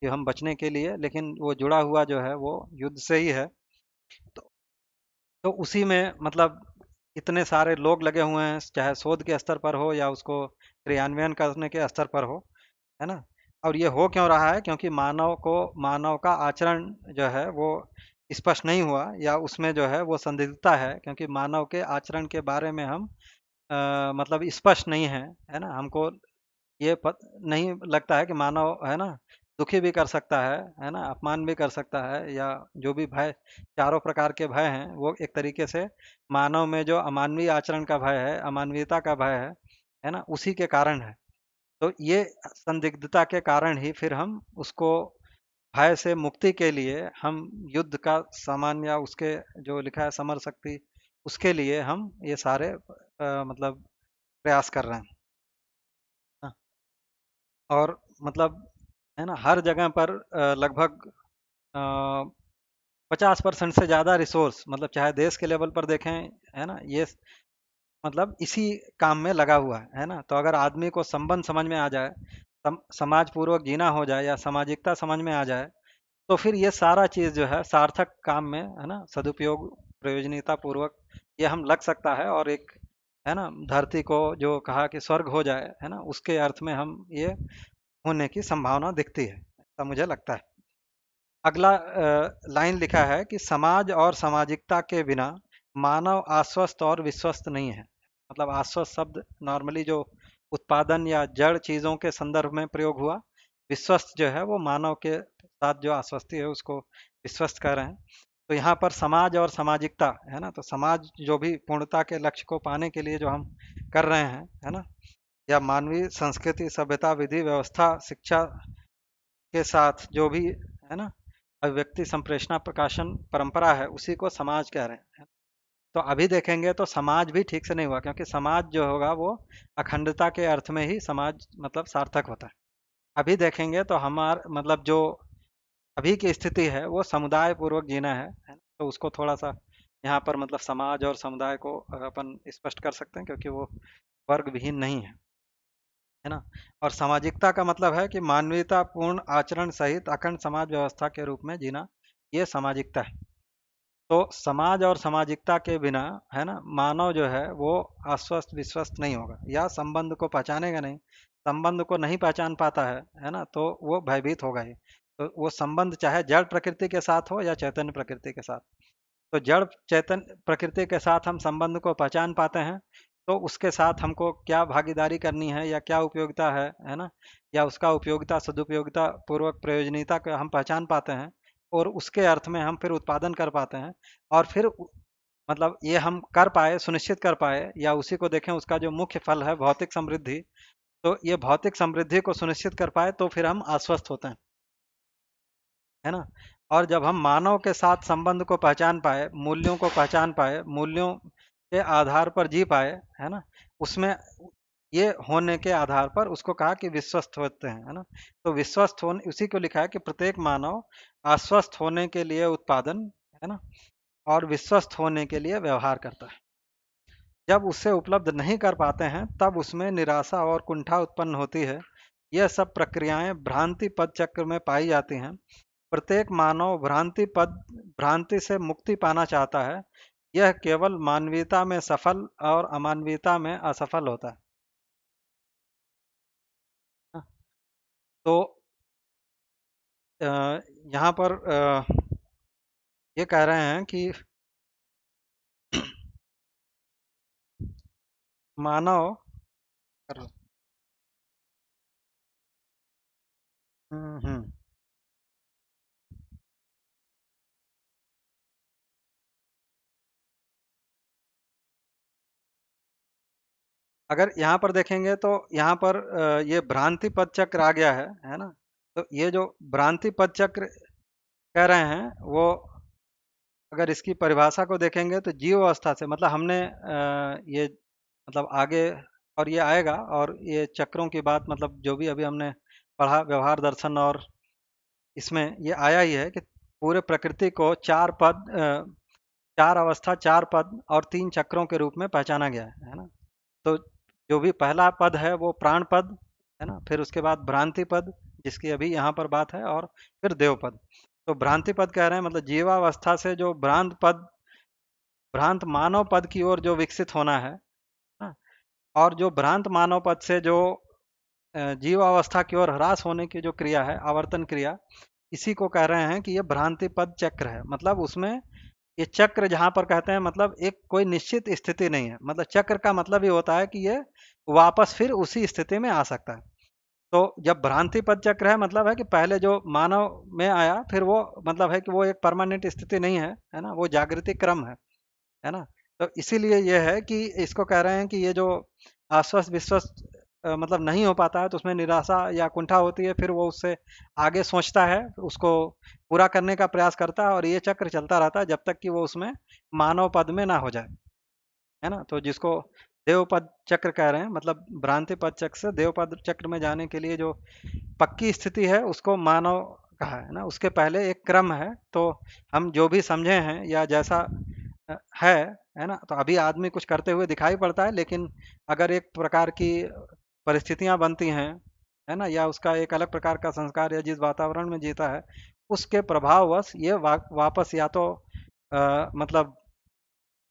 कि हम बचने के लिए, लेकिन वो जुड़ा हुआ जो है वो युद्ध से ही है। तो, तो उसी में मतलब इतने सारे लोग लगे हुए हैं, चाहे शोध के स्तर पर हो या उसको क्रियान्वयन करने के स्तर पर हो, है ना। और ये हो क्यों रहा है, क्योंकि मानव का आचरण जो है वो स्पष्ट नहीं हुआ, या उसमें जो है वो संदिग्धता है, क्योंकि मानव के आचरण के बारे में हम मतलब स्पष्ट नहीं है ना। हमको ये नहीं लगता है कि मानव, है ना, दुखी भी कर सकता है ना, अपमान भी कर सकता है, या जो भी भय, चारों प्रकार के भय हैं वो एक तरीके से मानव में जो अमानवीय आचरण का भय है, अमानवीयता का भय है ना, उसी के कारण है। तो ये संदिग्धता के कारण ही फिर हम उसको भय से मुक्ति के लिए हम युद्ध का सामान या उसके जो लिखा है समर शक्ति, उसके लिए हम ये सारे मतलब प्रयास कर रहे हैं ना। और मतलब है ना, हर जगह पर लगभग 50% से ज़्यादा रिसोर्स, मतलब चाहे देश के लेवल पर देखें, है ना, ये मतलब इसी काम में लगा हुआ है ना। तो अगर आदमी को संबंध समझ में आ जाए, समाज पूर्वक जीना हो जाए या सामाजिकता समझ में आ जाए, तो फिर ये सारा चीज़ जो है सार्थक काम में, है ना, सदुपयोग प्रयोजनीयता पूर्वक ये हम लग सकता है, और एक, है ना, धरती को जो कहा कि स्वर्ग हो जाए, है ना, उसके अर्थ में हम ये होने की संभावना दिखती है, ऐसा मुझे लगता है। अगला लाइन लिखा है कि समाज और सामाजिकता के बिना मानव आश्वस्त और विश्वस्त नहीं है। मतलब आश्वस्त शब्द नॉर्मली जो उत्पादन या जड़ चीजों के संदर्भ में प्रयोग हुआ, विश्वस्त जो है वो मानव के साथ जो आश्वस्ति है उसको विश्वस्त कह रहे हैं। तो यहाँ पर समाज और सामाजिकता, है ना, तो समाज जो भी पूर्णता के लक्ष्य को पाने के लिए जो हम कर रहे हैं, है ना, या मानवीय संस्कृति सभ्यता विधि व्यवस्था शिक्षा के साथ जो भी, है ना, अभिव्यक्ति संप्रेषणा प्रकाशन परंपरा है, उसी को समाज कह रहे हैं। तो अभी देखेंगे तो समाज भी ठीक से नहीं हुआ, क्योंकि समाज जो होगा वो अखंडता के अर्थ में ही समाज मतलब सार्थक होता है। अभी देखेंगे तो हमार मतलब जो अभी की स्थिति है वो समुदाय पूर्वक जीना है ना? तो उसको थोड़ा सा यहाँ पर मतलब समाज और समुदाय को अपन स्पष्ट कर सकते हैं, क्योंकि वो वर्ग विहीन नहीं है ना। और सामाजिकता का मतलब है कि मानवीयता पूर्ण आचरण सहित अखंड समाज व्यवस्था के रूप में जीना, ये सामाजिकता है। तो समाज और सामाजिकता के बिना, है ना, मानव जो है वो आश्वस्त विश्वस्त नहीं होगा, या संबंध को पहचानेगा नहीं। संबंध को नहीं पहचान पाता है ना, तो वो भयभीत होगा ही। तो वो संबंध चाहे जड़ प्रकृति के साथ हो या चैतन्य प्रकृति के साथ। तो जड़ चेतन प्रकृति के साथ हम संबंध को पहचान पाते हैं, तो उसके साथ हमको क्या भागीदारी करनी है या क्या उपयोगिता है ना, या उसका उपयोगिता सदुपयोगिता पूर्वक प्रयोजनीयता को हम पहचान पाते हैं, और उसके अर्थ में हम फिर उत्पादन कर पाते हैं। और फिर मतलब ये हम कर पाए, सुनिश्चित कर पाए, या उसी को देखें उसका जो मुख्य फल है भौतिक समृद्धि, तो ये भौतिक समृद्धि को सुनिश्चित कर पाए तो फिर हम आश्वस्त होते हैं, है ना। और जब हम मानव के साथ संबंध को पहचान पाए, मूल्यों को पहचान पाए, मूल्यों के आधार पर जी पाए, है ना, उसमें ये होने के आधार पर उसको कहा कि विश्वस्त होते हैं, है ना। तो विश्वस्त होने उसी को लिखा है कि प्रत्येक मानव आश्वस्त होने के लिए उत्पादन, है ना, और विश्वस्त होने के लिए व्यवहार करता है। जब उससे उपलब्ध नहीं कर पाते हैं तब उसमें निराशा और कुंठा उत्पन्न होती है। यह सब प्रक्रियाएं भ्रांति पद चक्र में पाई जाती हैं। प्रत्येक मानव भ्रांति से मुक्ति पाना चाहता है। यह केवल मानवीयता में सफल और अमानवीयता में असफल होता है। तो यहाँ पर ये कह रहे हैं कि मानव। हम्म। अगर यहाँ पर देखेंगे तो यहाँ पर ये भ्रांति पद चक्र आ गया है ना। तो ये जो भ्रांति पद चक्र कह रहे हैं वो, अगर इसकी परिभाषा को देखेंगे तो जीव अवस्था से मतलब हमने ये मतलब आगे और ये आएगा, और ये चक्रों की बात मतलब जो भी अभी हमने पढ़ा व्यवहार दर्शन, और इसमें ये आया ही है कि पूरे प्रकृति को चार अवस्था, चार पद और तीन चक्रों के रूप में पहचाना गया है ना। तो जो भी पहला पद है वो प्राण पद है ना, फिर उसके बाद भ्रांति पद जिसकी अभी यहाँ पर बात है, और फिर देव पद। तो भ्रांति पद कह रहे हैं मतलब जीवावस्था से जो भ्रांत मानव पद की ओर जो विकसित होना है ना, और जो भ्रांत मानव पद से जो जीवावस्था की ओर ह्रास होने की जो क्रिया है, आवर्तन क्रिया, इसी को कह रहे हैं कि ये भ्रांति पद चक्र है। मतलब उसमें ये चक्र जहां पर कहते हैं मतलब एक कोई निश्चित स्थिति नहीं है, मतलब चक्र का मतलब ये होता है कि ये वापस फिर उसी स्थिति में आ सकता है। तो जब भ्रांति पद चक्र है मतलब है कि पहले जो मानव में आया फिर वो मतलब है कि वो एक परमानेंट स्थिति नहीं है ना, वो जागृति क्रम है ना। तो इसीलिए ये है कि इसको कह रहे हैं कि ये जो आश्वस्त विश्वस्त मतलब नहीं हो पाता है तो उसमें निराशा या कुंठा होती है, फिर वो उससे आगे सोचता है, उसको पूरा करने का प्रयास करता है, और ये चक्र चलता रहता है जब तक कि वो उसमें मानव पद में ना हो जाए, है ना। तो जिसको देव पद चक्र कह रहे हैं, मतलब भ्रांति पद चक्र से देव पद चक्र में जाने के लिए जो पक्की स्थिति है उसको मानव कहा है ना। उसके पहले एक क्रम है। तो हम जो भी समझे हैं या जैसा अ, है है ना, तो अभी आदमी कुछ करते हुए दिखाई पड़ता है, लेकिन अगर एक प्रकार की परिस्थितियां बनती हैं, है ना, या उसका एक अलग प्रकार का संस्कार या जिस वातावरण में जीता है उसके प्रभाववश ये वापस या तो मतलब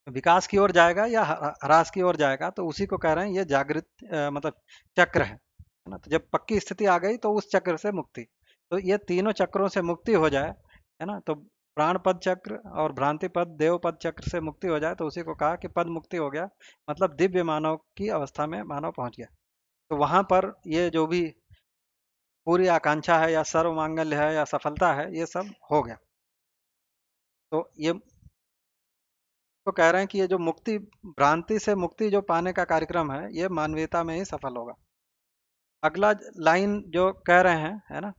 विकास की ओर जाएगा या ह्रास की ओर जाएगा। तो उसी को कह रहे हैं ये जागृत मतलब चक्र है ना। तो जब पक्की स्थिति आ गई तो उस चक्र से मुक्ति। तो ये तीनों चक्रों से मुक्ति हो जाए, है ना, तो प्राण पद चक्र और भ्रांति पद देव पद चक्र से मुक्ति हो जाए तो उसी को कहा कि पद मुक्ति हो गया, मतलब दिव्य मानव की अवस्था में मानव पहुंच गया। तो वहां पर ये जो भी पूरी आकांक्षा है या सर्व मांगल्य है या सफलता है ये सब हो गया। तो ये तो कह रहे हैं कि ये जो मुक्ति, भ्रांति से मुक्ति जो पाने का कार्यक्रम है ये मानवीयता में ही सफल होगा। अगला लाइन जो कह रहे हैं, है ना,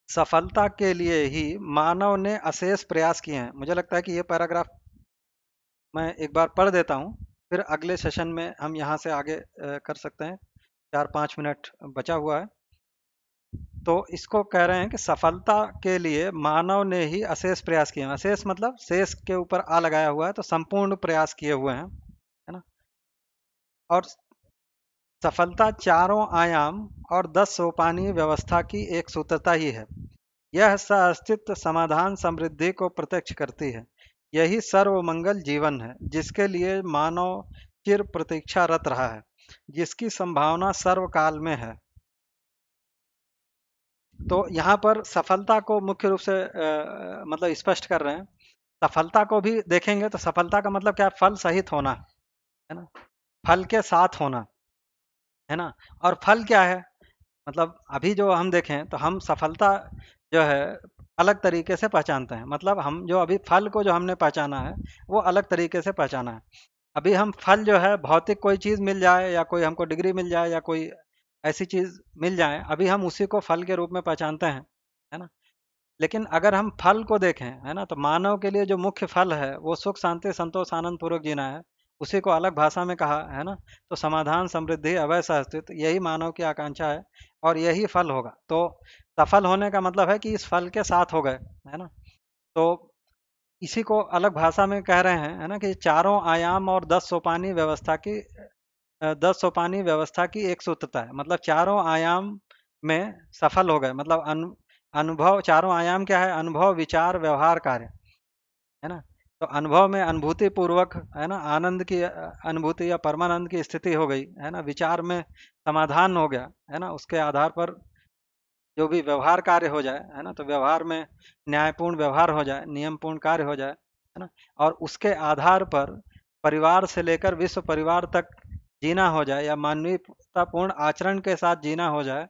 सफलता के लिए ही मानव ने अशेष प्रयास किए हैं। मुझे लगता है कि ये पैराग्राफ मैं एक बार पढ़ देता हूँ, फिर अगले सेशन में हम यहाँ से आगे कर सकते हैं। 4-5 मिनट बचा हुआ है। तो इसको कह रहे हैं कि सफलता के लिए मानव ने ही अशेष प्रयास किए हैं। अशेष मतलब शेष के ऊपर आ लगाया हुआ है, तो संपूर्ण प्रयास किए हुए हैं, है ना। और सफलता चारों आयाम और 10 सोपानी व्यवस्था की एक सूत्रता ही है। यह अस्तित्व समाधान समृद्धि को प्रत्यक्ष करती है। यही सर्वमंगल जीवन है जिसके लिए मानव चिर प्रतीक्षारत रहा है, जिसकी संभावना सर्वकाल में है। तो यहाँ पर सफलता को मुख्य रूप से मतलब स्पष्ट कर रहे हैं सफलता को भी देखेंगे तो सफलता का मतलब क्या है? फल सहित होना, है ना, फल के साथ होना, है ना। और फल क्या है? मतलब अभी जो हम देखें तो हम सफलता जो है अलग तरीके से पहचानते हैं। मतलब हम जो अभी फल को जो हमने पहचाना है वो अलग तरीके से पहचाना है। अभी हम फल जो है भौतिक कोई चीज़ मिल जाए या कोई हमको डिग्री मिल जाए या कोई ऐसी चीज़ मिल जाए, अभी हम उसी को फल के रूप में पहचानते हैं, है ना। लेकिन अगर हम फल को देखें, है ना, तो मानव के लिए जो मुख्य फल है वो सुख शांति संतोष आनंद पूर्वक जीना है। उसी को अलग भाषा में कहा है ना, तो समाधान समृद्धि अभय सहस्तित्व, यही मानव की आकांक्षा है और यही फल होगा। तो सफल होने का मतलब है कि इस फल के साथ हो गए, है ना। तो इसी को अलग भाषा में कह रहे हैं, है ना, कि चारों आयाम और 10 सोपानी व्यवस्था की 10 सोपानी व्यवस्था की एक सूत्रता है। मतलब चारों आयाम में सफल हो गए, मतलब अनुभव, चारों आयाम क्या है? अनुभव, विचार, व्यवहार, कार्य, है ना। तो अनुभव में अनुभूति पूर्वक, है ना, आनंद की अनुभूति या परमानंद की स्थिति हो गई, है ना। विचार में समाधान हो गया, है ना, उसके आधार पर जो भी व्यवहार कार्य हो जाए, है ना, तो व्यवहार में न्यायपूर्ण व्यवहार हो जाए, नियमपूर्ण कार्य हो जाए, है ना। और उसके आधार पर परिवार से लेकर विश्व परिवार तक जीना हो जाए या मानवीयतापूर्ण आचरण के साथ जीना हो जाए,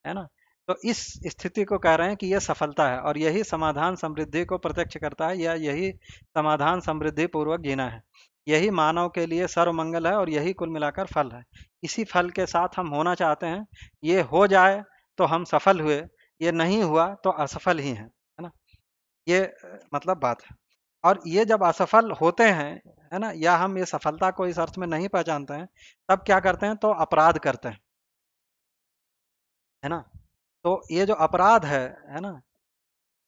है ना। तो इस स्थिति को कह रहे हैं कि यह सफलता है और यही समाधान समृद्धि को प्रत्यक्ष करता है, या यही समाधान समृद्धि पूर्वक जीना है। यही मानव के लिए सर्वमंगल है और यही कुल मिलाकर फल है। इसी फल के साथ हम होना चाहते हैं। ये हो जाए तो हम सफल हुए, ये नहीं हुआ तो असफल ही हैं, है ना। ये मतलब बात है। और ये जब असफल होते हैं, है ना, या हम ये सफलता को इस अर्थ में नहीं पहचानते हैं, तब क्या करते हैं? तो अपराध करते हैं, है ना। तो ये जो अपराध है ना,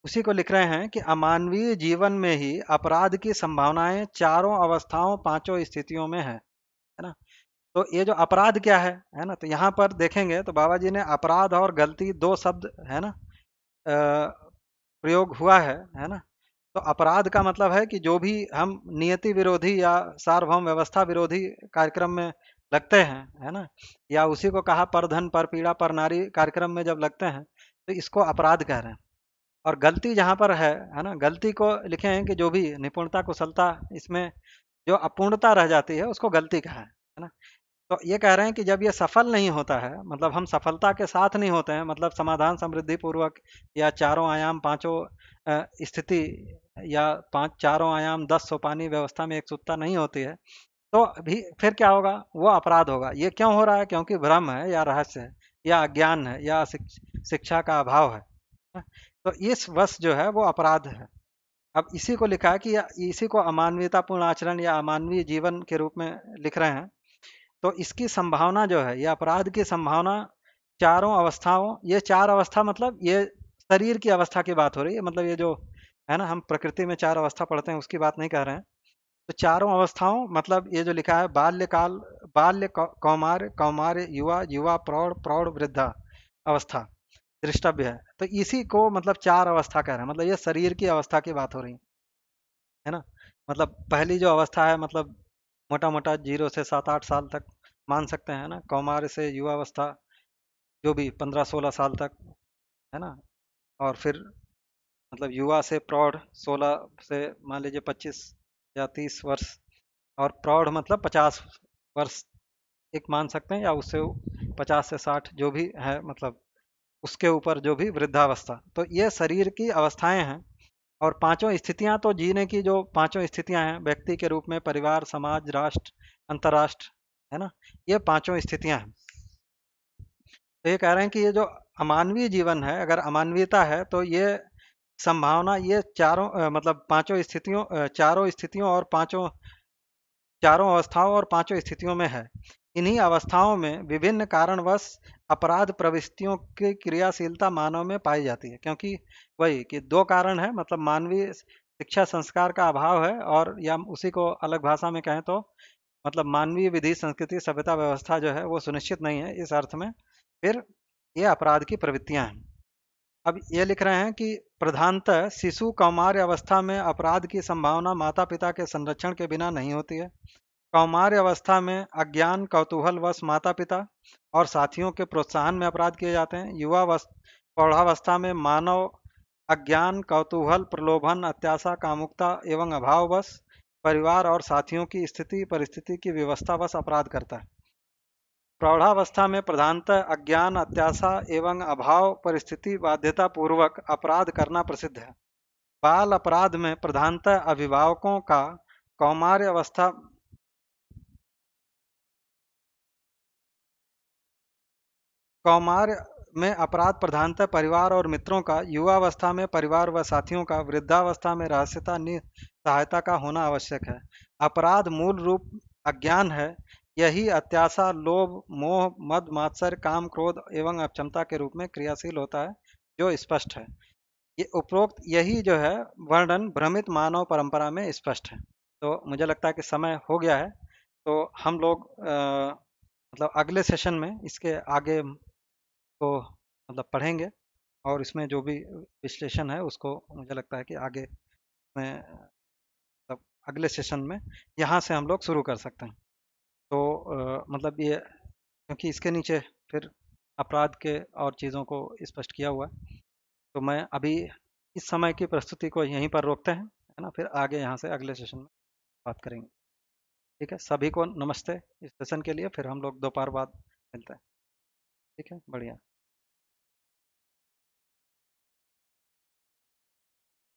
उसी को लिख रहे हैं कि अमानवीय जीवन में ही अपराध की संभावनाएं चारों अवस्थाओं पांचों स्थितियों में है ना। तो ये जो अपराध क्या है ना, तो यहाँ पर देखेंगे तो बाबा जी ने अपराध और गलती दो शब्द, है ना, प्रयोग हुआ है ना। तो अपराध का मतलब है कि जो भी हम नियति विरोधी या सार्वभौम व्यवस्था विरोधी कार्यक्रम में लगते हैं, है ना, या उसी को कहा पर धन पर पीड़ा पर नारी कार्यक्रम में जब लगते हैं, तो इसको अपराध कह रहे हैं। और गलती जहाँ पर है ना, गलती को लिखे हैं कि जो भी निपुणता कुशलता इसमें जो अपूर्णता रह जाती है उसको गलती कहा है ना। तो ये कह रहे हैं कि जब ये सफल नहीं होता है, मतलब हम सफलता के साथ नहीं होते हैं, मतलब समाधान समृद्धि पूर्वक या चारों आयाम पांचों स्थिति या पांच चारों आयाम 10 सोपानी व्यवस्था में एक सूत्रता नहीं होती है, तो भी फिर क्या होगा? वो अपराध होगा। ये क्यों हो रहा है? क्योंकि भ्रम है या रहस्य है या अज्ञान है या शिक्षा का अभाव है। तो इस वश जो है वो अपराध है। अब इसी को लिखा है कि इसी को अमानवीयतापूर्ण आचरण या अमानवीय जीवन के रूप में लिख रहे हैं। तो इसकी संभावना जो है, ये अपराध की संभावना चारों अवस्थाओं, ये चार अवस्था मतलब ये शरीर की अवस्था की बात हो रही है। मतलब ये जो है ना, हम प्रकृति में चार अवस्था पढ़ते हैं उसकी बात नहीं कर रहे हैं। तो चारों अवस्थाओं मतलब ये जो लिखा है बाल्यकाल, कौमार, कौमार युवा, युवा प्रौढ़, प्रौढ़ वृद्धा अवस्था दृष्टव्य है। तो इसी को मतलब चार अवस्था कह रहे हैं। मतलब ये शरीर की अवस्था की बात हो रही है ना। मतलब पहली जो अवस्था है, मतलब मोटा मोटा 0 से 7-8 साल तक मान सकते हैं ना, कौमार से युवा अवस्था जो भी 15-16 साल तक, है ना। और फिर मतलब युवा से प्रौढ़ 16 से मान लीजिए 25 या 30 वर्ष, और प्रौढ़ मतलब 50 वर्ष एक मान सकते हैं, या उससे 50 से 60 जो भी है, मतलब उसके ऊपर जो भी वृद्धावस्था। तो ये शरीर की अवस्थाएं हैं। और पांचों स्थितियां तो जीने की जो पांचों स्थितियां हैं व्यक्ति के रूप में, परिवार, समाज, राष्ट्र, अंतर्राष्ट्र, है ना, ये पांचों स्थितियां हैं। तो ये कह रहे हैं कि ये जो अमानवीय जीवन है, अगर अमानवीयता है तो ये संभावना ये चारों मतलब पांचों स्थितियों, चारों स्थितियों और पांचों चारों अवस्थाओं और पांचों स्थितियों में है। इन्हीं अवस्थाओं में विभिन्न कारणवश अपराध प्रवृत्तियों की क्रियाशीलता मानव में पाई जाती है। क्योंकि वही कि दो कारण है, मतलब मानवीय शिक्षा संस्कार का अभाव है, और या उसी को अलग भाषा में कहें तो मतलब मानवीय विधि संस्कृति सभ्यता व्यवस्था जो है वो सुनिश्चित नहीं है इस अर्थ में। फिर ये अपराध की प्रवृत्तियां हैं। अब ये लिख रहे हैं कि प्रधानतः शिशु कौमार्य अवस्था में अपराध की संभावना माता पिता के संरक्षण के बिना नहीं होती है। कौमार्य अवस्था में अज्ञान कौतूहलवश माता पिता और साथियों के प्रोत्साहन में अपराध किए जाते हैं। युवा प्रौढ़ावस्था में मानव अज्ञान, कौतूहल, प्रलोभन, अत्याशा, कामुकता एवं अभाववश परिवार और साथियों की स्थिति परिस्थिति की व्यवस्थावश अपराध करता है। प्रौढ़ावस्था में प्रधानतः अज्ञान, अत्याशा एवं अभाव परिस्थिति बाध्यता पूर्वक अपराध करना प्रसिद्ध है। बाल अपराध में प्रधानतः अभिभावकों का कौमार्य अवस्था कौमार में अपराध प्रधानतः परिवार और मित्रों का, युवावस्था में परिवार व साथियों का, वृद्धावस्था में रहस्यता सहायता का होना आवश्यक है। अपराध मूल रूप अज्ञान है। यही अत्याशा, लोभ, मोह, मद, मात्सर्य, काम, क्रोध एवं अक्षमता के रूप में क्रियाशील होता है, जो स्पष्ट है। ये उपरोक्त यही जो है वर्णन भ्रमित मानव परंपरा में स्पष्ट है। तो मुझे लगता है कि समय हो गया है। तो हम लोग मतलब अगले सेशन में इसके आगे को मतलब पढ़ेंगे, और इसमें जो भी विश्लेषण है उसको मुझे लगता है कि आगे में मतलब अगले सेशन में यहाँ से हम लोग शुरू कर सकते हैं। तो मतलब ये क्योंकि इसके नीचे फिर अपराध के और चीज़ों को स्पष्ट किया हुआ है, तो मैं अभी इस समय की प्रस्तुति को यहीं पर रोकते हैं, है ना। फिर आगे यहाँ से अगले सेशन में बात करेंगे। ठीक है, सभी को नमस्ते इस सेशन के लिए। फिर हम लोग दोपहर बाद मिलते हैं। ठीक है, बढ़िया।